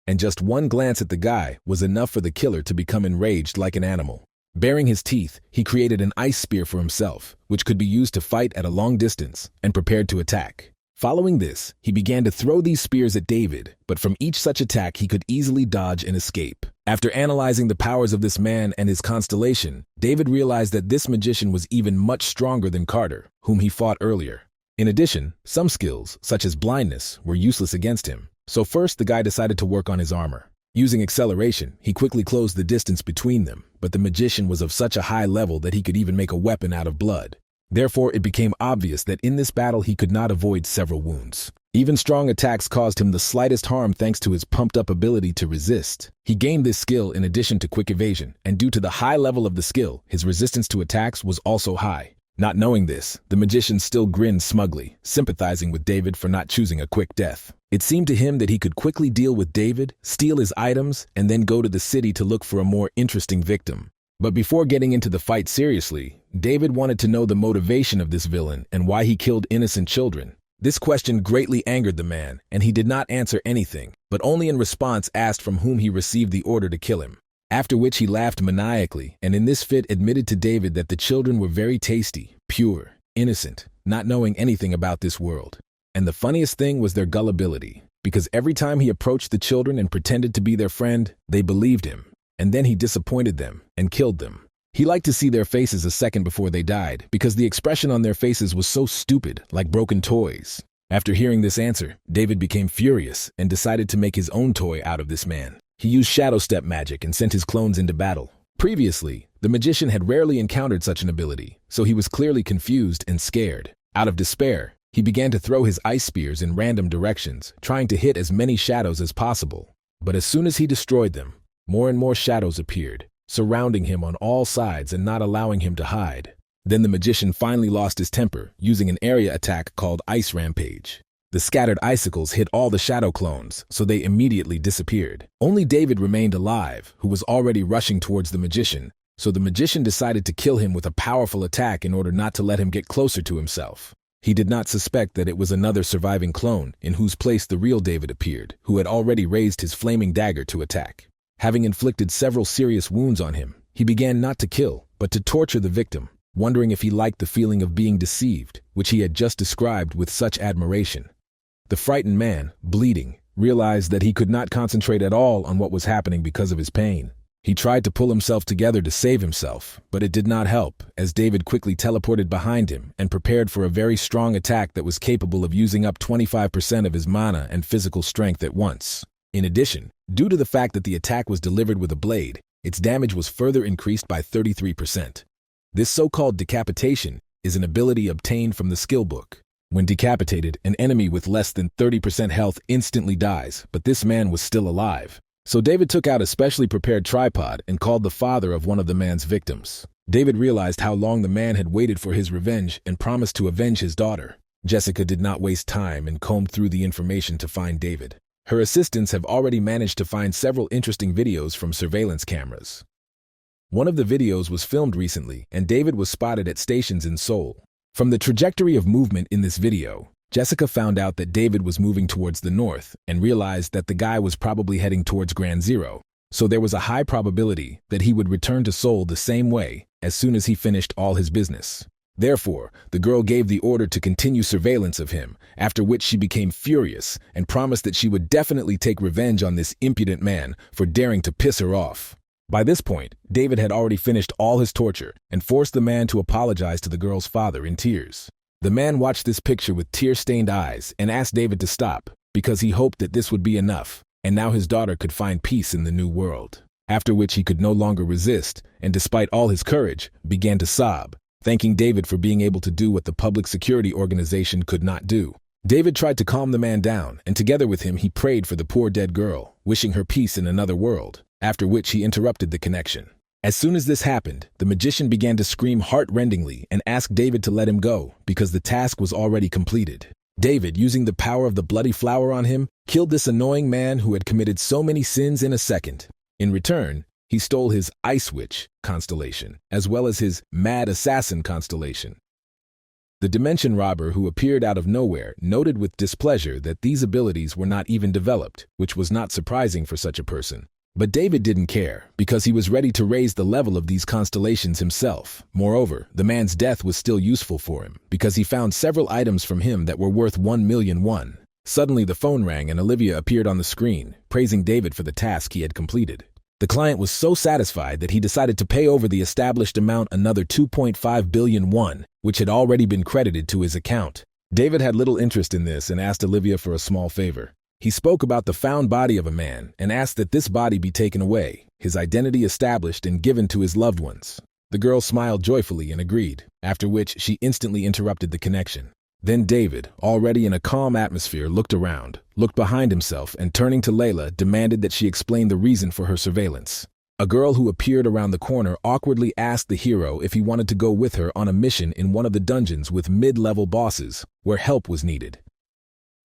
And just one glance at the guy was enough for the killer to become enraged like an animal. Baring his teeth, he created an ice spear for himself, which could be used to fight at a long distance, and prepared to attack. Following this, he began to throw these spears at David, but from each such attack he could easily dodge and escape. After analyzing the powers of this man and his constellation, David realized that this magician was even much stronger than Carter, whom he fought earlier. In addition, some skills, such as blindness, were useless against him. So first the guy decided to work on his armor. Using acceleration, he quickly closed the distance between them, but the magician was of such a high level that he could even make a weapon out of blood. Therefore, it became obvious that in this battle he could not avoid several wounds. Even strong attacks caused him the slightest harm thanks to his pumped-up ability to resist. He gained this skill in addition to quick evasion, and due to the high level of the skill, his resistance to attacks was also high. Not knowing this, the magician still grinned smugly, sympathizing with David for not choosing a quick death. It seemed to him that he could quickly deal with David, steal his items, and then go to the city to look for a more interesting victim. But before getting into the fight seriously, David wanted to know the motivation of this villain and why he killed innocent children. This question greatly angered the man, and he did not answer anything, but only in response asked from whom he received the order to kill him. After which he laughed maniacally, and in this fit admitted to David that the children were very tasty, pure, innocent, not knowing anything about this world. And the funniest thing was their gullibility, because every time he approached the children and pretended to be their friend, they believed him, and then he disappointed them and killed them. He liked to see their faces a second before they died, because the expression on their faces was so stupid, like broken toys. After hearing this answer, David became furious and decided to make his own toy out of this man. He used shadow step magic and sent his clones into battle. Previously, the magician had rarely encountered such an ability, so he was clearly confused and scared. Out of despair, he began to throw his ice spears in random directions, trying to hit as many shadows as possible. But as soon as he destroyed them, more and more shadows appeared, surrounding him on all sides and not allowing him to hide. Then the magician finally lost his temper, using an area attack called Ice Rampage. The scattered icicles hit all the shadow clones, so they immediately disappeared. Only David remained alive, who was already rushing towards the magician, so the magician decided to kill him with a powerful attack in order not to let him get closer to himself. He did not suspect that it was another surviving clone, in whose place the real David appeared, who had already raised his flaming dagger to attack. Having inflicted several serious wounds on him, he began not to kill, but to torture the victim. wondering if he liked the feeling of being deceived, which he had just described with such admiration. The frightened man, bleeding, realized that he could not concentrate at all on what was happening because of his pain. He tried to pull himself together to save himself, but it did not help, as David quickly teleported behind him and prepared for a very strong attack that was capable of using up 25% of his mana and physical strength at once. In addition, due to the fact that the attack was delivered with a blade, its damage was further increased by 33%. This so-called decapitation is an ability obtained from the skill book. When decapitated, an enemy with less than 30% health instantly dies, but this man was still alive. So David took out a specially prepared tripod and called the father of one of the man's victims. David realized how long the man had waited for his revenge and promised to avenge his daughter. Jessica did not waste time and combed through the information to find David. Her assistants have already managed to find several interesting videos from surveillance cameras. One of the videos was filmed recently, and David was spotted at stations in Seoul. From the trajectory of movement in this video, Jessica found out that David was moving towards the north and realized that the guy was probably heading towards Ground Zero, so there was a high probability that he would return to Seoul the same way as soon as he finished all his business. Therefore, the girl gave the order to continue surveillance of him, after which she became furious and promised that she would definitely take revenge on this impudent man for daring to piss her off. By this point, David had already finished all his torture and forced the man to apologize to the girl's father in tears. The man watched this picture with tear-stained eyes and asked David to stop because he hoped that this would be enough, and now his daughter could find peace in the new world. After which he could no longer resist, and despite all his courage, began to sob, thanking David for being able to do what the public security organization could not do. David tried to calm the man down, and together with him he prayed for the poor dead girl, wishing her peace in another world, after which he interrupted the connection. As soon as this happened, the magician began to scream heart-rendingly and asked David to let him go because the task was already completed. David, using the power of the bloody flower on him, killed this annoying man who had committed so many sins in a second. In return, he stole his Ice Witch constellation, as well as his Mad Assassin constellation. The Dimension Robber, who appeared out of nowhere, noted with displeasure that these abilities were not even developed, which was not surprising for such a person. But David didn't care, because he was ready to raise the level of these constellations himself. Moreover, the man's death was still useful for him, because he found several items from him that were worth 1,000,000 won. Suddenly the phone rang and Olivia appeared on the screen, praising David for the task he had completed. The client was so satisfied that he decided to pay over the established amount another 2.5 billion won, which had already been credited to his account. David had little interest in this and asked Olivia for a small favor. He spoke about the found body of a man and asked that this body be taken away, his identity established and given to his loved ones. The girl smiled joyfully and agreed, after which she instantly interrupted the connection. Then David, already in a calm atmosphere, looked around, looked behind himself, and turning to Lila, demanded that she explain the reason for her surveillance. A girl who appeared around the corner awkwardly asked the hero if he wanted to go with her on a mission in one of the dungeons with mid-level bosses, where help was needed.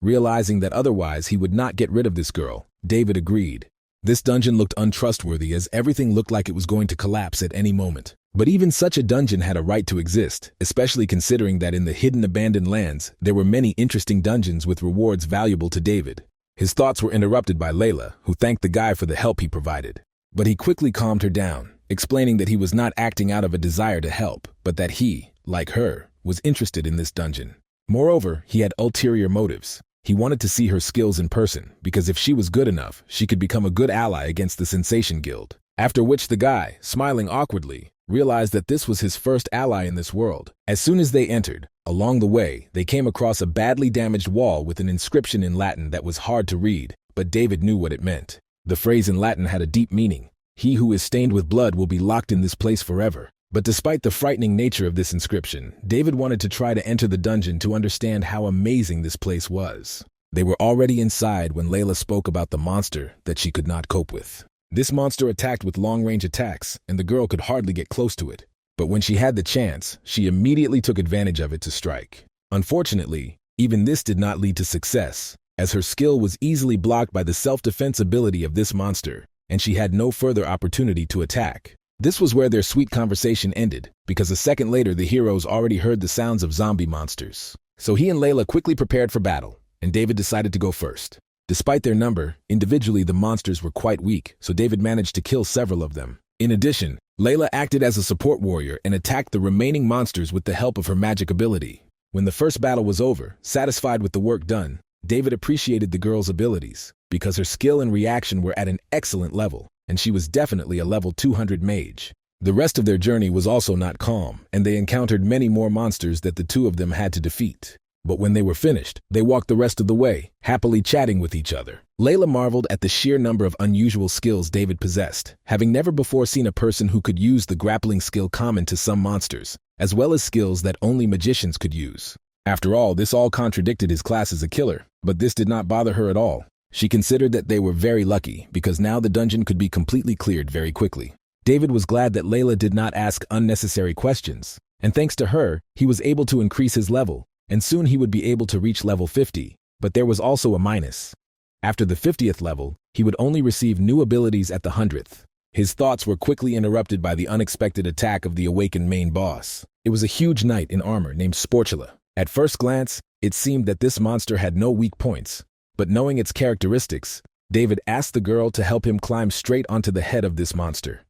Realizing that otherwise he would not get rid of this girl, David agreed. This dungeon looked untrustworthy as everything looked like it was going to collapse at any moment. But even such a dungeon had a right to exist, especially considering that in the hidden abandoned lands, there were many interesting dungeons with rewards valuable to David. His thoughts were interrupted by Lila, who thanked the guy for the help he provided. But he quickly calmed her down, explaining that he was not acting out of a desire to help, but that he, like her, was interested in this dungeon. Moreover, he had ulterior motives. He wanted to see her skills in person, because if she was good enough, she could become a good ally against the Sensation Guild. After which the guy, smiling awkwardly, realized that this was his first ally in this world. As soon as they entered, along the way, they came across a badly damaged wall with an inscription in Latin that was hard to read, but David knew what it meant. The phrase in Latin had a deep meaning. He who is stained with blood will be locked in this place forever. But despite the frightening nature of this inscription, David wanted to try to enter the dungeon to understand how amazing this place was. They were already inside when Layla spoke about the monster that she could not cope with. This monster attacked with long-range attacks, and the girl could hardly get close to it. But when she had the chance, she immediately took advantage of it to strike. Unfortunately, even this did not lead to success, as her skill was easily blocked by the self-defense ability of this monster, and she had no further opportunity to attack. This was where their sweet conversation ended, because a second later the heroes already heard the sounds of zombie monsters. So he and Layla quickly prepared for battle, and David decided to go first. Despite their number, individually the monsters were quite weak, so David managed to kill several of them. In addition, Layla acted as a support warrior and attacked the remaining monsters with the help of her magic ability. When the first battle was over, satisfied with the work done, David appreciated the girl's abilities because her skill and reaction were at an excellent level, and she was definitely a level 200 mage. The rest of their journey was also not calm, and they encountered many more monsters that the two of them had to defeat. But when they were finished, they walked the rest of the way, happily chatting with each other. Layla marveled at the sheer number of unusual skills David possessed, having never before seen a person who could use the grappling skill common to some monsters, as well as skills that only magicians could use. After all, this all contradicted his class as a killer, but this did not bother her at all. She considered that they were very lucky, because now the dungeon could be completely cleared very quickly. David was glad that Layla did not ask unnecessary questions, and thanks to her, he was able to increase his level, and soon he would be able to reach level 50, but there was also a minus. After the 50th level, he would only receive new abilities at the 100th. His thoughts were quickly interrupted by the unexpected attack of the awakened main boss. It was a huge knight in armor named Sportula. At first glance, it seemed that this monster had no weak points, but knowing its characteristics, David asked the girl to help him climb straight onto the head of this monster.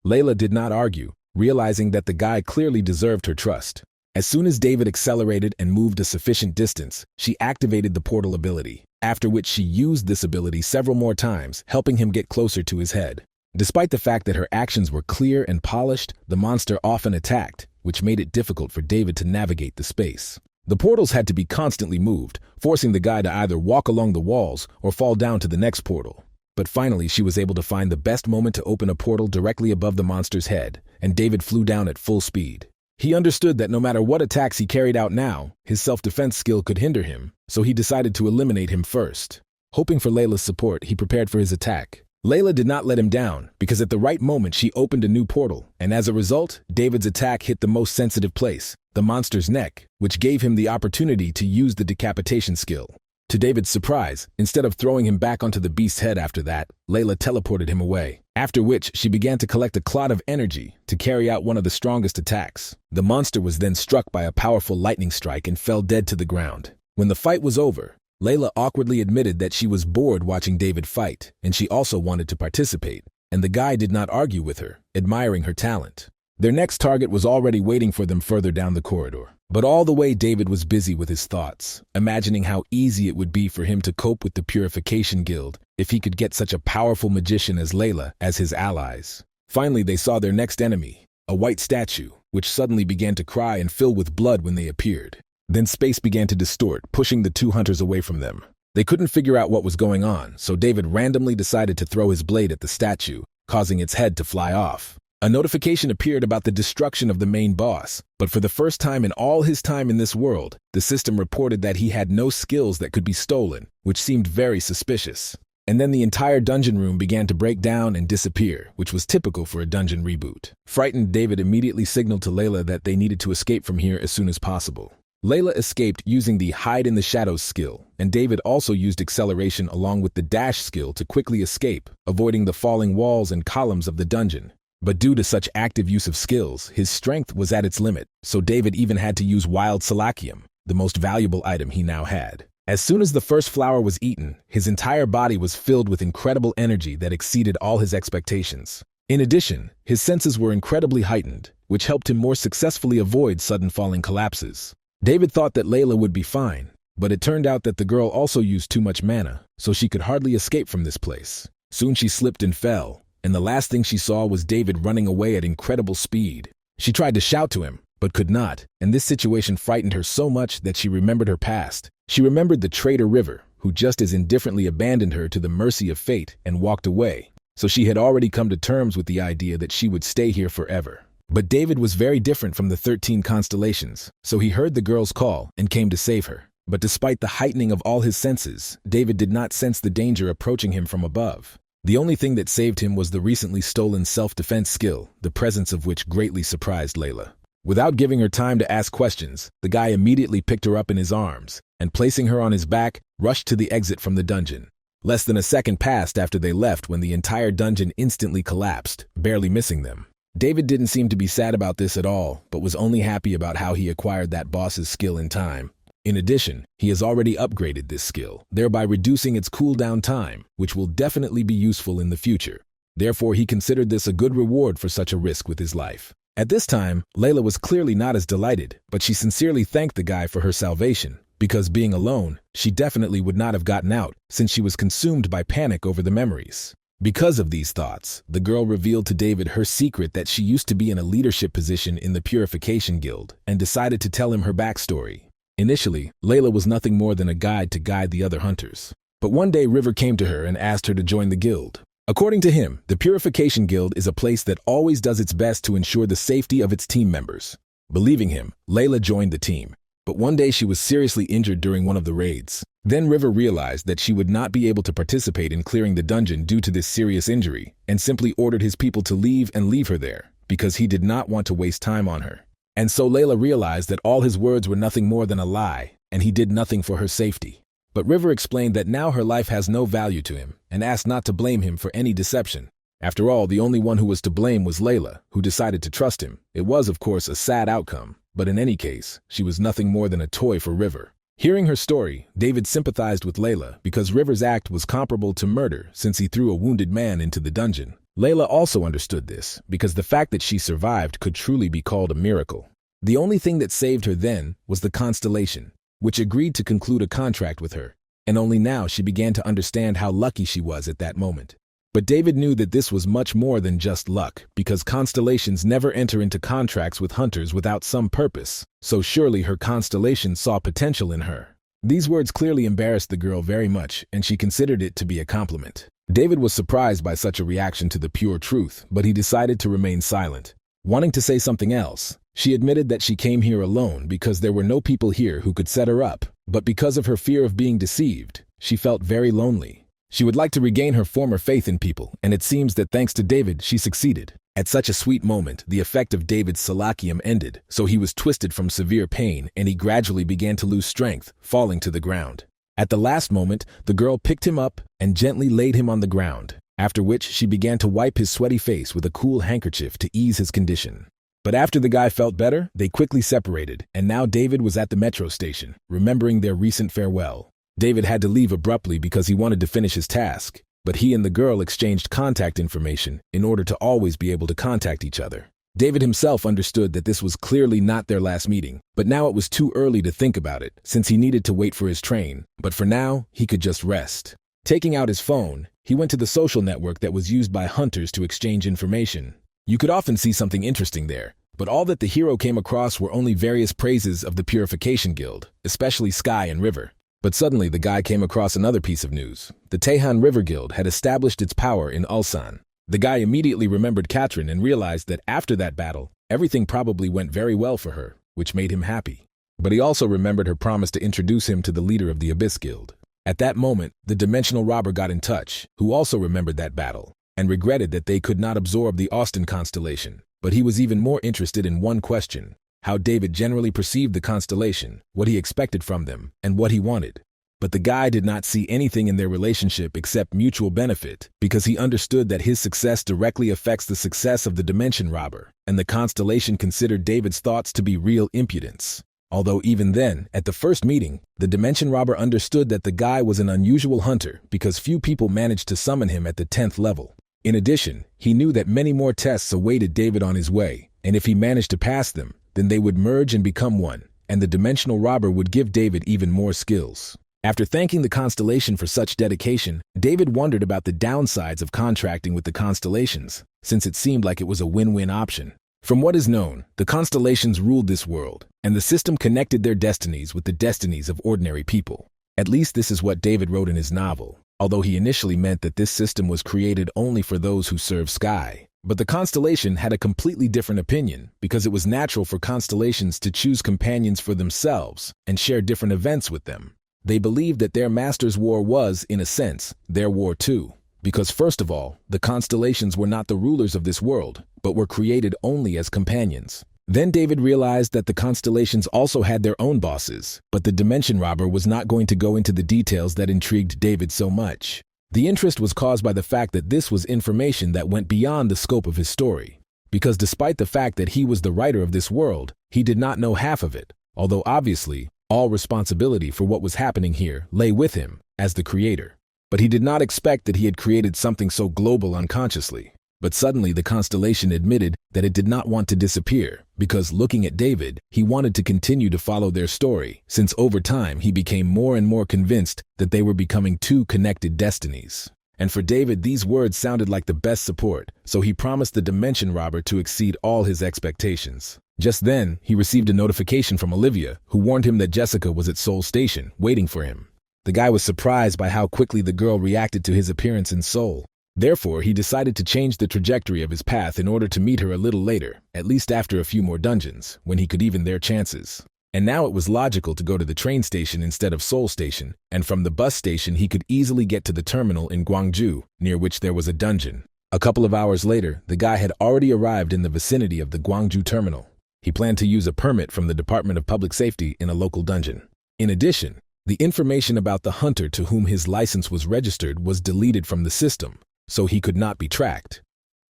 Layla did not argue, realizing that the guy clearly deserved her trust. As soon as David accelerated and moved a sufficient distance, she activated the portal ability, after which she used this ability several more times, helping him get closer to his head. Despite the fact that her actions were clear and polished, the monster often attacked, which made it difficult for David to navigate the space. The portals had to be constantly moved, forcing the guy to either walk along the walls or fall down to the next portal. But finally, she was able to find the best moment to open a portal directly above the monster's head, and David flew down at full speed. He understood that no matter what attacks he carried out now, his self-defense skill could hinder him, so he decided to eliminate him first. Hoping for Layla's support, he prepared for his attack. Layla did not let him down, because at the right moment she opened a new portal, and as a result, David's attack hit the most sensitive place, the monster's neck, which gave him the opportunity to use the decapitation skill. To David's surprise, instead of throwing him back onto the beast's head after that, Layla teleported him away, after which she began to collect a clot of energy to carry out one of the strongest attacks. The monster was then struck by a powerful lightning strike and fell dead to the ground. When the fight was over, Layla awkwardly admitted that she was bored watching David fight, and she also wanted to participate, and the guy did not argue with her, admiring her talent. Their next target was already waiting for them further down the corridor. But all the way David was busy with his thoughts, imagining how easy it would be for him to cope with the Purification Guild if he could get such a powerful magician as Layla as his allies. Finally, they saw their next enemy, a white statue, which suddenly began to cry and fill with blood when they appeared. Then space began to distort, pushing the two hunters away from them. They couldn't figure out what was going on, so David randomly decided to throw his blade at the statue, causing its head to fly off. A notification appeared about the destruction of the main boss, but for the first time in all his time in this world, the system reported that he had no skills that could be stolen, which seemed very suspicious. And then the entire dungeon room began to break down and disappear, which was typical for a dungeon reboot. Frightened, David immediately signaled to Layla that they needed to escape from here as soon as possible. Layla escaped using the Hide in the Shadows skill, and David also used acceleration along with the Dash skill to quickly escape, avoiding the falling walls and columns of the dungeon. But due to such active use of skills, his strength was at its limit, so David even had to use Wild Salacium, the most valuable item he now had. As soon as the first flower was eaten, his entire body was filled with incredible energy that exceeded all his expectations. In addition, his senses were incredibly heightened, which helped him more successfully avoid sudden falling collapses. David thought that Layla would be fine, but it turned out that the girl also used too much mana, so she could hardly escape from this place. Soon she slipped and fell, and the last thing she saw was David running away at incredible speed. She tried to shout to him, but could not, and this situation frightened her so much that she remembered her past. She remembered the traitor River, who just as indifferently abandoned her to the mercy of fate and walked away, so she had already come to terms with the idea that she would stay here forever. But David was very different from the 13 constellations, so he heard the girl's call and came to save her. But despite the heightening of all his senses, David did not sense the danger approaching him from above. The only thing that saved him was the recently stolen self-defense skill, the presence of which greatly surprised Layla. Without giving her time to ask questions, the guy immediately picked her up in his arms, and placing her on his back, rushed to the exit from the dungeon. Less than a second passed after they left when the entire dungeon instantly collapsed, barely missing them. David didn't seem to be sad about this at all, but was only happy about how he acquired that boss's skill in time. In addition, he has already upgraded this skill, thereby reducing its cooldown time, which will definitely be useful in the future. Therefore, he considered this a good reward for such a risk with his life. At this time, Lila was clearly not as delighted, but she sincerely thanked the guy for her salvation, because being alone, she definitely would not have gotten out, since she was consumed by panic over the memories. Because of these thoughts, the girl revealed to David her secret that she used to be in a leadership position in the Purification Guild, and decided to tell him her backstory. Initially, Layla was nothing more than a guide to guide the other hunters. But one day River came to her and asked her to join the guild. According to him, the Purification Guild is a place that always does its best to ensure the safety of its team members. Believing him, Layla joined the team. But one day she was seriously injured during one of the raids. Then River realized that she would not be able to participate in clearing the dungeon due to this serious injury, and simply ordered his people to leave her there, because he did not want to waste time on her. And so Layla realized that all his words were nothing more than a lie, and he did nothing for her safety. But River explained that now her life has no value to him, and asked not to blame him for any deception. After all, the only one who was to blame was Layla, who decided to trust him. It was, of course, a sad outcome, but in any case, she was nothing more than a toy for River. Hearing her story, David sympathized with Layla because River's act was comparable to murder since he threw a wounded man into the dungeon. Layla also understood this because the fact that she survived could truly be called a miracle. The only thing that saved her then was the constellation, which agreed to conclude a contract with her, and only now she began to understand how lucky she was at that moment. But David knew that this was much more than just luck, because constellations never enter into contracts with hunters without some purpose, so surely her constellation saw potential in her. These words clearly embarrassed the girl very much, and she considered it to be a compliment. David was surprised by such a reaction to the pure truth, but he decided to remain silent. Wanting to say something else, she admitted that she came here alone because there were no people here who could set her up, but because of her fear of being deceived, she felt very lonely. She would like to regain her former faith in people, and it seems that thanks to David, she succeeded. At such a sweet moment, the effect of David's salacium ended, so he was twisted from severe pain, and he gradually began to lose strength, falling to the ground. At the last moment, the girl picked him up and gently laid him on the ground, after which she began to wipe his sweaty face with a cool handkerchief to ease his condition. But after the guy felt better, they quickly separated, and now David was at the metro station, remembering their recent farewell. David had to leave abruptly because he wanted to finish his task, but he and the girl exchanged contact information in order to always be able to contact each other. David himself understood that this was clearly not their last meeting, but now it was too early to think about it, since he needed to wait for his train, but for now, he could just rest. Taking out his phone, he went to the social network that was used by hunters to exchange information. You could often see something interesting there, but all that the hero came across were only various praises of the Purification Guild, especially Sky and River. But suddenly the guy came across another piece of news. The Tehan River Guild had established its power in Ulsan. The guy immediately remembered Katrina and realized that after that battle, everything probably went very well for her, which made him happy. But he also remembered her promise to introduce him to the leader of the Abyss Guild. At that moment, the dimensional robber got in touch, who also remembered that battle, and regretted that they could not absorb the Austin constellation. But he was even more interested in one question: how David generally perceived the constellation, what he expected from them, and what he wanted. But the guy did not see anything in their relationship except mutual benefit, because he understood that his success directly affects the success of the dimension robber, and the constellation considered David's thoughts to be real impudence. Although even then, at the first meeting, the dimension robber understood that the guy was an unusual hunter because few people managed to summon him at the 10th level. In addition, he knew that many more tests awaited David on his way, and if he managed to pass them, then they would merge and become one, and the dimensional robber would give David even more skills. After thanking the constellation for such dedication, David wondered about the downsides of contracting with the constellations, since it seemed like it was a win-win option. From what is known, the constellations ruled this world, and the system connected their destinies with the destinies of ordinary people. At least this is what David wrote in his novel, although he initially meant that this system was created only for those who serve Sky. But the constellation had a completely different opinion, because it was natural for constellations to choose companions for themselves and share different events with them. They believed that their master's war was, in a sense, their war too. Because first of all, the constellations were not the rulers of this world, but were created only as companions. Then David realized that the constellations also had their own bosses, but the dimension robber was not going to go into the details that intrigued David so much. The interest was caused by the fact that this was information that went beyond the scope of his story. Because despite the fact that he was the writer of this world, he did not know half of it, although obviously, all responsibility for what was happening here lay with him, as the creator. But he did not expect that he had created something so global unconsciously. But suddenly the constellation admitted that it did not want to disappear, because looking at David, he wanted to continue to follow their story, since over time he became more and more convinced that they were becoming two connected destinies. And for David, these words sounded like the best support, so he promised the dimension robber to exceed all his expectations. Just then, he received a notification from Olivia, who warned him that Jessica was at Seoul Station, waiting for him. The guy was surprised by how quickly the girl reacted to his appearance in Seoul. Therefore, he decided to change the trajectory of his path in order to meet her a little later, at least after a few more dungeons, when he could even their chances. And now it was logical to go to the train station instead of Seoul Station, and from the bus station he could easily get to the terminal in Gwangju, near which there was a dungeon. A couple of hours later, the guy had already arrived in the vicinity of the Gwangju terminal. He planned to use a permit from the Department of Public Safety in a local dungeon. In addition, the information about the hunter to whom his license was registered was deleted from the system, so he could not be tracked.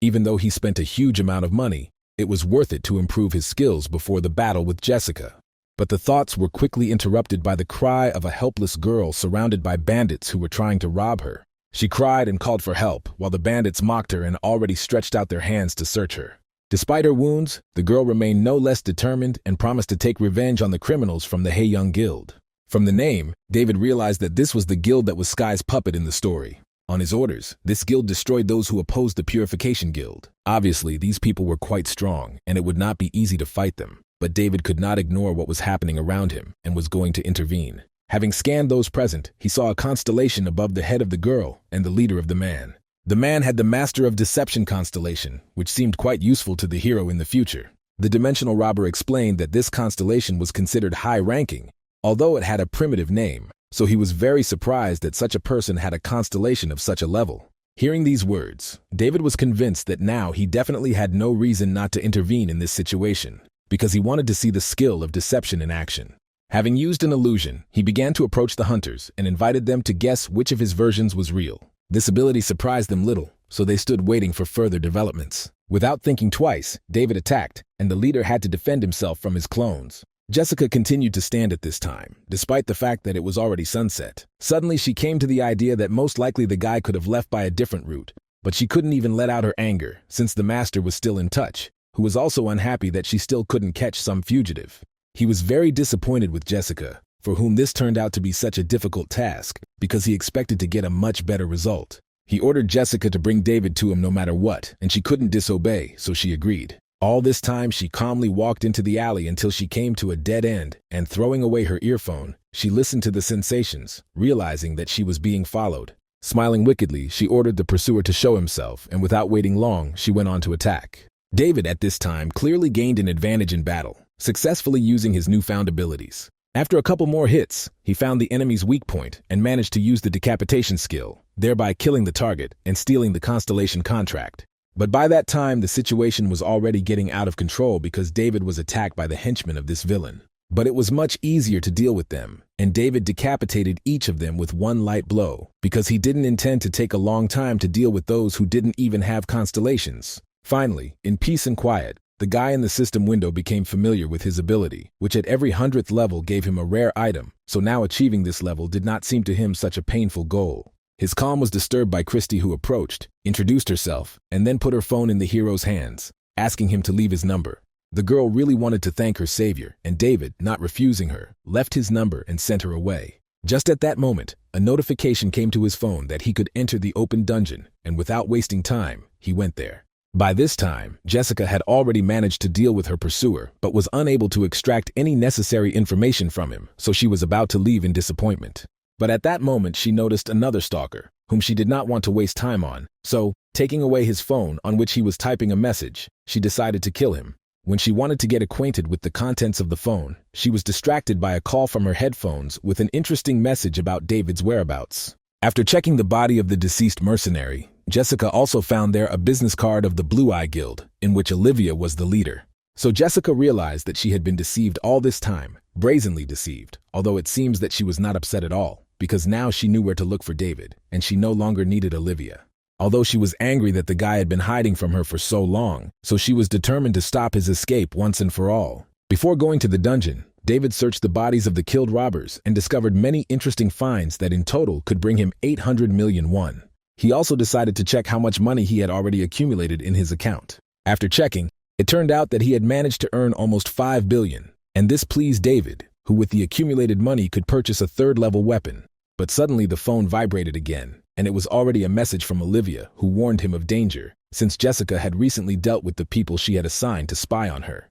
Even though he spent a huge amount of money, it was worth it to improve his skills before the battle with Jessica. But the thoughts were quickly interrupted by the cry of a helpless girl surrounded by bandits who were trying to rob her. She cried and called for help, while the bandits mocked her and already stretched out their hands to search her. Despite her wounds, the girl remained no less determined and promised to take revenge on the criminals from the Haeyoung Guild. From the name, David realized that this was the guild that was Sky's puppet in the story. On his orders, this guild destroyed those who opposed the Purification Guild. Obviously, these people were quite strong, and it would not be easy to fight them. But David could not ignore what was happening around him and was going to intervene. Having scanned those present, he saw a constellation above the head of the girl and the leader of the man. The man had the Master of Deception constellation, which seemed quite useful to the hero in the future. The dimensional robber explained that this constellation was considered high-ranking, although it had a primitive name, so he was very surprised that such a person had a constellation of such a level. Hearing these words, David was convinced that now he definitely had no reason not to intervene in this situation, because he wanted to see the skill of deception in action. Having used an illusion, he began to approach the hunters and invited them to guess which of his versions was real. This ability surprised them little, so they stood waiting for further developments. Without thinking twice, David attacked, and the leader had to defend himself from his clones. Jessica continued to stand at this time, despite the fact that it was already sunset. Suddenly she came to the idea that most likely the guy could have left by a different route, but she couldn't even let out her anger, since the master was still in touch, who was also unhappy that she still couldn't catch some fugitive. He was very disappointed with Jessica, for whom this turned out to be such a difficult task, because he expected to get a much better result. He ordered Jessica to bring David to him no matter what, and she couldn't disobey, so she agreed. All this time she calmly walked into the alley until she came to a dead end, and throwing away her earphone, she listened to the sensations, realizing that she was being followed. Smiling wickedly, she ordered the pursuer to show himself, and without waiting long, she went on to attack. David at this time clearly gained an advantage in battle, successfully using his newfound abilities. After a couple more hits, he found the enemy's weak point and managed to use the decapitation skill, thereby killing the target and stealing the constellation contract. But by that time, the situation was already getting out of control because David was attacked by the henchmen of this villain. But it was much easier to deal with them, and David decapitated each of them with one light blow, because he didn't intend to take a long time to deal with those who didn't even have constellations. Finally, in peace and quiet, the guy in the system window became familiar with his ability, which at every 100th level gave him a rare item, so now achieving this level did not seem to him such a painful goal. His calm was disturbed by Christy, who approached, introduced herself, and then put her phone in the hero's hands, asking him to leave his number. The girl really wanted to thank her savior, and David, not refusing her, left his number and sent her away. Just at that moment, a notification came to his phone that he could enter the open dungeon, and without wasting time, he went there. By this time, Jessica had already managed to deal with her pursuer, but was unable to extract any necessary information from him, so she was about to leave in disappointment. But at that moment she noticed another stalker, whom she did not want to waste time on, so, taking away his phone on which he was typing a message, she decided to kill him. When she wanted to get acquainted with the contents of the phone, she was distracted by a call from her headphones with an interesting message about David's whereabouts. After checking the body of the deceased mercenary, Jessica also found there a business card of the Blue Eye Guild, in which Olivia was the leader. So Jessica realized that she had been deceived all this time, brazenly deceived, although it seems that she was not upset at all, because now she knew where to look for David, and she no longer needed Olivia. Although she was angry that the guy had been hiding from her for so long, so she was determined to stop his escape once and for all. Before going to the dungeon, David searched the bodies of the killed robbers and discovered many interesting finds that in total could bring him 800 million won. He also decided to check how much money he had already accumulated in his account. After checking, it turned out that he had managed to earn almost 5 billion, and this pleased David, who with the accumulated money could purchase a third-level weapon. But suddenly the phone vibrated again, and it was already a message from Olivia, who warned him of danger, since Jessica had recently dealt with the people she had assigned to spy on her.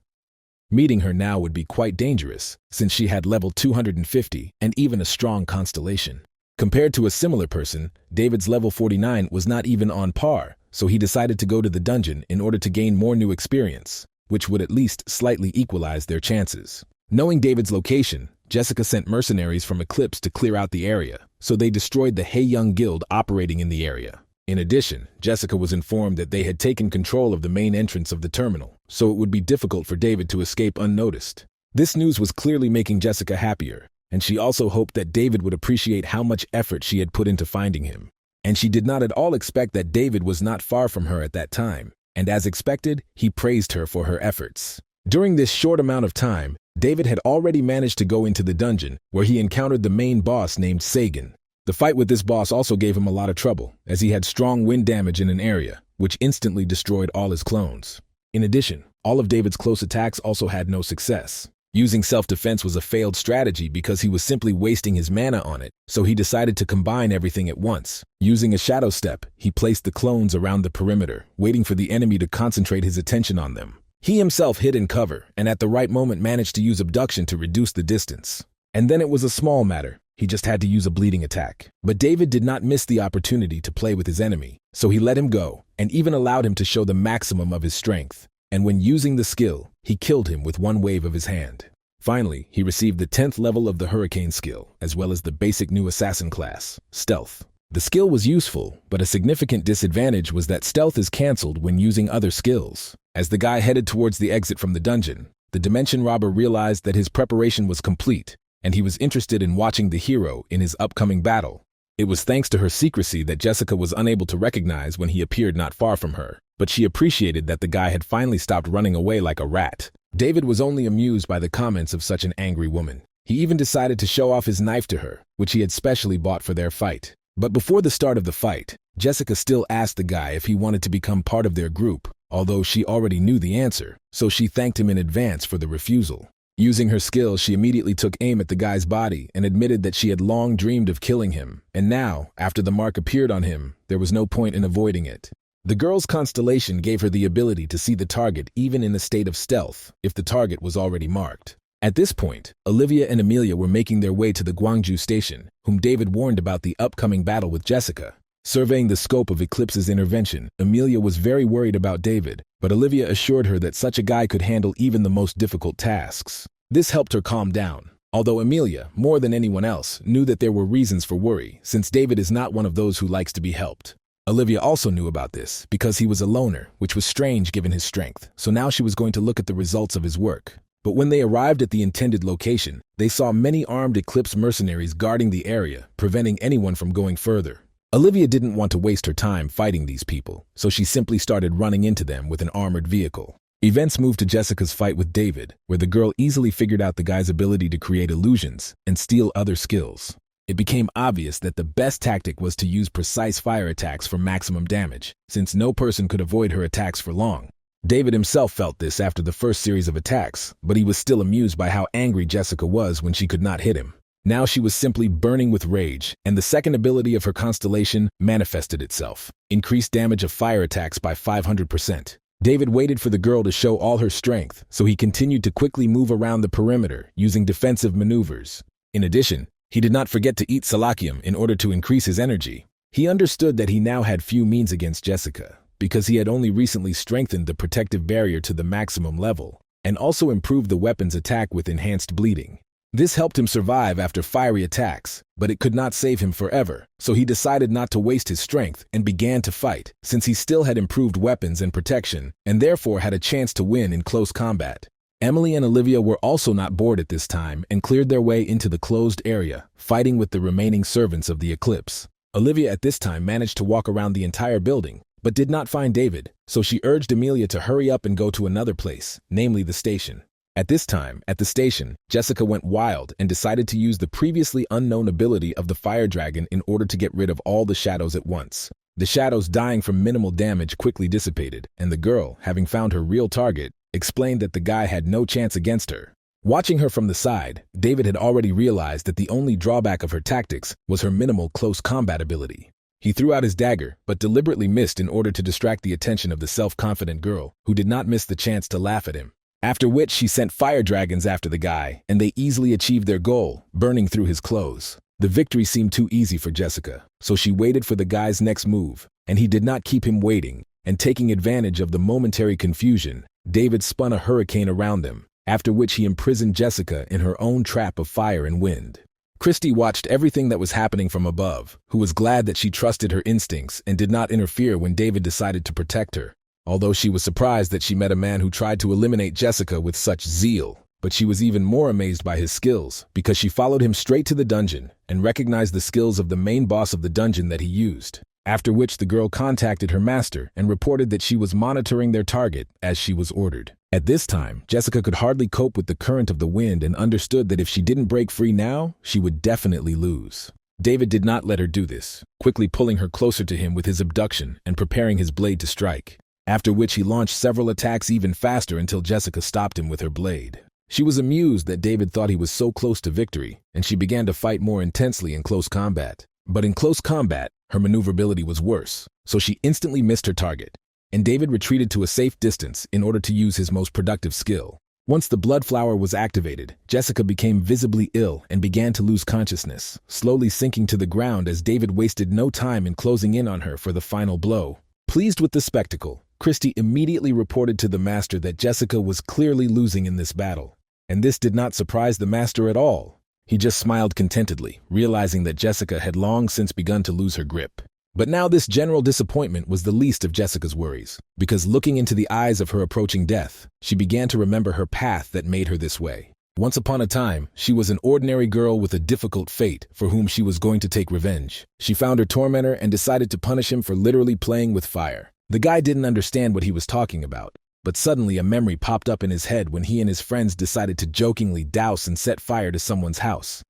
Meeting her now would be quite dangerous, since she had level 250 and even a strong constellation. Compared to a similar person, David's level 49 was not even on par, so he decided to go to the dungeon in order to gain more new experience, which would at least slightly equalize their chances. Knowing David's location, Jessica sent mercenaries from Eclipse to clear out the area, so they destroyed the Young Guild operating in the area. In addition, Jessica was informed that they had taken control of the main entrance of the terminal, so it would be difficult for David to escape unnoticed. This news was clearly making Jessica happier, and she also hoped that David would appreciate how much effort she had put into finding him. And she did not at all expect that David was not far from her at that time, and as expected, he praised her for her efforts. During this short amount of time, David had already managed to go into the dungeon, where he encountered the main boss named Sagan. The fight with this boss also gave him a lot of trouble, as he had strong wind damage in an area, which instantly destroyed all his clones. In addition, all of David's close attacks also had no success. Using self-defense was a failed strategy because he was simply wasting his mana on it, so he decided to combine everything at once. Using a shadow step, he placed the clones around the perimeter, waiting for the enemy to concentrate his attention on them. He himself hid in cover, and at the right moment managed to use abduction to reduce the distance. And then it was a small matter. He just had to use a bleeding attack. But David did not miss the opportunity to play with his enemy, so he let him go, and even allowed him to show the maximum of his strength. And when using the skill, he killed him with one wave of his hand. Finally, he received the 10th level of the Hurricane skill, as well as the basic new assassin class, Stealth. The skill was useful, but a significant disadvantage was that stealth is cancelled when using other skills. As the guy headed towards the exit from the dungeon, the Dimension Robber realized that his preparation was complete, and he was interested in watching the hero in his upcoming battle. It was thanks to her secrecy that Jessica was unable to recognize when he appeared not far from her, but she appreciated that the guy had finally stopped running away like a rat. David was only amused by the comments of such an angry woman. He even decided to show off his knife to her, which he had specially bought for their fight. But before the start of the fight, Jessica still asked the guy if he wanted to become part of their group, although she already knew the answer, so she thanked him in advance for the refusal. Using her skills, she immediately took aim at the guy's body and admitted that she had long dreamed of killing him, and now, after the mark appeared on him, there was no point in avoiding it. The girl's constellation gave her the ability to see the target even in a state of stealth, if the target was already marked. At this point, Olivia and Amelia were making their way to the Gwangju station, whom David warned about the upcoming battle with Jessica. Surveying the scope of Eclipse's intervention, Amelia was very worried about David, but Olivia assured her that such a guy could handle even the most difficult tasks. This helped her calm down, although Amelia, more than anyone else, knew that there were reasons for worry, since David is not one of those who likes to be helped. Olivia also knew about this, because he was a loner, which was strange given his strength, so now she was going to look at the results of his work. But when they arrived at the intended location, they saw many armed Eclipse mercenaries guarding the area, preventing anyone from going further. Olivia didn't want to waste her time fighting these people, so she simply started running into them with an armored vehicle. Events moved to Jessica's fight with David, where the girl easily figured out the guy's ability to create illusions and steal other skills. It became obvious that the best tactic was to use precise fire attacks for maximum damage, since no person could avoid her attacks for long. David himself felt this after the first series of attacks, but he was still amused by how angry Jessica was when she could not hit him. Now she was simply burning with rage, and the second ability of her constellation manifested itself. Increased damage of fire attacks by 500%. David waited for the girl to show all her strength, so he continued to quickly move around the perimeter using defensive maneuvers. In addition, he did not forget to eat Salakium in order to increase his energy. He understood that he now had few means against Jessica, because he had only recently strengthened the protective barrier to the maximum level, and also improved the weapon's attack with enhanced bleeding. This helped him survive after fiery attacks, but it could not save him forever, so he decided not to waste his strength and began to fight, since he still had improved weapons and protection, and therefore had a chance to win in close combat. Emily and Olivia were also not bored at this time and cleared their way into the closed area, fighting with the remaining servants of the Eclipse. Olivia at this time managed to walk around the entire building, but did not find David, so she urged Amelia to hurry up and go to another place, namely the station. At this time, at the station, Jessica went wild and decided to use the previously unknown ability of the fire dragon in order to get rid of all the shadows at once. The shadows dying from minimal damage quickly dissipated, and the girl, having found her real target, explained that the guy had no chance against her. Watching her from the side, David had already realized that the only drawback of her tactics was her minimal close combat ability. He threw out his dagger, but deliberately missed in order to distract the attention of the self-confident girl, who did not miss the chance to laugh at him. After which she sent fire dragons after the guy, and they easily achieved their goal, burning through his clothes. The victory seemed too easy for Jessica, so she waited for the guy's next move, and he did not keep him waiting, and taking advantage of the momentary confusion, David spun a hurricane around them, after which he imprisoned Jessica in her own trap of fire and wind. Christy watched everything that was happening from above, who was glad that she trusted her instincts and did not interfere when David decided to protect her. Although she was surprised that she met a man who tried to eliminate Jessica with such zeal, but she was even more amazed by his skills because she followed him straight to the dungeon and recognized the skills of the main boss of the dungeon that he used. After which the girl contacted her master and reported that she was monitoring their target as she was ordered. At this time, Jessica could hardly cope with the current of the wind and understood that if she didn't break free now, she would definitely lose. David did not let her do this, quickly pulling her closer to him with his abduction and preparing his blade to strike. After which he launched several attacks even faster until Jessica stopped him with her blade. She was amused that David thought he was so close to victory, and she began to fight more intensely in close combat. But in close combat, her maneuverability was worse, so she instantly missed her target, and David retreated to a safe distance in order to use his most productive skill. Once the blood flower was activated, Jessica became visibly ill and began to lose consciousness, slowly sinking to the ground as David wasted no time in closing in on her for the final blow. Pleased with the spectacle, Christy immediately reported to the master that Jessica was clearly losing in this battle, and this did not surprise the master at all. He just smiled contentedly, realizing that Jessica had long since begun to lose her grip. But now this general disappointment was the least of Jessica's worries, because looking into the eyes of her approaching death, she began to remember her path that made her this way. Once upon a time, she was an ordinary girl with a difficult fate for whom she was going to take revenge. She found her tormentor and decided to punish him for literally playing with fire. The guy didn't understand what he was talking about, but suddenly a memory popped up in his head when he and his friends decided to jokingly douse and set fire to someone's house.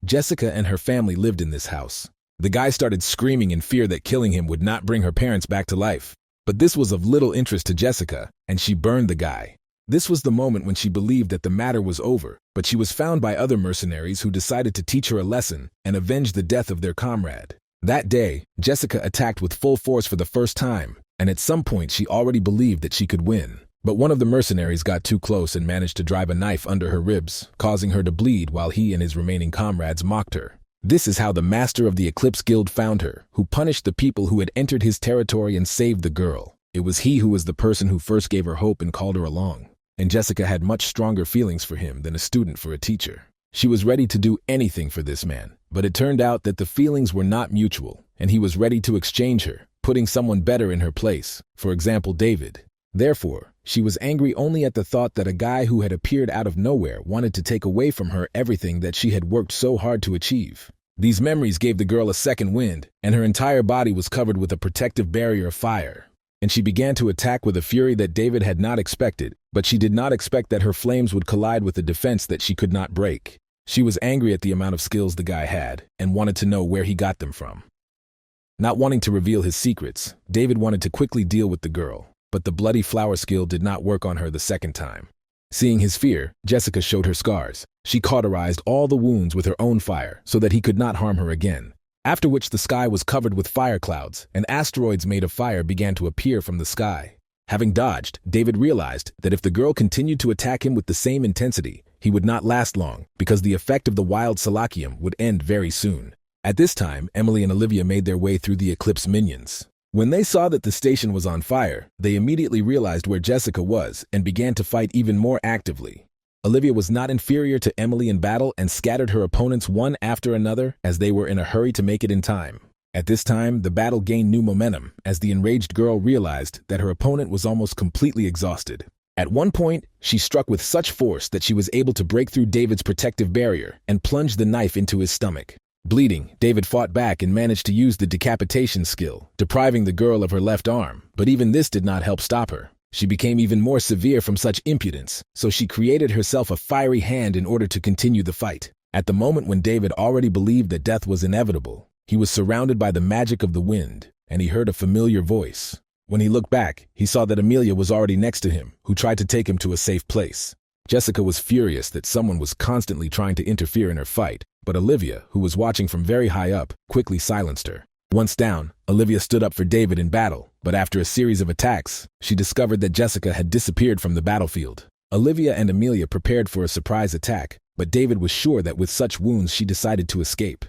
Jessica and her family lived in this house. The guy started screaming in fear that killing him would not bring her parents back to life. But this was of little interest to Jessica, and she burned the guy. This was the moment when she believed that the matter was over, but she was found by other mercenaries who decided to teach her a lesson and avenge the death of their comrade. That day, Jessica attacked with full force for the first time, and at some point she already believed that she could win. But one of the mercenaries got too close and managed to drive a knife under her ribs, causing her to bleed while he and his remaining comrades mocked her. This is how the master of the Eclipse Guild found her, who punished the people who had entered his territory and saved the girl. It was he who was the person who first gave her hope and called her along. And Jessica had much stronger feelings for him than a student for a teacher. She was ready to do anything for this man, but it turned out that the feelings were not mutual, and he was ready to exchange her, putting someone better in her place, for example David. Therefore, she was angry only at the thought that a guy who had appeared out of nowhere wanted to take away from her everything that she had worked so hard to achieve. These memories gave the girl a second wind, and her entire body was covered with a protective barrier of fire. And she began to attack with a fury that David had not expected, but she did not expect that her flames would collide with a defense that she could not break. She was angry at the amount of skills the guy had, and wanted to know where he got them from. Not wanting to reveal his secrets, David wanted to quickly deal with the girl, but the bloody flower skill did not work on her the second time. Seeing his fear, Jessica showed her scars. She cauterized all the wounds with her own fire so that he could not harm her again. After which the sky was covered with fire clouds, and asteroids made of fire began to appear from the sky. Having dodged, David realized that if the girl continued to attack him with the same intensity, he would not last long, because the effect of the wild Salacium would end very soon. At this time, Emily and Olivia made their way through the Eclipse minions. When they saw that the station was on fire, they immediately realized where Jessica was and began to fight even more actively. Olivia was not inferior to Emily in battle and scattered her opponents one after another as they were in a hurry to make it in time. At this time, the battle gained new momentum as the enraged girl realized that her opponent was almost completely exhausted. At one point, she struck with such force that she was able to break through David's protective barrier and plunge the knife into his stomach. Bleeding, David fought back and managed to use the decapitation skill, depriving the girl of her left arm, but even this did not help stop her. She became even more severe from such impudence, so she created herself a fiery hand in order to continue the fight. At the moment when David already believed that death was inevitable, he was surrounded by the magic of the wind, and he heard a familiar voice. When he looked back, he saw that Amelia was already next to him, who tried to take him to a safe place. Jessica was furious that someone was constantly trying to interfere in her fight, but Olivia, who was watching from very high up, quickly silenced her. Once down, Olivia stood up for David in battle, but after a series of attacks, she discovered that Jessica had disappeared from the battlefield. Olivia and Amelia prepared for a surprise attack, but David was sure that with such wounds she decided to escape.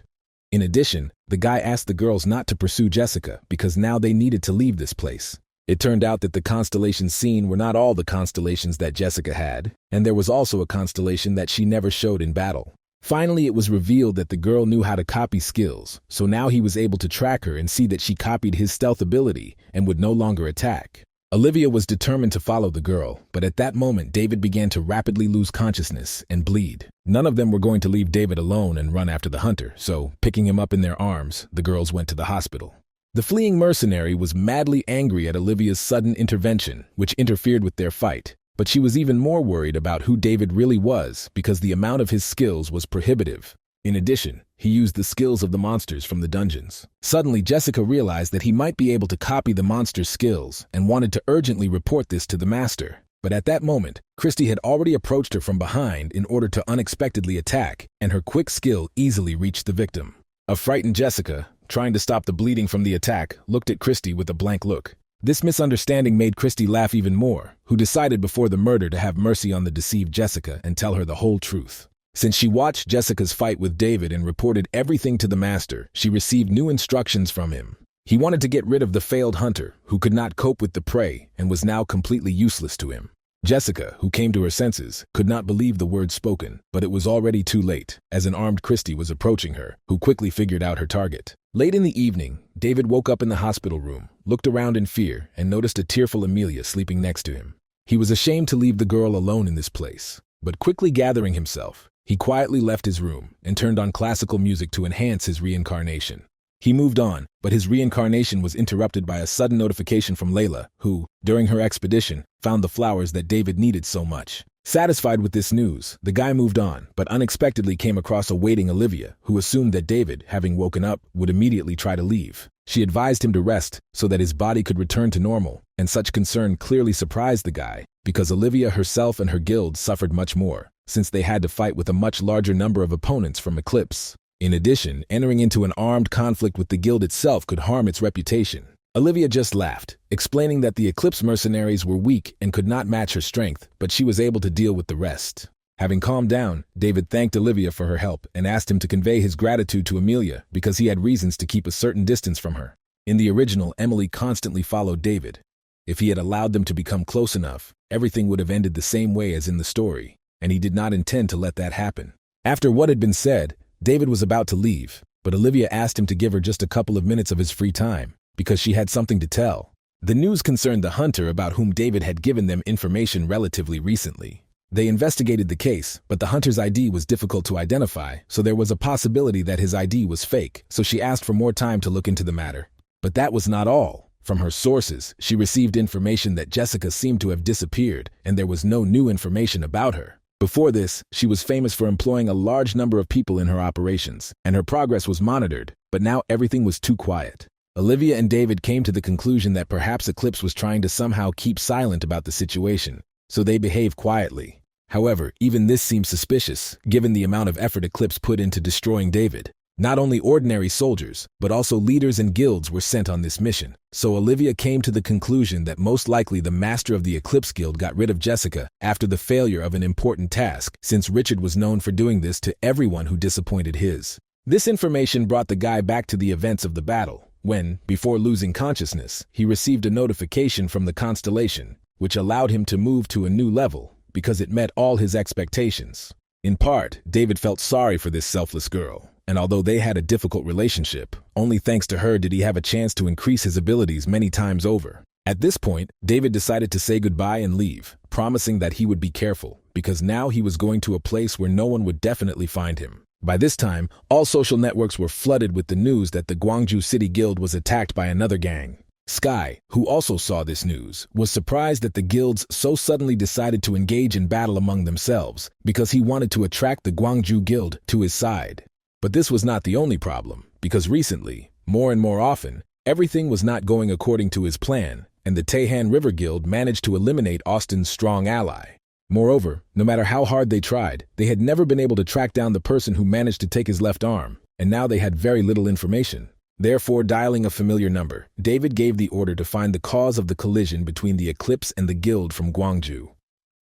In addition, the guy asked the girls not to pursue Jessica because now they needed to leave this place. It turned out that the constellations seen were not all the constellations that Jessica had, and there was also a constellation that she never showed in battle. Finally, it was revealed that the girl knew how to copy skills, so now he was able to track her and see that she copied his stealth ability and would no longer attack. Olivia was determined to follow the girl, but at that moment David began to rapidly lose consciousness and bleed. None of them were going to leave David alone and run after the hunter, so, picking him up in their arms, the girls went to the hospital. The fleeing mercenary was madly angry at Olivia's sudden intervention, which interfered with their fight. But she was even more worried about who David really was because the amount of his skills was prohibitive. In addition, he used the skills of the monsters from the dungeons. Suddenly, Jessica realized that he might be able to copy the monster's skills and wanted to urgently report this to the master. But at that moment, Christy had already approached her from behind in order to unexpectedly attack, and her quick skill easily reached the victim. A frightened Jessica, trying to stop the bleeding from the attack, looked at Christy with a blank look. This misunderstanding made Christy laugh even more, who decided before the murder to have mercy on the deceived Jessica and tell her the whole truth. Since she watched Jessica's fight with David and reported everything to the master, she received new instructions from him. He wanted to get rid of the failed hunter, who could not cope with the prey and was now completely useless to him. Jessica, who came to her senses, could not believe the words spoken, but it was already too late, as an armed Christy was approaching her, who quickly figured out her target. Late in the evening, David woke up in the hospital room, looked around in fear, and noticed a tearful Amelia sleeping next to him. He was ashamed to leave the girl alone in this place, but quickly gathering himself, he quietly left his room and turned on classical music to enhance his reincarnation. He moved on, but his reincarnation was interrupted by a sudden notification from Lila, who, during her expedition, found the flowers that David needed so much. Satisfied with this news, the guy moved on, but unexpectedly came across a waiting Olivia, who assumed that David, having woken up, would immediately try to leave. She advised him to rest so that his body could return to normal, and such concern clearly surprised the guy, because Olivia herself and her guild suffered much more, since they had to fight with a much larger number of opponents from Eclipse. In addition, entering into an armed conflict with the guild itself could harm its reputation. Olivia just laughed, explaining that the Eclipse mercenaries were weak and could not match her strength, but she was able to deal with the rest. Having calmed down, David thanked Olivia for her help and asked him to convey his gratitude to Amelia because he had reasons to keep a certain distance from her. In the original, Emily constantly followed David. If he had allowed them to become close enough, everything would have ended the same way as in the story, and he did not intend to let that happen. After what had been said, David was about to leave, but Olivia asked him to give her just a couple of minutes of his free time, because she had something to tell. The news concerned the hunter about whom David had given them information relatively recently. They investigated the case, but the hunter's ID was difficult to identify, so there was a possibility that his ID was fake, so she asked for more time to look into the matter. But that was not all. From her sources, she received information that Jessica seemed to have disappeared, and there was no new information about her. Before this, she was famous for employing a large number of people in her operations, and her progress was monitored, but now everything was too quiet. Olivia and David came to the conclusion that perhaps Eclipse was trying to somehow keep silent about the situation, so they behaved quietly. However, even this seemed suspicious, given the amount of effort Eclipse put into destroying David. Not only ordinary soldiers, but also leaders and guilds were sent on this mission. So Olivia came to the conclusion that most likely the master of the Eclipse Guild got rid of Jessica after the failure of an important task, since Richard was known for doing this to everyone who disappointed his. This information brought the guy back to the events of the battle, when, before losing consciousness, he received a notification from the constellation, which allowed him to move to a new level, because it met all his expectations. In part, David felt sorry for this selfless girl. And although they had a difficult relationship, only thanks to her did he have a chance to increase his abilities many times over. At this point, David decided to say goodbye and leave, promising that he would be careful, because now he was going to a place where no one would definitely find him. By this time, all social networks were flooded with the news that the Gwangju City Guild was attacked by another gang. Sky, who also saw this news, was surprised that the guilds so suddenly decided to engage in battle among themselves because he wanted to attract the Gwangju Guild to his side. But this was not the only problem, because recently, more and more often, everything was not going according to his plan, and the Taehan River Guild managed to eliminate Austin's strong ally. Moreover, no matter how hard they tried, they had never been able to track down the person who managed to take his left arm, and now they had very little information. Therefore, dialing a familiar number, David gave the order to find the cause of the collision between the Eclipse and the Guild from Gwangju.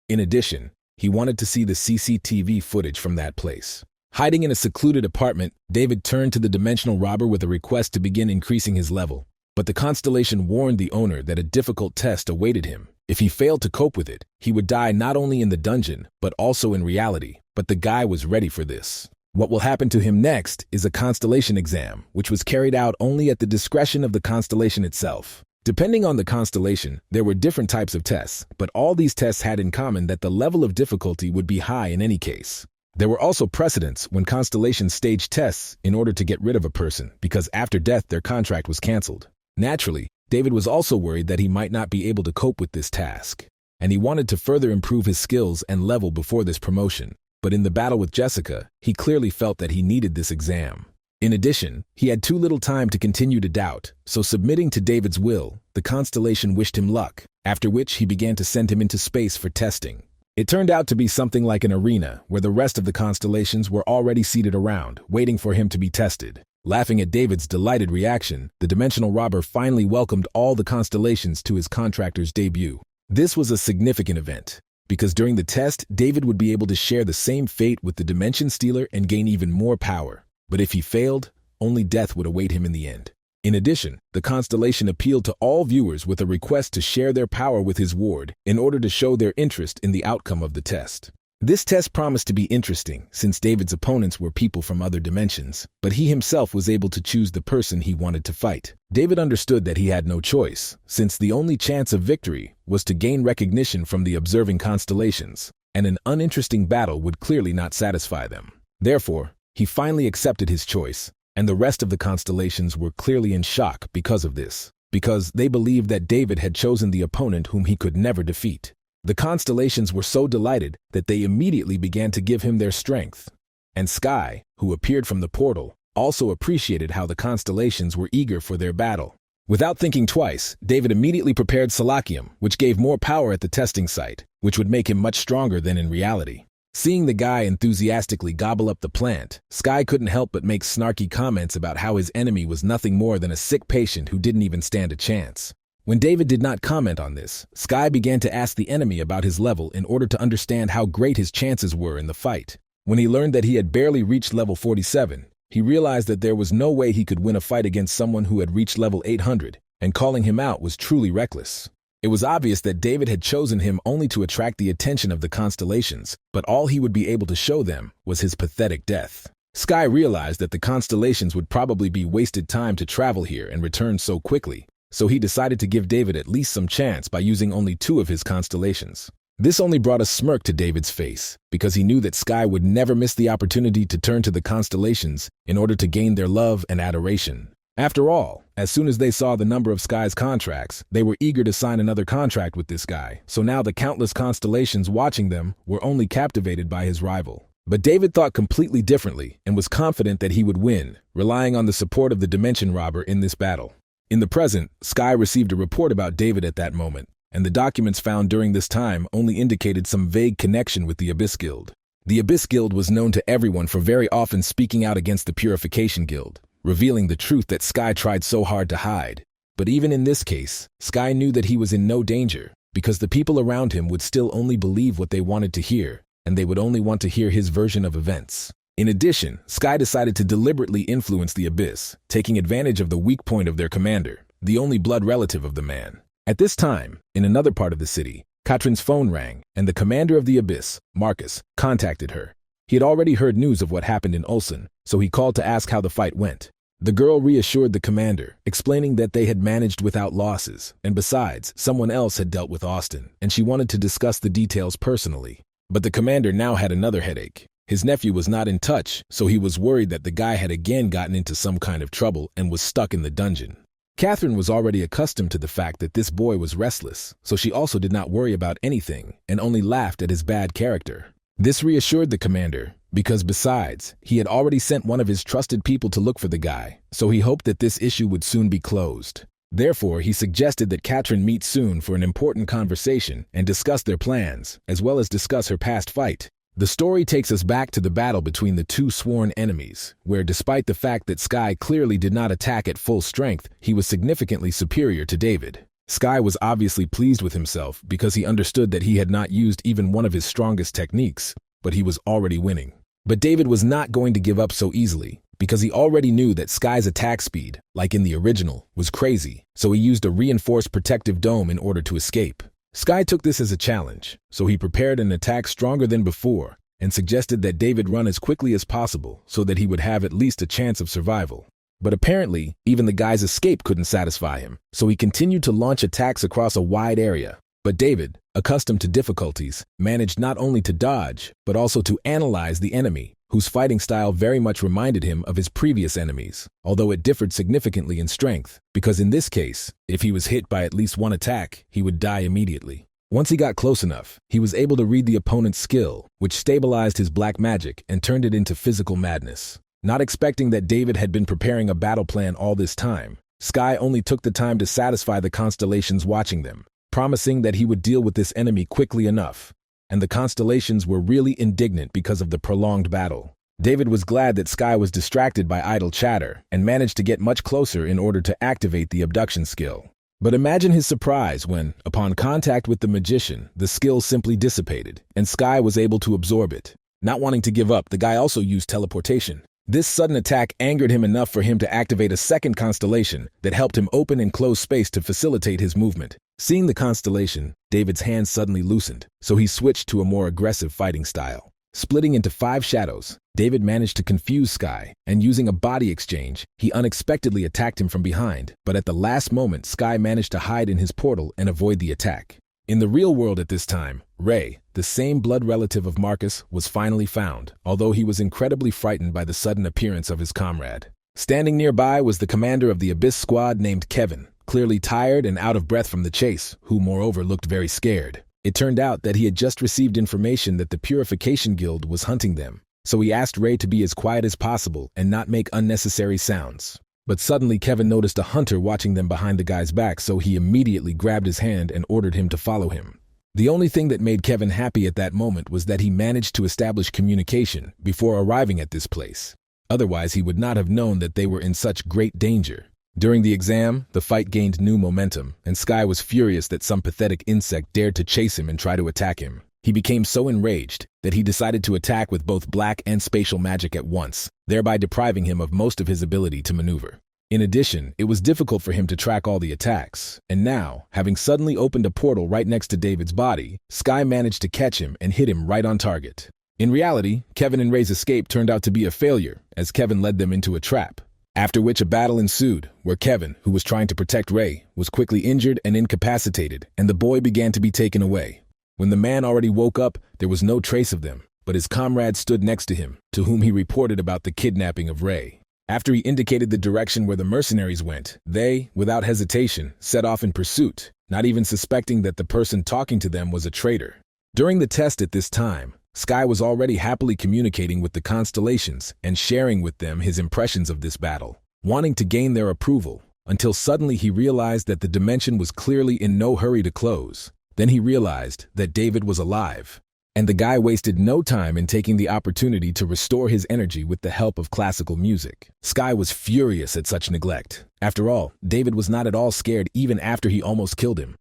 In addition, he wanted to see the CCTV footage from that place. Hiding in a secluded apartment, David turned to the dimensional robber with a request to begin increasing his level. But the constellation warned the owner that a difficult test awaited him. If he failed to cope with it, he would die not only in the dungeon, but also in reality. But the guy was ready for this. What will happen to him next is a constellation exam, which was carried out only at the discretion of the constellation itself. Depending on the constellation, there were different types of tests, but all these tests had in common that the level of difficulty would be high in any case. There were also precedents when constellations staged tests in order to get rid of a person, because after death their contract was cancelled. Naturally, David was also worried that he might not be able to cope with this task, and he wanted to further improve his skills and level before this promotion. But in the battle with Jessica, he clearly felt that he needed this exam. In addition, he had too little time to continue to doubt, so submitting to David's will, the constellation wished him luck, after which he began to send him into space for testing. It turned out to be something like an arena where the rest of the constellations were already seated around, waiting for him to be tested. Laughing at David's delighted reaction, the dimensional robber finally welcomed all the constellations to his contractor's debut. This was a significant event, because during the test, David would be able to share the same fate with the Dimension Stealer and gain even more power. But if he failed, only death would await him in the end. In addition, the constellation appealed to all viewers with a request to share their power with his ward in order to show their interest in the outcome of the test. This test promised to be interesting, since David's opponents were people from other dimensions, but he himself was able to choose the person he wanted to fight. David understood that he had no choice, since the only chance of victory was to gain recognition from the observing constellations, and an uninteresting battle would clearly not satisfy them. Therefore, he finally accepted his choice, and the rest of the constellations were clearly in shock because of this, because they believed that David had chosen the opponent whom he could never defeat. The constellations were so delighted that they immediately began to give him their strength. And Sky, who appeared from the portal, also appreciated how the constellations were eager for their battle. Without thinking twice, David immediately prepared Salacium, which gave more power at the testing site, which would make him much stronger than in reality. Seeing the guy enthusiastically gobble up the plant, Sky couldn't help but make snarky comments about how his enemy was nothing more than a sick patient who didn't even stand a chance. When David did not comment on this, Sky began to ask the enemy about his level in order to understand how great his chances were in the fight. When he learned that he had barely reached level 47, he realized that there was no way he could win a fight against someone who had reached level 800, and calling him out was truly reckless. It was obvious that David had chosen him only to attract the attention of the constellations, but all he would be able to show them was his pathetic death. Sky realized that the constellations would probably be wasted time to travel here and return so quickly, so he decided to give David at least some chance by using only 2 of his constellations. This only brought a smirk to David's face, because he knew that Sky would never miss the opportunity to turn to the constellations in order to gain their love and adoration. After all, as soon as they saw the number of Sky's contracts, they were eager to sign another contract with this guy, so now the countless constellations watching them were only captivated by his rival. But David thought completely differently and was confident that he would win, relying on the support of the Dimension Robber in this battle. In the present, Sky received a report about David at that moment, and the documents found during this time only indicated some vague connection with the Abyss Guild. The Abyss Guild was known to everyone for very often speaking out against the Purification Guild, revealing the truth that Sky tried so hard to hide. But even in this case, Sky knew that he was in no danger, because the people around him would still only believe what they wanted to hear, and they would only want to hear his version of events. In addition, Sky decided to deliberately influence the Abyss, taking advantage of the weak point of their commander, the only blood relative of the man. At this time, in another part of the city, Katrina's phone rang, and the commander of the Abyss, Marcus, contacted her. He had already heard news of what happened in Ulsan, so he called to ask how the fight went. The girl reassured the commander, explaining that they had managed without losses, and besides, someone else had dealt with Austin, and she wanted to discuss the details personally. But the commander now had another headache. His nephew was not in touch, so he was worried that the guy had again gotten into some kind of trouble and was stuck in the dungeon. Catherine was already accustomed to the fact that this boy was restless, so she also did not worry about anything and only laughed at his bad character. This reassured the commander, because besides, he had already sent one of his trusted people to look for the guy, so he hoped that this issue would soon be closed. Therefore, he suggested that Katrina meet soon for an important conversation and discuss their plans, as well as discuss her past fight. The story takes us back to the battle between the two sworn enemies, where despite the fact that Sky clearly did not attack at full strength, he was significantly superior to David. Sky was obviously pleased with himself because he understood that he had not used even one of his strongest techniques, but he was already winning. But David was not going to give up so easily, because he already knew that Sky's attack speed, like in the original, was crazy, so he used a reinforced protective dome in order to escape. Sky took this as a challenge, so he prepared an attack stronger than before and suggested that David run as quickly as possible so that he would have at least a chance of survival. But apparently, even the guy's escape couldn't satisfy him, so he continued to launch attacks across a wide area. But David, accustomed to difficulties, managed not only to dodge, but also to analyze the enemy, whose fighting style very much reminded him of his previous enemies, although it differed significantly in strength, because in this case, if he was hit by at least one attack, he would die immediately. Once he got close enough, he was able to read the opponent's skill, which stabilized his black magic and turned it into physical madness. Not expecting that David had been preparing a battle plan all this time, Sky only took the time to satisfy the constellations watching them, promising that he would deal with this enemy quickly enough. And the constellations were really indignant because of the prolonged battle. David was glad that Sky was distracted by idle chatter and managed to get much closer in order to activate the abduction skill. But imagine his surprise when, upon contact with the magician, the skill simply dissipated, and Sky was able to absorb it. Not wanting to give up, the guy also used teleportation. This sudden attack angered him enough for him to activate a second constellation that helped him open and close space to facilitate his movement. Seeing the constellation, David's hands suddenly loosened, so he switched to a more aggressive fighting style. Splitting into 5 shadows, David managed to confuse Sky, and using a body exchange, he unexpectedly attacked him from behind, but at the last moment Sky managed to hide in his portal and avoid the attack. In the real world at this time, Ray, the same blood relative of Marcus, was finally found, although he was incredibly frightened by the sudden appearance of his comrade. Standing nearby was the commander of the Abyss squad named Kevin, clearly tired and out of breath from the chase, who moreover looked very scared. It turned out that he had just received information that the Purification Guild was hunting them, so he asked Ray to be as quiet as possible and not make unnecessary sounds. But suddenly Kevin noticed a hunter watching them behind the guy's back, so he immediately grabbed his hand and ordered him to follow him. The only thing that made Kevin happy at that moment was that he managed to establish communication before arriving at this place. Otherwise, he would not have known that they were in such great danger. During the exam, the fight gained new momentum, and Sky was furious that some pathetic insect dared to chase him and try to attack him. He became so enraged that he decided to attack with both black and spatial magic at once, thereby depriving him of most of his ability to maneuver. In addition, it was difficult for him to track all the attacks, and now, having suddenly opened a portal right next to David's body, Sky managed to catch him and hit him right on target. In reality, Kevin and Ray's escape turned out to be a failure, as Kevin led them into a trap. After which a battle ensued, where Kevin, who was trying to protect Ray, was quickly injured and incapacitated, and the boy began to be taken away. When the man already woke up, there was no trace of them, but his comrade stood next to him, to whom he reported about the kidnapping of Ray. After he indicated the direction where the mercenaries went, they, without hesitation, set off in pursuit, not even suspecting that the person talking to them was a traitor. During the test at this time, Sky was already happily communicating with the constellations and sharing with them his impressions of this battle, wanting to gain their approval, until suddenly he realized that the dimension was clearly in no hurry to close. Then he realized that David was alive, and the guy wasted no time in taking the opportunity to restore his energy with the help of classical music. Sky was furious at such neglect. After all, David was not at all scared even after he almost killed him.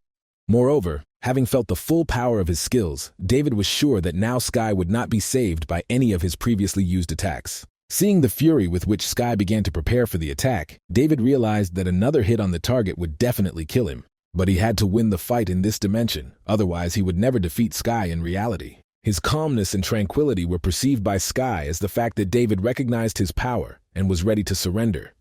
Moreover, having felt the full power of his skills, David was sure that now Sky would not be saved by any of his previously used attacks. Seeing the fury with which Sky began to prepare for the attack, David realized that another hit on the target would definitely kill him. But he had to win the fight in this dimension, otherwise he would never defeat Sky in reality. His calmness and tranquility were perceived by Sky as the fact that David recognized his power and was ready to surrender.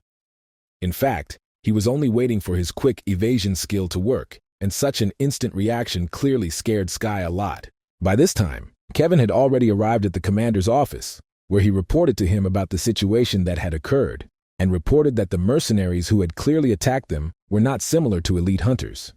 In fact, he was only waiting for his quick evasion skill to work, and such an instant reaction clearly scared Sky a lot. By this time, Kevin had already arrived at the commander's office, where he reported to him about the situation that had occurred. and reported that the mercenaries who had clearly attacked them were not similar to elite hunters.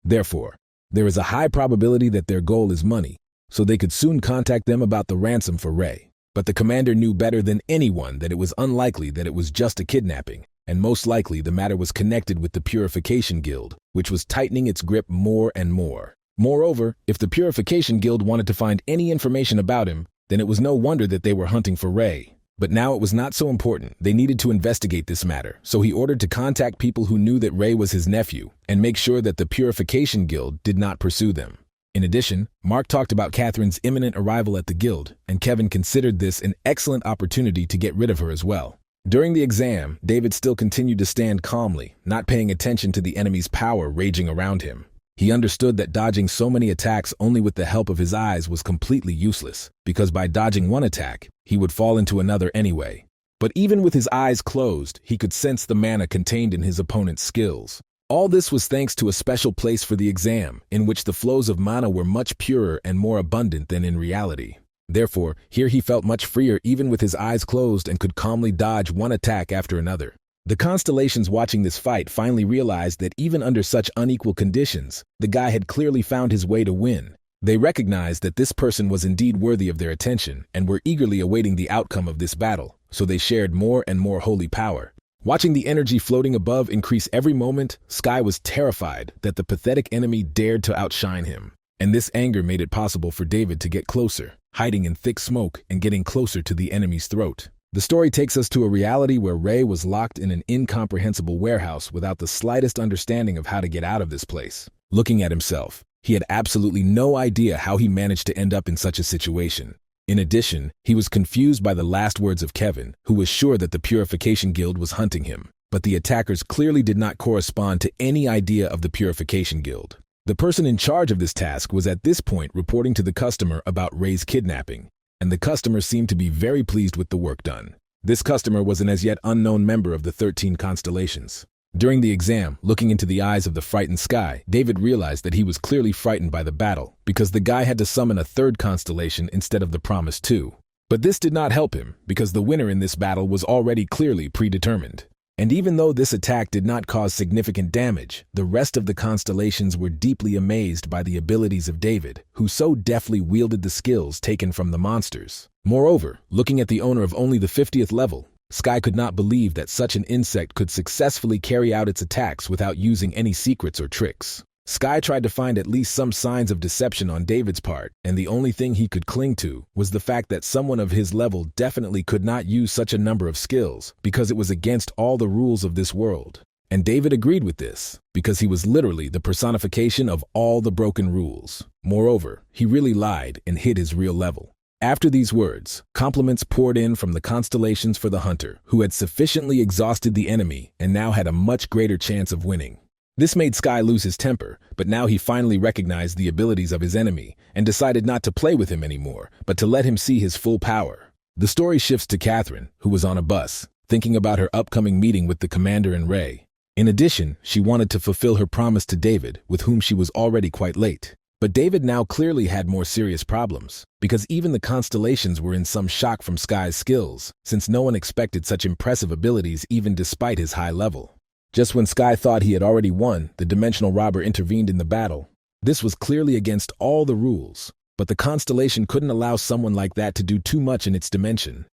Therefore, there is a high probability that their goal is money, so they could soon contact them about the ransom for Ray. But the commander knew better than anyone that it was unlikely that it was just a kidnapping, and most likely the matter was connected with the Purification Guild, which was tightening its grip more and more. Moreover, if the Purification Guild wanted to find any information about him, then it was no wonder that they were hunting for Ray. But now it was not so important. They needed to investigate this matter, so he ordered to contact people who knew that Ray was his nephew and make sure that the Purification Guild did not pursue them. In addition, Mark talked about Catherine's imminent arrival at the guild, and Kevin considered this an excellent opportunity to get rid of her as well. During the exam, David still continued to stand calmly, not paying attention to the enemy's power raging around him. He understood that dodging so many attacks only with the help of his eyes was completely useless, because by dodging one attack, he would fall into another anyway. But even with his eyes closed, he could sense the mana contained in his opponent's skills. All this was thanks to a special place for the exam, in which the flows of mana were much purer and more abundant than in reality. Therefore, here he felt much freer even with his eyes closed and could calmly dodge one attack after another. The constellations watching this fight finally realized that even under such unequal conditions, the guy had clearly found his way to win. They recognized that this person was indeed worthy of their attention and were eagerly awaiting the outcome of this battle, so they shared more and more holy power. Watching the energy floating above increase every moment, Sky was terrified that the pathetic enemy dared to outshine him. And this anger made it possible for David to get closer, hiding in thick smoke and getting closer to the enemy's throat. The story takes us to a reality where Ray was locked in an incomprehensible warehouse without the slightest understanding of how to get out of this place. Looking at himself, he had absolutely no idea how he managed to end up in such a situation. In addition, he was confused by the last words of Kevin, who was sure that the Purification Guild was hunting him. But the attackers clearly did not correspond to any idea of the Purification Guild. The person in charge of this task was at this point reporting to the customer about Ray's kidnapping, and the customer seemed to be very pleased with the work done. This customer was an as yet unknown member of the 13 constellations. During the exam, looking into the eyes of the frightened Sky, David realized that he was clearly frightened by the battle, because the guy had to summon a third constellation instead of the promised two. But this did not help him, because the winner in this battle was already clearly predetermined. And even though this attack did not cause significant damage, the rest of the constellations were deeply amazed by the abilities of David, who so deftly wielded the skills taken from the monsters. Moreover, looking at the owner of only the 50th level, Sky could not believe that such an insect could successfully carry out its attacks without using any secrets or tricks. Sky tried to find at least some signs of deception on David's part, and the only thing he could cling to was the fact that someone of his level definitely could not use such a number of skills because it was against all the rules of this world. And David agreed with this, because he was literally the personification of all the broken rules. Moreover, he really lied and hid his real level. After these words, compliments poured in from the constellations for the hunter, who had sufficiently exhausted the enemy and now had a much greater chance of winning. This made Sky lose his temper, but now he finally recognized the abilities of his enemy and decided not to play with him anymore, but to let him see his full power. The story shifts to Catherine, who was on a bus, thinking about her upcoming meeting with the commander and Ray. In addition, she wanted to fulfill her promise to David, with whom she was already quite late. But David now clearly had more serious problems, because even the constellations were in some shock from Sky's skills, since no one expected such impressive abilities even despite his high level. Just when Sky thought he had already won, the dimensional robber intervened in the battle. This was clearly against all the rules, but the constellation couldn't allow someone like that to do too much in its dimension.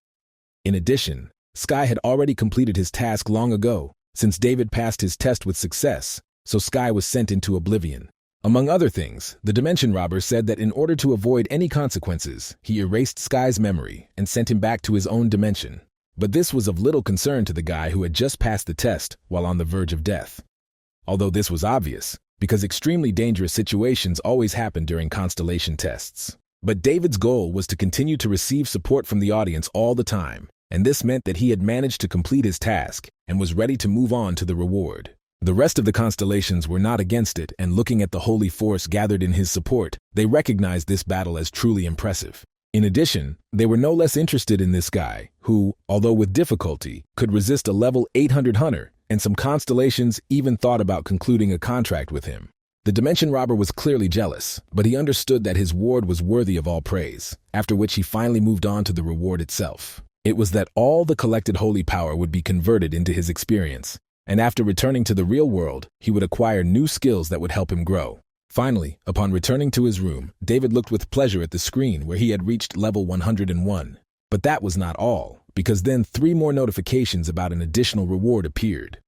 In addition, Sky had already completed his task long ago, since David passed his test with success, so Sky was sent into oblivion. Among other things, the dimension robber said that in order to avoid any consequences, he erased Sky's memory and sent him back to his own dimension. But this was of little concern to the guy who had just passed the test while on the verge of death. Although this was obvious, because extremely dangerous situations always happen during constellation tests. But David's goal was to continue to receive support from the audience all the time, and this meant that he had managed to complete his task and was ready to move on to the reward. The rest of the constellations were not against it, and looking at the holy force gathered in his support, they recognized this battle as truly impressive. In addition, they were no less interested in this guy, who, although with difficulty, could resist a level 800 hunter, and some constellations even thought about concluding a contract with him. The dimension robber was clearly jealous, but he understood that his ward was worthy of all praise, after which he finally moved on to the reward itself. It was that all the collected holy power would be converted into his experience, and after returning to the real world, he would acquire new skills that would help him grow. Finally, upon returning to his room, David looked with pleasure at the screen where he had reached level 101. But that was not all, because then 3 more notifications about an additional reward appeared.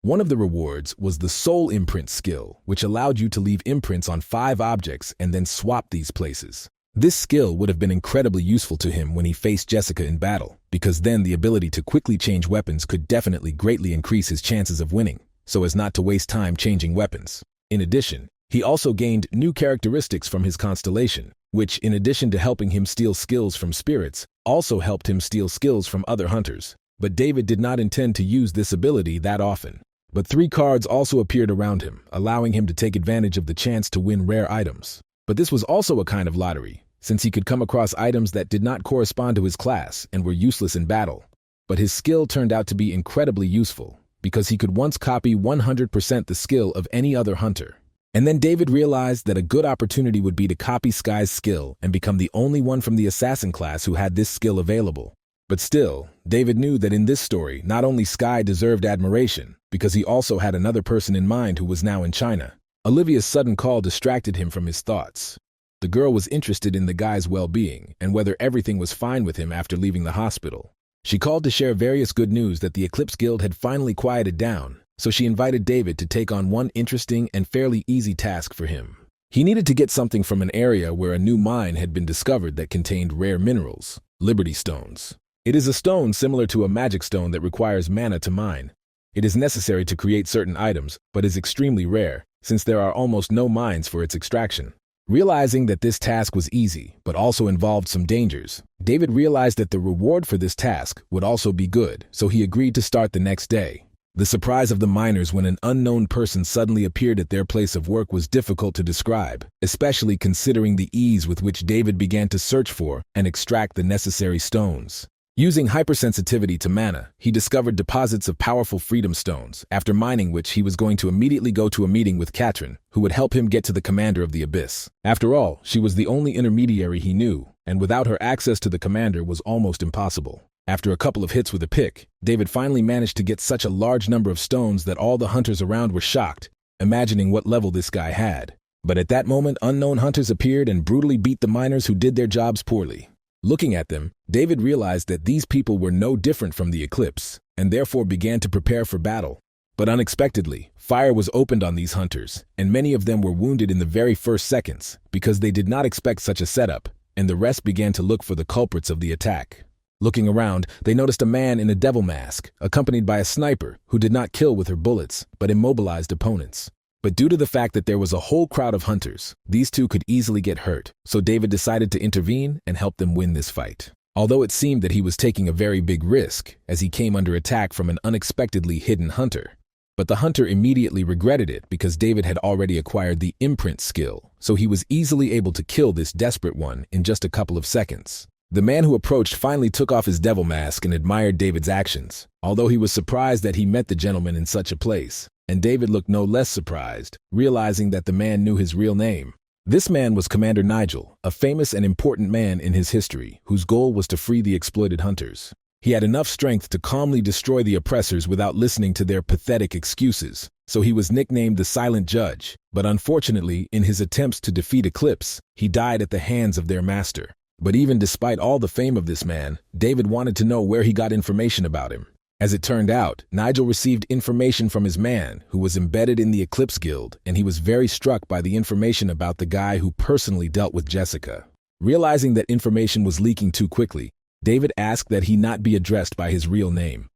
One of the rewards was the Soul Imprint skill, which allowed you to leave imprints on 5 objects and then swap these places. This skill would have been incredibly useful to him when he faced Jessica in battle, because then the ability to quickly change weapons could definitely greatly increase his chances of winning, so as not to waste time changing weapons. In addition, he also gained new characteristics from his constellation, which, in addition to helping him steal skills from spirits, also helped him steal skills from other hunters. But David did not intend to use this ability that often. But 3 cards also appeared around him, allowing him to take advantage of the chance to win rare items. But this was also a kind of lottery, since he could come across items that did not correspond to his class and were useless in battle. But his skill turned out to be incredibly useful, because he could once copy 100% the skill of any other hunter. And then David realized that a good opportunity would be to copy Sky's skill and become the only one from the assassin class who had this skill available. But still, David knew that in this story, not only Sky deserved admiration, because he also had another person in mind who was now in China. Olivia's sudden call distracted him from his thoughts. The girl was interested in the guy's well-being and whether everything was fine with him after leaving the hospital. She called to share various good news that the Eclipse Guild had finally quieted down, so she invited David to take on one interesting and fairly easy task for him. He needed to get something from an area where a new mine had been discovered that contained rare minerals, Liberty Stones. It is a stone similar to a magic stone that requires mana to mine. It is necessary to create certain items, but is extremely rare, since there are almost no mines for its extraction. Realizing that this task was easy, but also involved some dangers, David realized that the reward for this task would also be good, so he agreed to start the next day. The surprise of the miners when an unknown person suddenly appeared at their place of work was difficult to describe, especially considering the ease with which David began to search for and extract the necessary stones. Using hypersensitivity to mana, he discovered deposits of powerful freedom stones, after mining which he was going to immediately go to a meeting with Katrina, who would help him get to the commander of the Abyss. After all, she was the only intermediary he knew, and without her access to the commander was almost impossible. After a couple of hits with a pick, David finally managed to get such a large number of stones that all the hunters around were shocked, imagining what level this guy had. But at that moment, unknown hunters appeared and brutally beat the miners who did their jobs poorly. Looking at them, David realized that these people were no different from the Eclipse, and therefore began to prepare for battle. But unexpectedly, fire was opened on these hunters, and many of them were wounded in the very first seconds, because they did not expect such a setup, and the rest began to look for the culprits of the attack. Looking around, they noticed a man in a devil mask, accompanied by a sniper, who did not kill with her bullets, but immobilized opponents. But due to the fact that there was a whole crowd of hunters, these two could easily get hurt, so David decided to intervene and help them win this fight. Although it seemed that he was taking a very big risk, as he came under attack from an unexpectedly hidden hunter. But the hunter immediately regretted it because David had already acquired the imprint skill, so he was easily able to kill this desperate one in just a couple of seconds. The man who approached finally took off his devil mask and admired David's actions, although he was surprised that he met the gentleman in such a place. And David looked no less surprised, realizing that the man knew his real name. This man was Commander Nigel, a famous and important man in his history, whose goal was to free the exploited hunters. He had enough strength to calmly destroy the oppressors without listening to their pathetic excuses, so he was nicknamed the Silent Judge. But unfortunately, in his attempts to defeat Eclipse, he died at the hands of their master. But even despite all the fame of this man, David wanted to know where he got information about him. As it turned out, Nigel received information from his man, who was embedded in the Eclipse Guild, and he was very struck by the information about the guy who personally dealt with Jessica. Realizing that information was leaking too quickly, David asked that he not be addressed by his real name.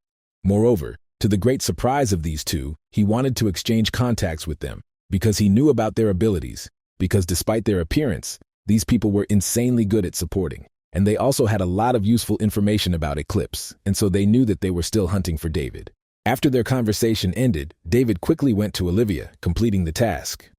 Moreover, to the great surprise of these two, he wanted to exchange contacts with them, because he knew about their abilities, because despite their appearance, these people were insanely good at supporting. And they also had a lot of useful information about Eclipse, and so they knew that they were still hunting for David. After their conversation ended, David quickly went to Olivia, completing the task.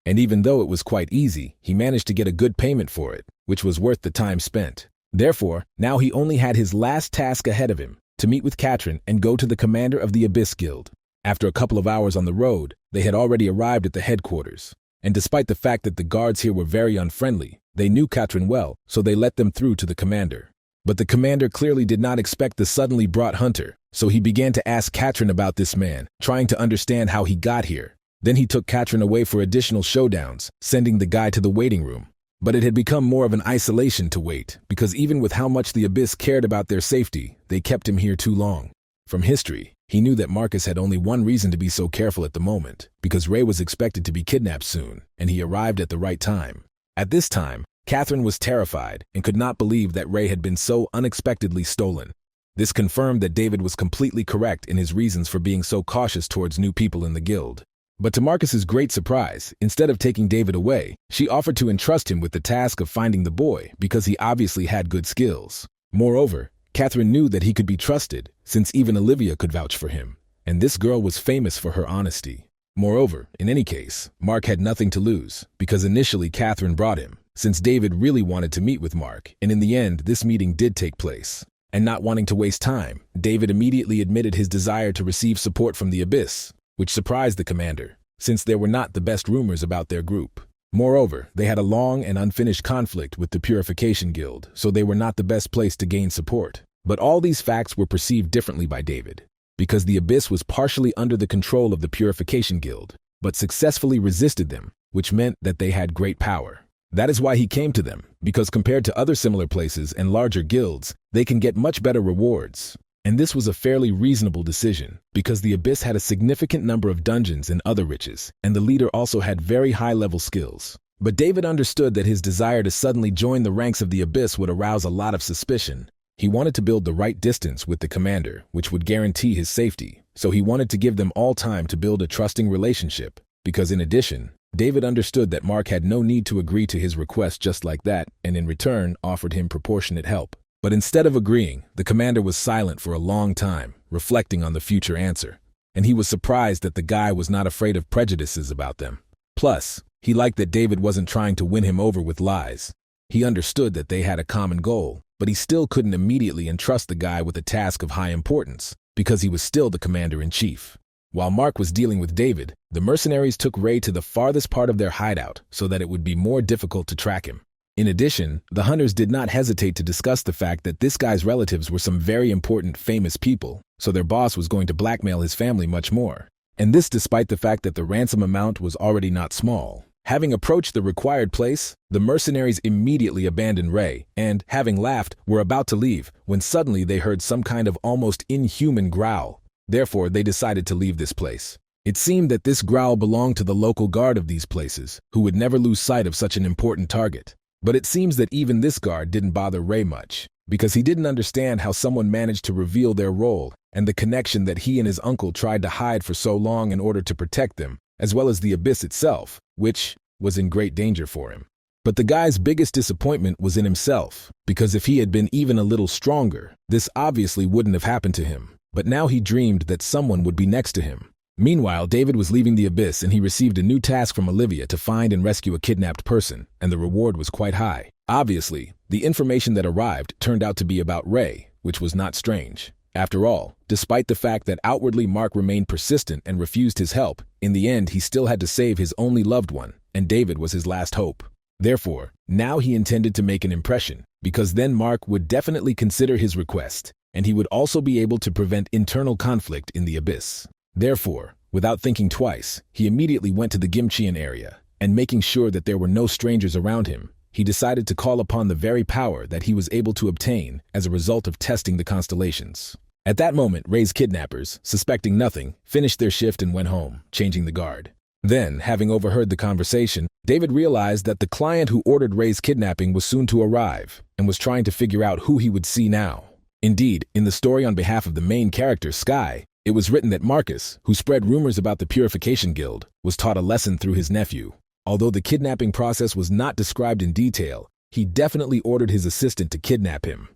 And even though it was quite easy, he managed to get a good payment for it, which was worth the time spent. Therefore, now he only had his last task ahead of him, to meet with Katrina and go to the commander of the Abyss Guild. After a couple of hours on the road, they had already arrived at the headquarters. And despite the fact that the guards here were very unfriendly, they knew Katrina well, so they let them through to the commander. But the commander clearly did not expect the suddenly brought hunter, so he began to ask Katrina about this man, trying to understand how he got here. Then he took Katrina away for additional showdowns, sending the guy to the waiting room. But it had become more of an isolation to wait, because even with how much the Abyss cared about their safety, they kept him here too long. From history, he knew that Marcus had only one reason to be so careful at the moment, because Ray was expected to be kidnapped soon, and he arrived at the right time. At this time, Catherine was terrified and could not believe that Ray had been so unexpectedly stolen. This confirmed that David was completely correct in his reasons for being so cautious towards new people in the guild. But to Marcus's great surprise, instead of taking David away, she offered to entrust him with the task of finding the boy because he obviously had good skills. Moreover, Catherine knew that he could be trusted, since even Olivia could vouch for him, and this girl was famous for her honesty. Moreover, in any case, Mark had nothing to lose, because initially Catherine brought him, since David really wanted to meet with Mark, and in the end, this meeting did take place. And not wanting to waste time, David immediately admitted his desire to receive support from the Abyss, which surprised the commander, since there were not the best rumors about their group. Moreover, they had a long and unfinished conflict with the Purification Guild, so they were not the best place to gain support. But all these facts were perceived differently by David, because the Abyss was partially under the control of the Purification Guild, but successfully resisted them, which meant that they had great power. That is why he came to them, because compared to other similar places and larger guilds, they can get much better rewards. And this was a fairly reasonable decision, because the Abyss had a significant number of dungeons and other riches, and the leader also had very high-level skills. But David understood that his desire to suddenly join the ranks of the Abyss would arouse a lot of suspicion. He wanted to build the right distance with the commander, which would guarantee his safety, so he wanted to give them all time to build a trusting relationship, because in addition, David understood that Mark had no need to agree to his request just like that, and in return offered him proportionate help. But instead of agreeing, the commander was silent for a long time, reflecting on the future answer. And he was surprised that the guy was not afraid of prejudices about them. Plus, he liked that David wasn't trying to win him over with lies. He understood that they had a common goal, but he still couldn't immediately entrust the guy with a task of high importance, because he was still the commander-in-chief. While Mark was dealing with David, the mercenaries took Ray to the farthest part of their hideout so that it would be more difficult to track him. In addition, the hunters did not hesitate to discuss the fact that this guy's relatives were some very important famous people, so their boss was going to blackmail his family much more. And this despite the fact that the ransom amount was already not small. Having approached the required place, the mercenaries immediately abandoned Ray and, having laughed, were about to leave when suddenly they heard some kind of almost inhuman growl. Therefore, they decided to leave this place. It seemed that this growl belonged to the local guard of these places, who would never lose sight of such an important target. But it seems that even this guard didn't bother Ray much, because he didn't understand how someone managed to reveal their role and the connection that he and his uncle tried to hide for so long in order to protect them, as well as the Abyss itself, which was in great danger for him. But the guy's biggest disappointment was in himself, because if he had been even a little stronger, this obviously wouldn't have happened to him. But now he dreamed that someone would be next to him. Meanwhile, David was leaving the Abyss and he received a new task from Olivia to find and rescue a kidnapped person, and the reward was quite high. Obviously, the information that arrived turned out to be about Ray, which was not strange. After all, despite the fact that outwardly Mark remained persistent and refused his help, in the end he still had to save his only loved one, and David was his last hope. Therefore, now he intended to make an impression, because then Mark would definitely consider his request, and he would also be able to prevent internal conflict in the Abyss. Therefore, without thinking twice, he immediately went to the Gimcheon area, and making sure that there were no strangers around him, he decided to call upon the very power that he was able to obtain as a result of testing the constellations. At that moment, Ray's kidnappers, suspecting nothing, finished their shift and went home, changing the guard. Then, having overheard the conversation, David realized that the client who ordered Ray's kidnapping was soon to arrive, and was trying to figure out who he would see now. Indeed, in the story on behalf of the main character, Sky, it was written that Marcus, who spread rumors about the Purification Guild, was taught a lesson through his nephew. Although the kidnapping process was not described in detail, he definitely ordered his assistant to kidnap him.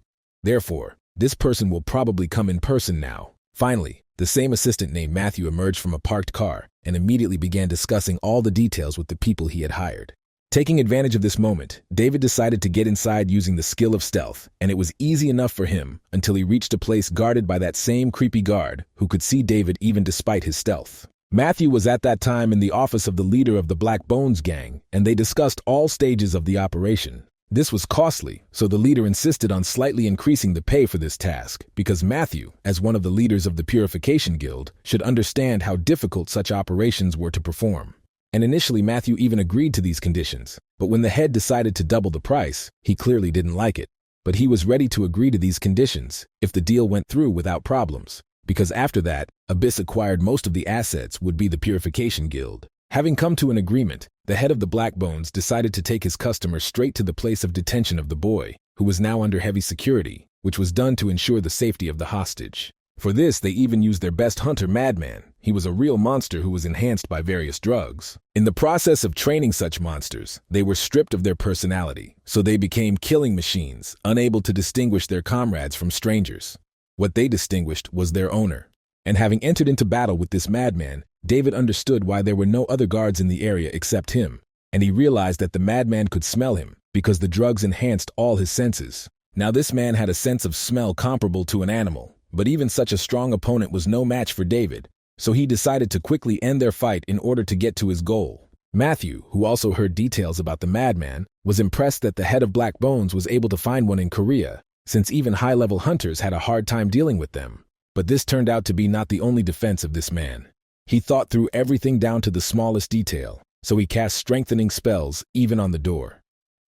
Therefore, this person will probably come in person now. Finally, the same assistant named Matthew emerged from a parked car and immediately began discussing all the details with the people he had hired. Taking advantage of this moment, David decided to get inside using the skill of stealth, and it was easy enough for him until he reached a place guarded by that same creepy guard who could see David even despite his stealth. Matthew was at that time in the office of the leader of the Black Bones gang, and they discussed all stages of the operation. This was costly, so the leader insisted on slightly increasing the pay for this task, because Matthew, as one of the leaders of the Purification Guild, should understand how difficult such operations were to perform. And initially Matthew even agreed to these conditions, but when the head decided to double the price, he clearly didn't like it. But he was ready to agree to these conditions if the deal went through without problems, because after that, Abyss acquired most of the assets would be the Purification Guild. Having come to an agreement, the head of the Black Bones decided to take his customer straight to the place of detention of the boy, who was now under heavy security, which was done to ensure the safety of the hostage. For this, they even used their best hunter, Madman. He was a real monster who was enhanced by various drugs. In the process of training such monsters, they were stripped of their personality, so they became killing machines, unable to distinguish their comrades from strangers. What they distinguished was their owner. And having entered into battle with this madman, David understood why there were no other guards in the area except him, and he realized that the madman could smell him because the drugs enhanced all his senses. Now this man had a sense of smell comparable to an animal, but even such a strong opponent was no match for David, so he decided to quickly end their fight in order to get to his goal. Matthew, who also heard details about the madman, was impressed that the head of Black Bones was able to find one in Korea, since even high-level hunters had a hard time dealing with them. But this turned out to be not the only defense of this man. He thought through everything down to the smallest detail, so he cast strengthening spells even on the door.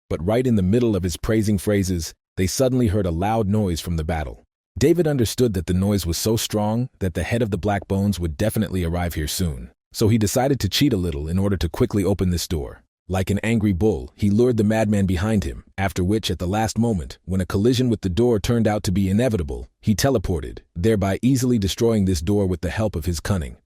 But right in the middle of his praising phrases, they suddenly heard a loud noise from the battle. David understood that the noise was so strong that the head of the Black Bones would definitely arrive here soon, so he decided to cheat a little in order to quickly open this door. Like an angry bull, he lured the madman behind him, after which at the last moment, when a collision with the door turned out to be inevitable, he teleported, thereby easily destroying this door with the help of his cunning.